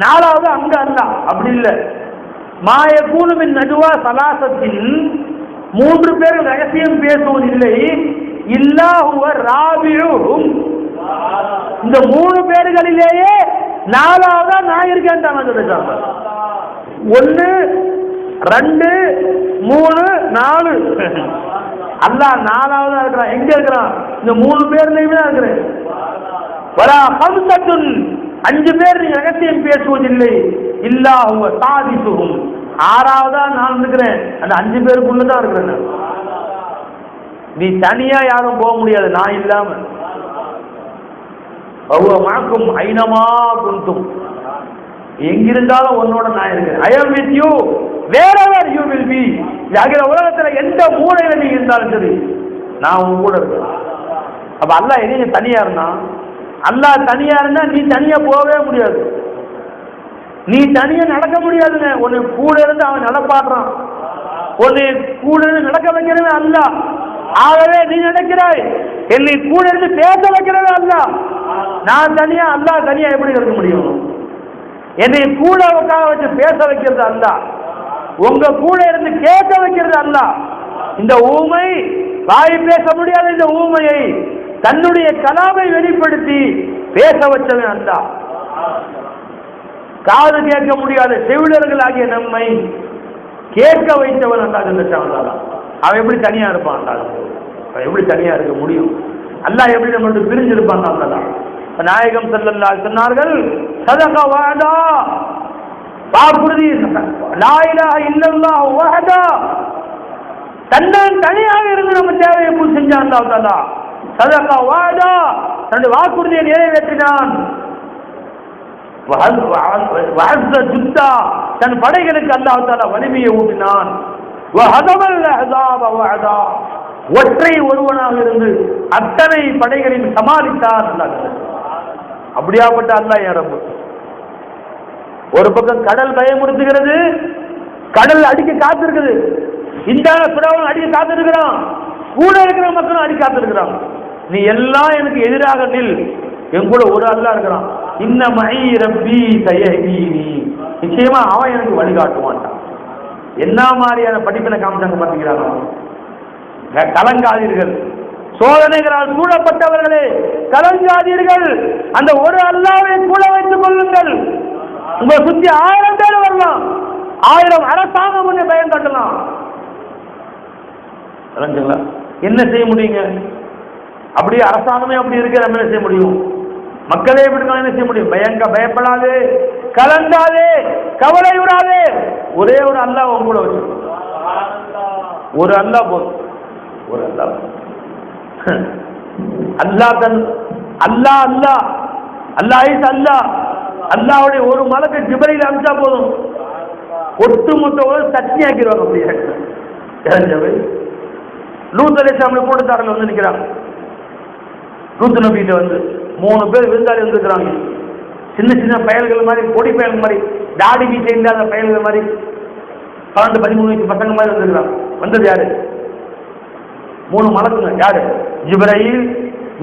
4ஆவது அங்க அல்லாஹ். அப்படி இல்லை. மாய கூணுமின் நஜுவா சலாசத்தில், 3 பேர் ரகசியம் பேசுவதில்லை. இல்லாஹு ராபிஉஹும், இந்த 3 பேர்களிலேயே 4வதா நான் இருக்கேன்ட்டாங்க சொல்லிட்டாங்க. 1 2 3 4 அல்லாஹ் 4வதா இருக்கிறான். எங்க இருக்கிறான்? இந்த 3 பேர்லயுமே தான் இருக்கிறேன். வலா ஹம்சத்துன் 5 பேர் நீங்க ரகசியம் பேசுவதில்லை. இல்லா ஹுவ சாதிசுஹும் 6வதா நான் இருக்கிறேன். அந்த 5 பேருக்குள்ளதான் இருக்கிறேன். நீ தனியா யாரும் போக முடியாது நான் இல்லாம. வஹுவ மஅக்கும் ஐனமா குன்தும் எங்கிருந்தாலும் உன்னோட நான் இருக்கேன். I am with you wherever you will be. அகில உலகத்துல எந்த மூலையில நீ இருந்தாலும் சரி நான் உன் கூட இருக்கேன். அப்ப அல்லாஹ் எங்க தனியா இருந்தான்? அல்லாஹ் தனியா இருந்தா நீ தனியா போகவே முடியாது. நீ தனியா நடக்க முடியாதுங்க. உன்னை கூட இருந்து அவன் நடப்பாடுறான். உன்னை கூட இருந்து நடக்க வைக்கிறவே அல்லாஹ். ஆகவே நீ நடக்கிறாய். என்னை கூட இருந்து பேச வைக்கிறவே அல்லாஹ். நான் தனியா அல்லாஹ் தனியா எப்படி இருக்க முடியும்? என்னை கூட உட்கார வச்சு பேச வைக்கிறது அல்லாஹ். உங்க கூட இருந்து கேட்க வைக்கிறது அல்லாஹ். இந்த ஊமை வாய் பேச முடியாத இந்த ஊமையை தன்னுடைய கலாமை வெளிப்படுத்தி பேச வச்சவன் அல்லாஹ். காது கேட்க முடியாத செவிலர்களாகிய நம்மை கேட்க வைத்தவன் அல்லாஹ். அவன் எப்படி தனியா இருப்பான்? அவன் எப்படி தனியா இருக்க முடியும்? அல்லாஹ் எப்படி நம்ம பிரிஞ்சிருப்பான்? அல்லாஹ் நாயகம் ஸல்லல்லாஹு அலைஹி சொன்னார்கள், சதக வஅதா வாக்குறுதி லா இலாஹ இல்லல்லாஹ் வஹதா. தன்னன் தனியாக இருந்து நம்ம தேவையை பூர்த்தி செஞ்சான் அல்லாஹ் தஆலா. சதக வஅதா தன்னுடைய வாக்குறுதியை நிறைவேற்றினான். வஅஸ்ஸ ஜுத்தா தன் படைகளுக்கு அல்லாஹ் தஆலா வலிமையை ஊட்டினான். வஹதமல் அஹ்ஸாப வஅதா ஒற்றை ஒருவனாக இருந்து அத்தனை படைகளையும் சமாளித்தான் அல்லாஹ். அப்படியாப்பட்ட அல்லாஹ் யா ரப். ஒரு பக்கம் கடல் பயமுறுத்துகிறது, கடல் அடிக்க காத்திருக்குது. இந்த பிறவன் அடிக்க காத்திருக்கிறான், கூட இருக்கிற மக்களும் அடிக்க காத்திருக்கிறான். நீ எல்லாம் எனக்கு எதிராக நில், என் கூட ஒரு அல்லாஹ் இருக்கிறான். இன்ன மஇ ரப்பி சயஹ்தீனி, நிச்சயமா அவன் எனக்கு வழிகாட்டுவான்ட்டான். என்ன மாதிரியான படிப்பினை காமிச்சாங்க பாத்தீங்களா? கலங்காதீர்கள், சோதனைகளால் சூழப்பட்டவர்களே கலங்காதீர்கள். அந்த ஒரு அல்லாஹ்வை கூட வைத்துக் கொள்ளுங்கள். உங்களை சுத்தி 1000 பேர் வரலாம், 1000 அரசாங்கம் கொஞ்சம் பயம் கட்டலாம். என்ன செய்ய முடியுங்க? அப்படியே அரசாங்கமே அப்படி இருக்க நம்ம என்ன செய்ய முடியும்? மக்களே எப்படி என்ன செய்ய முடியும்? பயப்படாதே, கலங்காதே, கவலை விடாதே. ஒரே ஒரு அல்லாஹ் உங்க கூட வச்சு, ஒரு அல்லாஹ் போதும். ஒரு அல்லாஹ் அல்லாஹ் அல்லாஹ் அல்லாஹ் அல்லாஹ்வுடைய ஒரு மலக்கு ஜிப்ரீல் அனுப்பிச்சா போதும், ஒட்டுமொத்த உலகம் சட்னி ஆக்கிடுவாங்க. அப்படியே லூத் அலைஹிஸ்ஸலாம் கூட்டத்தாரில் வந்து நிற்கிறாங்க. லூத் நபிகிட்ட வந்து 3 பேர் விருந்தாளி வந்துருக்கிறாங்க. சின்ன சின்ன பயல்கள் மாதிரி, பொடி பயல்கள் மாதிரி, தாடி மீசை இல்லாத பயல்கள் மாதிரி, 12-13 வயசு பசங்க மாதிரி வந்துருக்கிறாங்க. வந்தது யாரு? 3 மலக்குங்க. யாரு? ஜிப்ரீல்,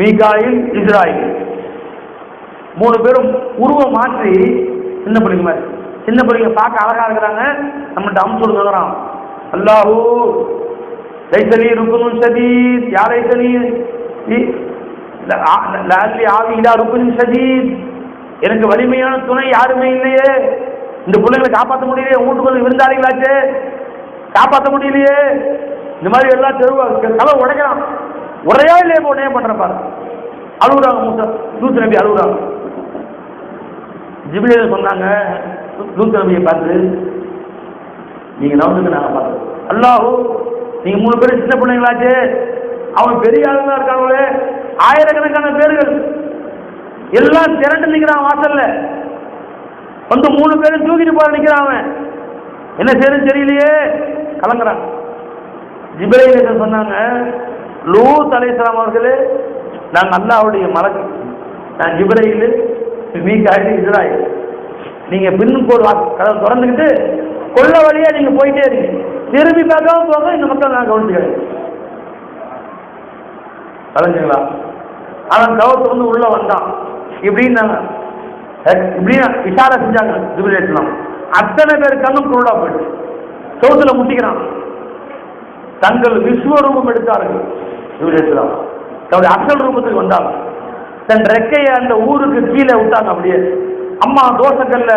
மீகாயில், இஸ்ராயில். 3 பேரும் உருவம் மாற்றி சின்ன பிள்ளைங்க மாதிரி. சின்ன பிள்ளைங்க பார்க்க அழகா இருக்கிறாங்க. நம்மகிட்ட அமுச்சுடுங்கிறான். அல்லாஹூ லைசலி ருக்குனுன் ஷதீத், யா லைசலி லஅல்லி ஆவி இலா ருக்குனின் ஷதீத், எனக்கு வலிமையான துணை யாருமே இல்லையே, இந்த பிள்ளைங்களை காப்பாற்ற முடியலையே, வீட்டுக்குள்ள விருந்தாளிகளாச்சு காப்பாற்ற முடியலையே. இந்த மாதிரி எல்லாம் தலை உடைக்கிறான். உரையா இல்லையே உடனே பண்ற பாரு. அழுகுறாங்க. மூசா லூத் நபி அழுகுறாங்க. ஜிப்ரீல் சொன்னாங்க லூத் நபியை பார்த்து, நீங்க நவந்துக்கு நாங்க பார்த்தோம். அல்லாஹ், நீங்க 3 பேரும் சின்ன பிள்ளைங்களாச்சு, அவன் பெரிய ஆளுங்களா இருக்காங்களே, ஆயிரக்கணக்கான பேர்கள் எல்லாம் திரண்டு நிக்கிறான் வாசல்ல. வந்து 3 பேரும் தூக்கிட்டு போற நிக்கிறான். அவன் என்ன செய்யறது தெரியலையே, கலங்குறான். ஜிப்ரீல் சொன்னாங்க, லூத் அலைஹிஸ்ஸலாம் அவர்களே, நான் அல்லாஹ்வுடைய மலக்கு, நான் ஜிப்ரீல், மீகாயில், இஸ்ராயில். நீங்க பின்னும் போர் கதவை திறந்துக்கிட்டு கொள்ள வழியா நீங்க போயிட்டே இருக்கீங்க, திரும்பி பார்க்காம போக, இந்த மக்கள் நான் கவனிச்சுக்கிறேன். கலைஞ்சுங்களா? அவன் கவத்து வந்து உள்ள வந்தான். இப்படின்னு விசாரணை செஞ்சாங்க ஜிப்ரீல். அத்தனை பேர் கண்ணும் குருடா போயிட்டு சோத்துல முட்டிக்கிறான். தங்கள் விஸ்வரூபம் எடுத்தார்கள். ஜிப்ரீல் தன்னுடைய அசல் ரூபத்துக்கு வந்தாங்க. தன் ரெக்கையை அந்த ஊருக்கு கீழே விட்டாங்க. அப்படியே அம்மா தோசைக்கல்ல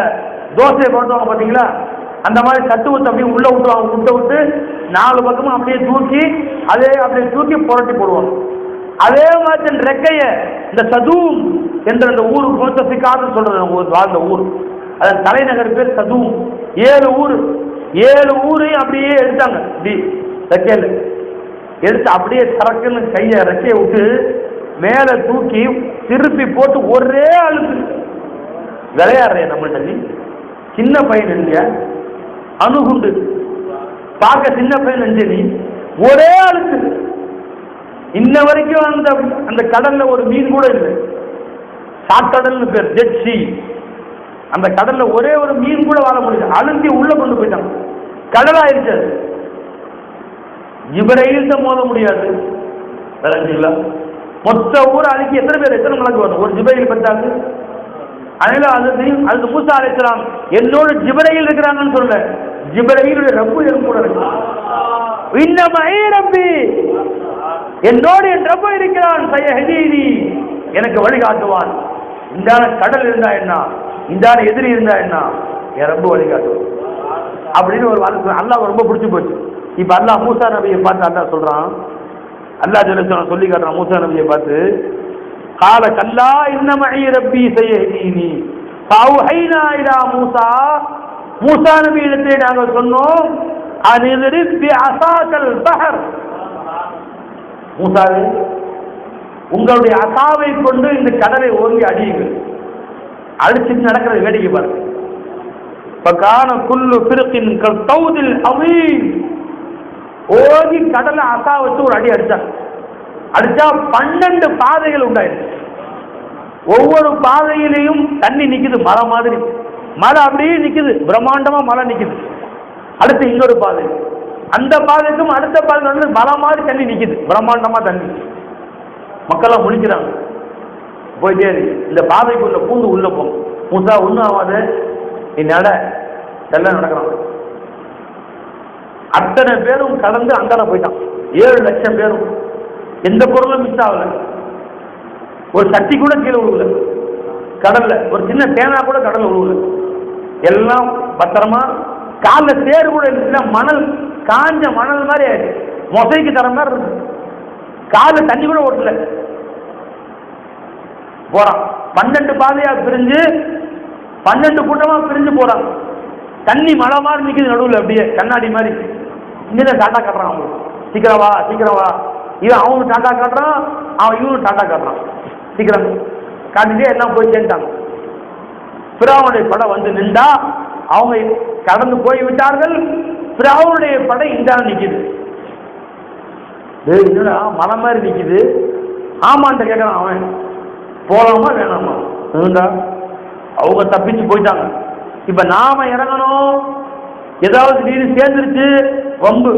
தோசையை போட்டுவாங்க பார்த்தீங்களா, அந்த மாதிரி தட்டுவத்தை அப்படியே உள்ள விட்டுவாங்க. விட்டு 4 பக்கமும் அப்படியே தூக்கி அப்படியே தூக்கி புரட்டி போடுவாங்க. அதே மாதிரி தன் ரெக்கைய இந்த சதூம் என்ற அந்த ஊருக்கு முத்தஃபிகான்னு சொல்றது வாழ்ந்த ஊர், அதன் தலைநகர் பேர் சதூம். 7 ஊர், 7 ஊரையும் அப்படியே எடுத்தாங்க. இப்படி ரெக்கையில எடுத்து அப்படியே சரக்குன்னு கையை ரெக்கையை விட்டு மேலே தூக்கி திருப்பி போட்டு ஒரே அழுத்து. விளையாடுறேன் நம்மள்ட்ட, நீ சின்ன பையன் இல்லையா, அணுகுண்டு பார்க்க சின்ன பையன் நெஞ்ச, நீ ஒரே அழுத்து. இன்ன வரைக்கும் அந்த கடல்ல ஒரு மீன் கூட இல்லை. சாக்கடல்னு பேர், டெட் சி. அந்த கடல்ல ஒரே ஒரு மீன் கூட வாழ முடியல. அழுத்தி உள்ள கொண்டு போயிட்டாங்க, கடலாயிருச்சு. அது ஜிப்ரீல் தான் மோத முடியாது. விளங்குங்களா? மொத்த ஊரை அழுக்கி எத்தனை பேர், எத்தனை மலக்கு வரும்? ஒரு ஜிப்ரீல் பத்தாது. அதனால அது மூசா அலைஹிஸ்ஸலாம் என்னோட ஜிப்ரீல் இருக்கிறாங்கன்னு சொல்ல, ஜிப்ரீலுடைய ரப்பு என் கூட இருக்கு. இன்னமஐ ரப்பி, என்னோடு என் ரப்பு இருக்கிறான். சயஹ்தீனி, எனக்கு வழிகாட்டுவான். இந்தான கடல் இருந்தா என்ன, இந்தான எதிரி இருந்தா என்ன, என் ரப்பு வழிகாட்டுவான் அப்படின்னு ஒரு வார்த்தை அல்லாஹ் ரொம்ப பிடிச்சி போச்சு. இப்ப அல்லாஹ் மூசா நபியை பார்த்து அல்லாஹ் சொல்றான், அல்லாஹ் ஜல்ல சொல்லி காட்டுறான் மூசா நபியை பார்த்து, கால கல்லா இன்னமஇ ரப்பி சயஹ்தீனி ஃபஅவ்ஹைனா இலா மூசா. மூசா நபியிடத்தை நாங்கள் சொன்னோம், அனித்ரிப் பிஅஸாக்கல் பஹர், மூசாவே உங்களுடைய அசாவை கொண்டு இந்த கடலை ஓங்கி அடியுங்கள். அடிச்சுட்டு நடக்கிறது வேடிக்கை பாருங்க. ஃபகான குல்லு ஃபிர்கின் கல்தௌதில் அவீம், ஓங்கி கடலை அசா வச்சு ஒரு அடி அடிச்சாங்க. அடிச்சா 12 பாதைகள் உண்டாயிருச்சு. ஒவ்வொரு பாதையிலையும் தண்ணி நிக்குது, மலை மாதிரி. மலை அப்படியே நிக்குது, பிரம்மாண்டமா மலை நிக்குது. அடுத்து இன்னொரு பாதை, அந்த பாதைக்கும் அடுத்த பாதை வந்து மலை மாதிரி தண்ணி நிக்குது, பிரம்மாண்டமா தண்ணி. மக்கள்லாம் முழிக்கிறாங்க. போயிட்டே இருக்கு. இந்த பாதைக்குள்ள பூந்து உள்ள போகும். மூசா ஒன்றும் ஆகாது, நீ நட. எல்லாம் நடக்கிறான். அத்தனை பேரும் கடந்து அங்கால போயிட்டான். 7 லட்சம் பேரும். எந்த பொருளும் மிஸ் ஆகல. ஒரு சட்டி கூட கீழே விழுவல கடல்ல, ஒரு சின்ன தேனா கூட கடல்ல விழுவல. எல்லாம் பத்திரமா. காலில் சேறு கூட இல்லை, மணல் காஞ்ச மணல் மாதிரி ஆயிடுச்சு, மொசைக்கு தர மாதிரி இருக்கு. காலில் தண்ணி கூட ஓட்டல. போறான் 12 பாதையா பிரிஞ்சு, 12 கூட்டமா பிரிஞ்சு போறான். தண்ணி மழை மாதிரி நிற்குது நடுவில், அப்படியே கண்ணாடி மாதிரி. இங்கதான் டாட்டா காட்டுறான் அவங்களுக்கு, சீக்கிரம் வா சீக்கிரம் வா. இவன் அவனுக்கு டாட்டா காட்டுறான், அவன் இவனும் டாட்டா காட்டுறான். சீக்கிரம் காட்டிட்டே எல்லாம் போய் சேர்ந்தாங்க. பிராவுடைய படம் வந்து நின்றா, அவங்க கடந்து போய் விட்டார்கள். பிராவுடைய படை இந்தான நிக்குது. என்னடா மலை மாதிரி நிக்குது? ஆமான்ட்ட கேட்கறான் அவன். போலாமா வேணாமா? அவங்க தப்பிச்சு போயிட்டாங்க. இப்ப நாம இறங்கணும், ஏதாவது நீர் சேர்ந்துருச்சு வம்பு.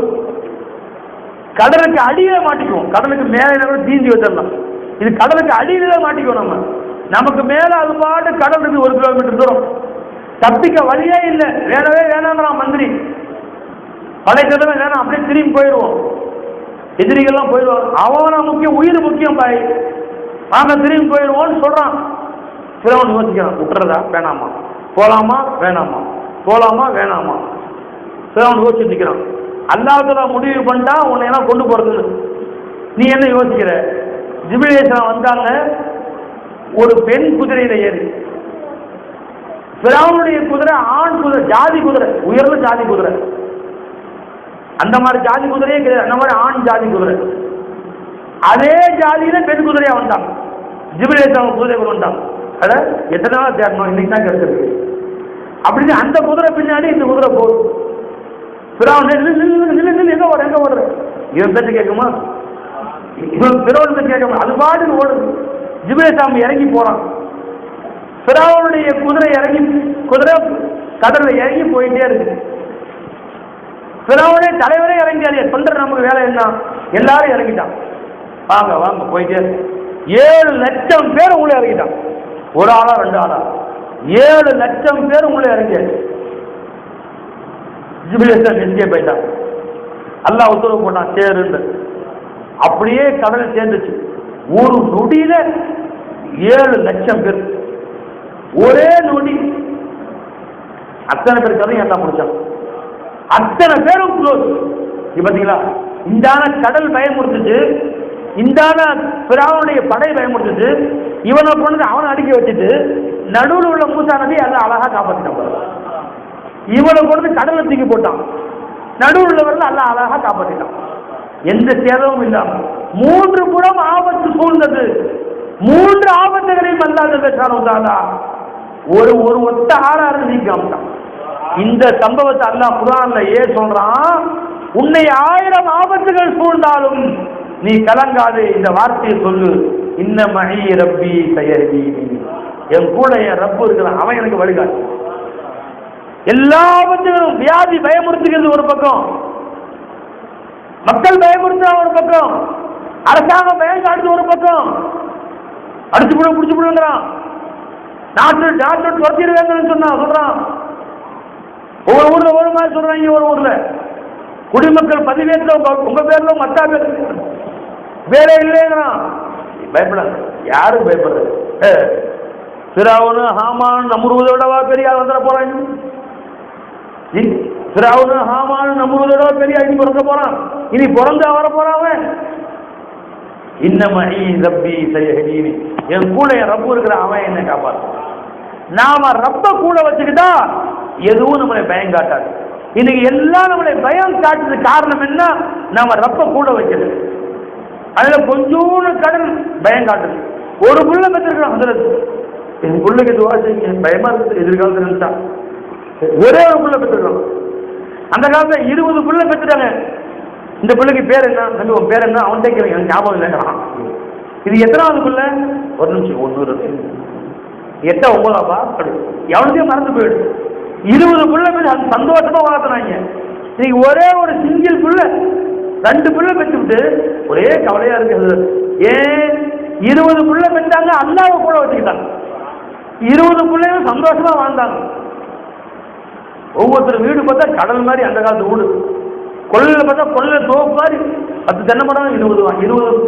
கடலுக்கு அடியில மாட்டிக்குவோம், கடலுக்கு மேல தீந்தி வச்சிடலாம். இது கடலுக்கு அடியில மாட்டிக்குவோம். நமக்கு மேல அது பாட்டு கடல் இருக்கு 1 கிலோமீட்டர் தூரம். தப்பிக்க வழியே இல்லை. வேணவே வேணான்றான் மந்திரி. படைத்ததவே வேணாம், அப்படியே திரும்பி போயிடுவோம். எதிரிகள்லாம் போயிடுவாங்க. அவன முக்கியம், உயிர் முக்கியம் பாய், நாங்க திரும்பி போயிடுவோம்னு சொல்றான். சிலவன் யோசிக்கிறான், விட்டுறதா வேணாமா, போலாமா வேணாமா, போலாமா வேணாமா. சிலவன் யோசிச்சு நிற்கிறான். அல்லாஹ்வுல முடிவு பண்ணிட்டா உன்னை எல்லாம் கொண்டு போறது. நீ என்ன யோசிக்கிற? ஜிப்ரீல் வந்தாங்க, ஒரு பெண் குதிரையில ஏறி. பிராவுனுடைய குதிரை ஆண் குதிரை, ஜாதி குதிரை, உயர்ந்த ஜாதி குதிரை. அந்த மாதிரி ஜாதி குதிரையே கிடையாது, அந்த மாதிரி ஆண் ஜாதி குதிரை. அதே ஜாதியில பெண் குதிரையா வந்தாங்க. ஜிப்ரீல் குதிரை வந்தாங்க. அத எத்தனை நாள் தேடணும், இன்னைக்கு தான் கிடைச்சிருக்கு அப்படின்னு. அந்த குதிரை பின்னாடி இந்த குதிரை போகுது. பிராவன் எங்க ஓடுற எங்க ஓடுற, இவன் பேச்சு கேட்குமா? இவன் பிறவன் பேச்சு கேட்குமா? அது பாட்டுக்கு ஓடுது. ஜிப்ரீல் இறங்கி போறான். பிராவனுடைய குதிரை இறங்கி, குதிரை கடல்ல இறங்கி போயிட்டே இருக்கு. பிராவனே தலைவரே இறங்கியாரு. பண்ற நமக்கு வேலை என்ன? எல்லாரும் இறங்கிட்டான். வாங்க வாங்க போயிட்டே இருக்கு. 7 லட்சம் பேர் உள்ள இறங்கிட்டான். ஒரு ஆளா 2 ஆளா 7 லட்சம் பேர் உள்ள இறங்கியாச்சு. ஜிப்ரீல் நெஞ்சே போயிட்டான். அல்லாஹ் உத்தரவு போட்டான் சேருன்னு. அப்படியே கடல் சேர்ந்துச்சு. ஒரு நொடியில 7 லட்சம் பேர் ஒரே நொடி. அத்தனை பேர் கதையும் எல்லாம் முடிச்சான். அத்தனை பேரும் க்ளோஸ். பாத்தீங்களா, இந்தான கடல் பயமுறுத்துச்சு, இந்தான பிராவுடைய படை பயமுறுத்துச்சு, இவனை கொண்டு அவனை அடிக்க வச்சுட்டு நடுவில் உள்ள மூசா நபி அதை அழகா காப்பாற்றிட்டான். இவனை கொண்டு கடலை தூக்கி போட்டான், நடுவில் உள்ளவர்கள் அல்ல அழகா காப்பாற்றிட்டான். எந்த சேதமும் இல்லாம 3 புறம் ஆபத்து சூழ்ந்தது. 3 ஆபத்துகளையும் அல்லாத பேசானதா ஒரு ஒத்த ஆறாறு நீ காமிட்டான். இந்த சம்பவத்தை அல்லாஹ் குர்ஆன்ல ஏன் சொல்றான்? உன்னை 1000 ஆபத்துகள் சூழ்ந்தாலும் நீ கலங்காதே, இந்த வார்த்தையை சொல்லு, இன்ன மஹி ரப்பி சயஹ்தீனி, என் கூட என் ரப்பு இருக்கிறான், அவன் எனக்கு வழிகாட்டு. எல்லா ஆபத்துகளும், வியாதி பயமுறுத்துகிறது ஒரு பக்கம், மக்கள் பயமுறுத்தா ஒரு பக்கம், அரசாங்கம் பயம் காட்டுது ஒரு பக்கம், அடிச்சு விட பிடிச்சு விடுங்கிறான், நாட்டு துரத்திடுவேங்கன்னு சொல்றான். ஒவ்வொரு ஊர்ல ஒரு மாதிரி சொல்றாங்க. ஒரு ஊர்ல குடிமக்கள் பதிவேற்ற உங்க பேர்ல மத்தா பேர் வேலை இல்லைங்கிறான். பயப்படாது, யாரும் பயப்படுறது? ஃபிரௌன், ஹாமான், நம்ரூதோடவா பெரிய ஆள் வந்துட போறாங்க? ஃபிரௌன், ஹாமான், நம்ரூதோட பெரிய அடி பிறக்க போறான். இனி பிறந்து வர போறான். இன்னம ரப்பி சயஹ்தீனி, என் கூட என் ரப்பு இருக்கிற அவன் என்னை காப்பாற்ற. நாம ரப்ப கூட வச்சுக்கிட்டா எதுவும் நம்மளை பயம் காட்டாது. இன்னைக்கு எல்லாம் நம்மளை பயம் காட்டுறது காரணம் என்ன? நாம ரப்ப கூட வைக்கிறது. அதுல கொஞ்சோண்டு கடன் பயம் காட்டுது. ஒரு புள்ள பெற்றிருக்கிறோம், அதுல என் புள்ளைக்கு துவா செய்யுங்க, பயமா இருக்குது எதிர்காலத்தில் நினைச்சா. ஒரே ஒரு புள்ள பெற்றிருக்கிறோம். அந்த காலத்துல 20 புள்ள பெற்றுட்டாங்க. இந்த பிள்ளைக்கு பேர் என்ன? தம்பி உன் பேர் என்ன? அவன் கேட்கிறேன், எனக்கு ஞாபகம் இல்லைங்கிறான். இது எத்தனாவது பிள்ளை? ஒரு நிமிஷம், 1 8 9ஆப்பா, எவனுக்கே மறந்து போயிடுது. 20 பிள்ளை பேர் அது சந்தோஷமா வளர்த்துனாங்க. இன்னைக்கு ஒரே ஒரு சிங்கிள் பிள்ளை, 2 பிள்ளை பெற்றுவிட்டு ஒரே கவலையா இருக்குது. ஏன் 20 பிள்ளை பெற்றாங்க? அல்லாவை கூட வச்சுக்கிட்டாங்க. 20 பிள்ளைகளும் சந்தோஷமா வாழ்ந்தாங்க. ஒவ்வொருத்தர் வீடு பார்த்தா கடல் மாதிரி, அந்த காலத்து வீடு. கொள்ளையில பார்த்தா கொள்ளை தோப்பு மாதிரி, 10 தென்னை மரம், 20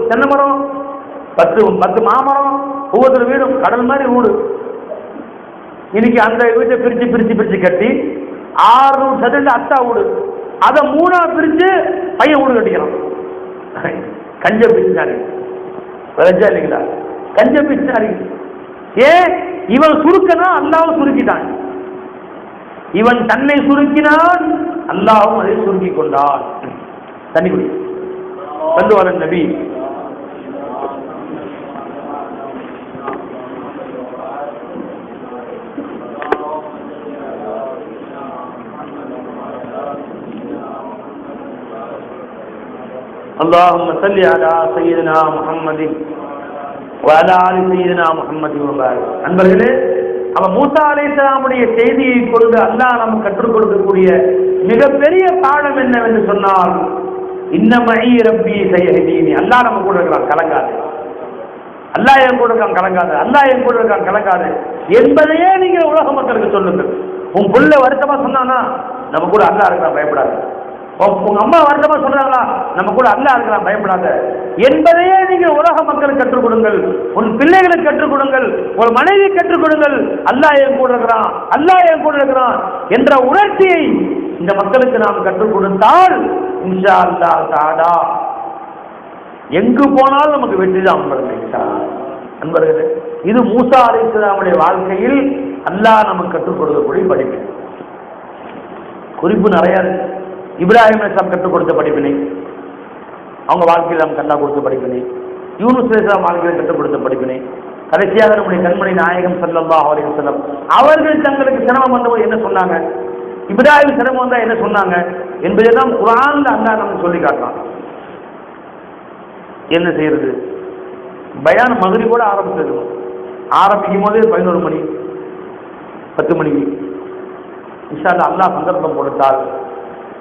தென்னை மரம், 10 மாமரம், ஒவ்வொருத்தர் வீடும் கடல் மாதிரி வீடு. இன்னைக்கு அந்த வீட்டை பிரிச்சு கட்டி 600 சதுரடி அத்தா வீடு, அதை 3ஆ பிரிச்சு பையன் வீடு கட்டிக்கிறான். கஞ்ச பிரிச்சாரி விளைச்சா இல்லைங்களா? கஞ்ச பிரிச்சாரி. ஏன்? இவன் சுருக்கனா அல்லாவும் சுருக்கிட்டான். இவன் தன்னை சுருக்கினான், அல்லாவும் அதை சுருக்கி கொண்டான். தண்ணி குடி வந்து வர நபி. اللهم صل على سيدنا محمد وعلى آل سيدنا محمد وبارك. அன்பர்களே, அவன் மூசா அலைஹிஸ்ஸலாமுடைய செய்தியை கொண்டு அல்லாஹ் நமக்கு கற்றுக் கொடுக்கக்கூடிய மிகப்பெரிய பாடம் என்னவென்று சொன்னால், இன்னமஇ ரப்பி சயஹ்தீனி, அல்லாஹ் நம்ம கூட இருக்கான், கலங்காது. அல்லாஹ் என் கூட இருக்கான், கலங்காது. அல்லாஹ் என் கூட இருக்கான், கலங்காது என்பதையே நீங்க உலக மக்களுக்கு சொல்லுங்கள். உன் புள்ள வருத்தமா சொன்னானா, நம்ம கூட அல்லாஹ் இருக்கான், பயப்படாது. உங்க அம்மா வருத்தமா சொல்றாங்களா, நம்ம கூட அல்லாஹ் இருக்கலாம், பயப்படாத என்பதையே நீங்கள் உலக மக்களுக்கு கற்றுக் கொடுங்கள். உன் பிள்ளைகளுக்கு கற்றுக் கொடுங்கள், ஒரு மனைவி கற்றுக் கொடுங்கள். அல்லாஹ் என் கூட இருக்கிறான், அல்லாஹ் என் கூட இருக்கிறான் என்ற உணர்ச்சியை இந்த மக்களுக்கு நாம் கற்றுக் கொடுத்தால் இன்ஷா அல்லாஹ் தஆலா எங்கு போனாலும் நமக்கு வெற்றி தான். அன்பர்களே, இது மூசா அலைஹிஸ்ஸலாமுடைய வாழ்க்கையில் அல்லாஹ் நமக்கு கற்றுக் கொடுக்கக்கூடிய படிப்பு. குறிப்பு நிறைய இருக்கு. இப்ராஹிம் அலைஹிஸ்ஸலாம் கற்றுக் கொடுத்த படிப்பினை, அவங்க வாழ்க்கையில் நாம் கண்டா கொடுத்த படிப்பினை, யூனுஸ் அலைஹிஸ்ஸலாம் வாழ்க்கையில் கற்றுக் கொடுத்த படிப்பினை, கடைசியாக நம்முடைய கண்மணி நாயகம் ஸல்லல்லாஹு அலைஹி வஸல்லம் அவர்கள் தங்களுக்கு சிரமம் வந்தபோது என்ன சொன்னாங்க, இப்ராஹிம் சிரமம் வந்தா என்ன சொன்னாங்க என்பதைதான் குர்ஆன்ல அல்லாஹ் நமக்கு சொல்லி காட்டலாம். என்ன செய்யறது? பயான் மக்ரிபோட ஆரம்பிச்சிருக்கணும். ஆரம்பிக்கும் போதே 11 மணி 10 மணிக்கு. இன்ஷா அல்லாஹ் அல்லாஹ் சந்தர்ப்பம் கொடுத்தால்,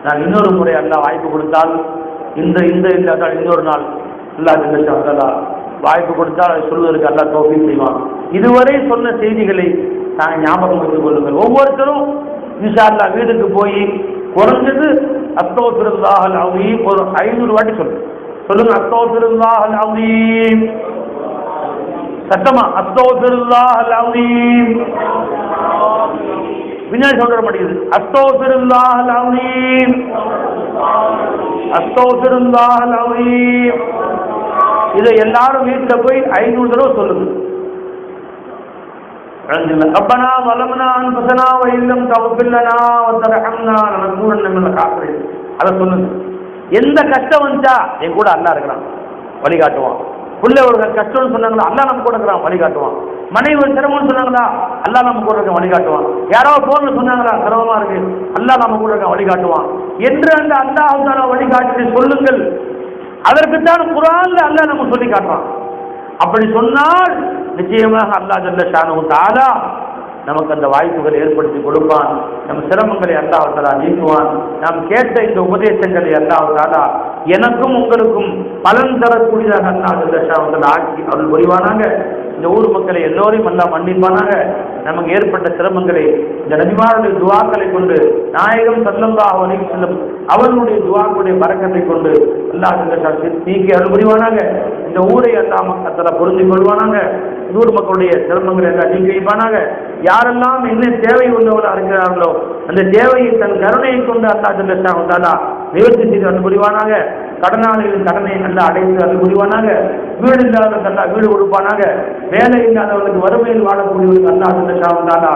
நான் இன்னொரு முறை அல்லாஹ் வாய்ப்பு கொடுத்தால், இந்த இன்னொரு நாள் அல்லாஹ் வாய்ப்பு கொடுத்தால் அதை சொல்வதற்கு அல்லாஹ் தௌஃபீக் செய்வான். இதுவரை சொன்ன செய்திகளை நாங்கள் ஞாபகம் வைத்துக் கொள்ளுங்கள். ஒவ்வொருத்தரும் இன்ஷா அல்லாஹ் வீட்டுக்கு போய் குறைஞ்சது அஸ்தக்ஃபிருல்லாஹல் அஸீம் ஒரு 500 வாட்டி சொல்லுங்க. அஸ்தக்ஃபிருல்லாஹல் அஸீம் சத்தமா அஸ்தக்ஃபிருல்லாஹல் அஸீம். பின்னாடி சொல்ற மாட்டேங்குது. அஸ்தக்ஃபிருல்லாஹல் அஸீம், அஸ்தக்ஃபிருல்லாஹல் அஸீம். இதை எல்லாரும் வீட்டுல போய் 500 தடவை சொல்லுங்க. ரப்பனா வலம்னா அன்ஃபுஸனா வ இல்லம் தக்ஃபிர் லனா வ தர்ஹம்னா லனகூனன்ன மினல் காஃபிரீன். அத சொல்லுங்க. எந்த கஷ்டம் வந்துச்சா என் கூட அல்லாஹ் இருக்கிறான், வழிகாட்டுவான். பிள்ளை ஒரு கஷ்டம்னு சொன்னாங்களா, அல்லாஹ் நம்ம கூட இருக்கிறான், வழிகாட்டுவான். மனைவி ஒரு சிரமம்னு சொன்னாங்களா, அல்லாஹ் நம்ம கூட இருக்க வழிகாட்டுவான். யாரோ போன்னு சொன்னாங்களா, சிரமமா இருக்கு, அல்லாஹ் நம்ம கூட இருக்க வழிகாட்டுவான் என்று அந்த அல்லாஹ் வழிகாட்டி சொல்லுங்கள். அதற்குத்தான் குர்ஆன்ல அல்லாஹ் நம்ம சொல்லி காட்டுறான். அப்படி சொன்னால் நிச்சயமாக அல்லாஹ் ஜல்ல ஷானஹு தஆலா நமக்கு அந்த வாய்ப்புகளை ஏற்படுத்தி கொடுப்பான். நம் சிரமங்களை அல்லாஹ் தஆலா நீக்குவான். நாம் கேட்ட இந்த உபதேசங்களை அல்லாஹ் தஆலா எனக்கும் உங்களுக்கும் பலன் தரக்கூடியதாக அல்லாஹ் ஜல்ல ஷானஹு தஆலா ஆக்கி அருள் புரிவானாக. இந்த ஊர் மக்களை எல்லோரையும் அல்லாஹ் மன்னிப்பானாக. நமக்கு ஏற்பட்ட சிரமங்களை இந்த நபிமாருடைய துஆக்களை கொண்டு, நாயகம் ஸல்லல்லாஹு அலைஹி வஸல்லம் அவர்களுடைய துஆக்களுடைய பரக்கத்தை கொண்டு அல்லாஹ் ஜல்ல ஷானஹு நீக்கி அருள் புரிவானாக. இந்த ஊரை அல்லாஹ் மக்கள் புரிந்து கொள்வானாக. ஊர் மக்களுடைய சிரமங்களை எல்லாம் நீக்கி வைப்பானாக. யாரெல்லாம் என்ன தேவை உள்ளவர்களாக இருக்கிறார்களோ அந்த தேவையை தன் கருணையை கொண்டு அல்லாஹ் ஜல்ல ஷானஹு தஆலா நிவர்த்தி செய்து அருள் புரிவானாக. கடனாளிகளின் கடனை நல்லா அடைந்து அருள் புரிவானாக. வீடு இல்லாதவர்களுக்கு அல்லாஹ் வீடு கொடுப்பானாக. வேலை இல்லாதவர்களுக்கு வறுமையில் வாழக்கூடியவர்களுக்கு அல்லாஹ் ஜல்ல ஷானஹு தஆலா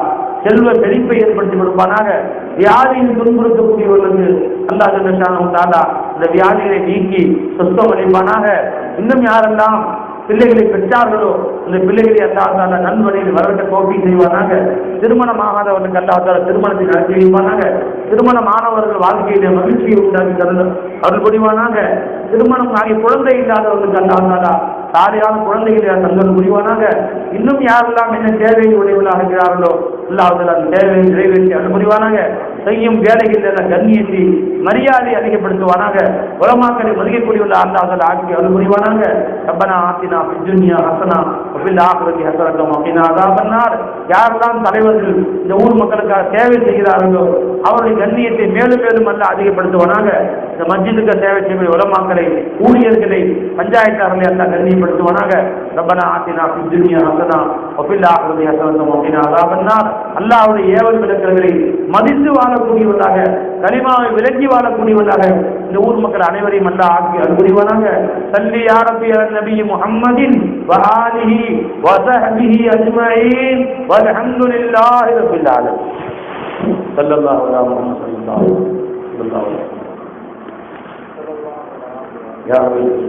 செல்வ செழிப்பை ஏற்படுத்தி கொடுப்பானாக. வியாதியில் துன்புறுத்தக்கூடியவர்களுக்கு அல்லாஹ் ஜல்ல ஷானஹு தஆலா இந்த வியாதிகளை நீக்கி சுத்தம் அளிப்பானாக. இன்னும் யாரெல்லாம் பிள்ளைகளை பெற்றார்களோ அந்த பிள்ளைகளை அல்லாஹ் தஆலா நல்வழியில் வரவேற்ற கோப்பி செய்வானாக. திருமணமாகாதவர்களுக்கு அல்லாஹ் தஆலா திருமணத்தை நடத்தி வைப்பானாக. திருமணமானவர்கள் வாழ்க்கையிலே மகிழ்ச்சியை உண்டாக்கி தருந்த அருள் புரிவானாக. திருமணம் ஆகிய குழந்தை இல்லாதவர்களுக்கு அல்லாஹ் தஆலா தாரியான குழந்தைகளை தந்தல் புரிவானாக. இன்னும் யாரெல்லாம் என்ன தேவை உடையவர்களாக இருக்கிறார்களோ அல்லாஹ் தஆலா அந்த தேவையை நிறைவேற்றி அருள் புரிவானாக. செய்யும் வேலைகளில் எல்லாம் கண்ணியத்தை மரியாதை அதிகப்படுத்துவானாக. உலமாக்களை மதிக்கக்கூடியவர்கள் அல்லாஹ் தஆலா ஆக்கி அருள் புரிவானாக. ரப்பனா ஆத்தினா ஃபித் துன்யா ஹஸனா வ ஃபில் ஆখিরাতি ஹஸனத்தம் வ கினா அஸாபன்னார். யாரெல்லாம் தலைவர்கள் இந்த ஊர் மக்களுக்காக சேவை செய்கிறார்களோ அவருடைய கண்ணியத்தை மேலும் மேலும் அல்லாஹ் அதிகப்படுத்துவானாக. இந்த மஸ்ஜிதுக்கு சேவை செய்ய உலமாக்களை, ஊழியர்களை, பஞ்சாயத்தார்களை அல்லாஹ் கண்ணியப்படுத்துவானாக. ரப்பனா ஆத்தினா ஃபித் துன்யா ஹஸனா வ ஃபில் ஆখিরাতি ஹஸனத்தம் வ கினா அஸாபன்னார். அல்லாஹ்வுடைய ஏவல் விளக்கல்களை மதித்து வாழக்கூடியவர்களாக, கலிமாவை விலக்கி வாழக்கூடியவர்களாக இந்த ஊர் மக்கள் அனைவரையும் அல்லாஹ் ஆக்கி அருள் புரிவானாக. சல்லி யா ரப்பி அலா நபி முஹம்மதின் வ ஆலிஹி வ ஸஹ்பிஹி அஜ்மஈன் வல்ஹம்துலில்லாஹி ரப்பில் ஆலமீன். ஸல்லல்லாஹு அலா முஹம்மது ஸல்லல்லாஹு அலைஹி வஸல்லம். யா ரப்பி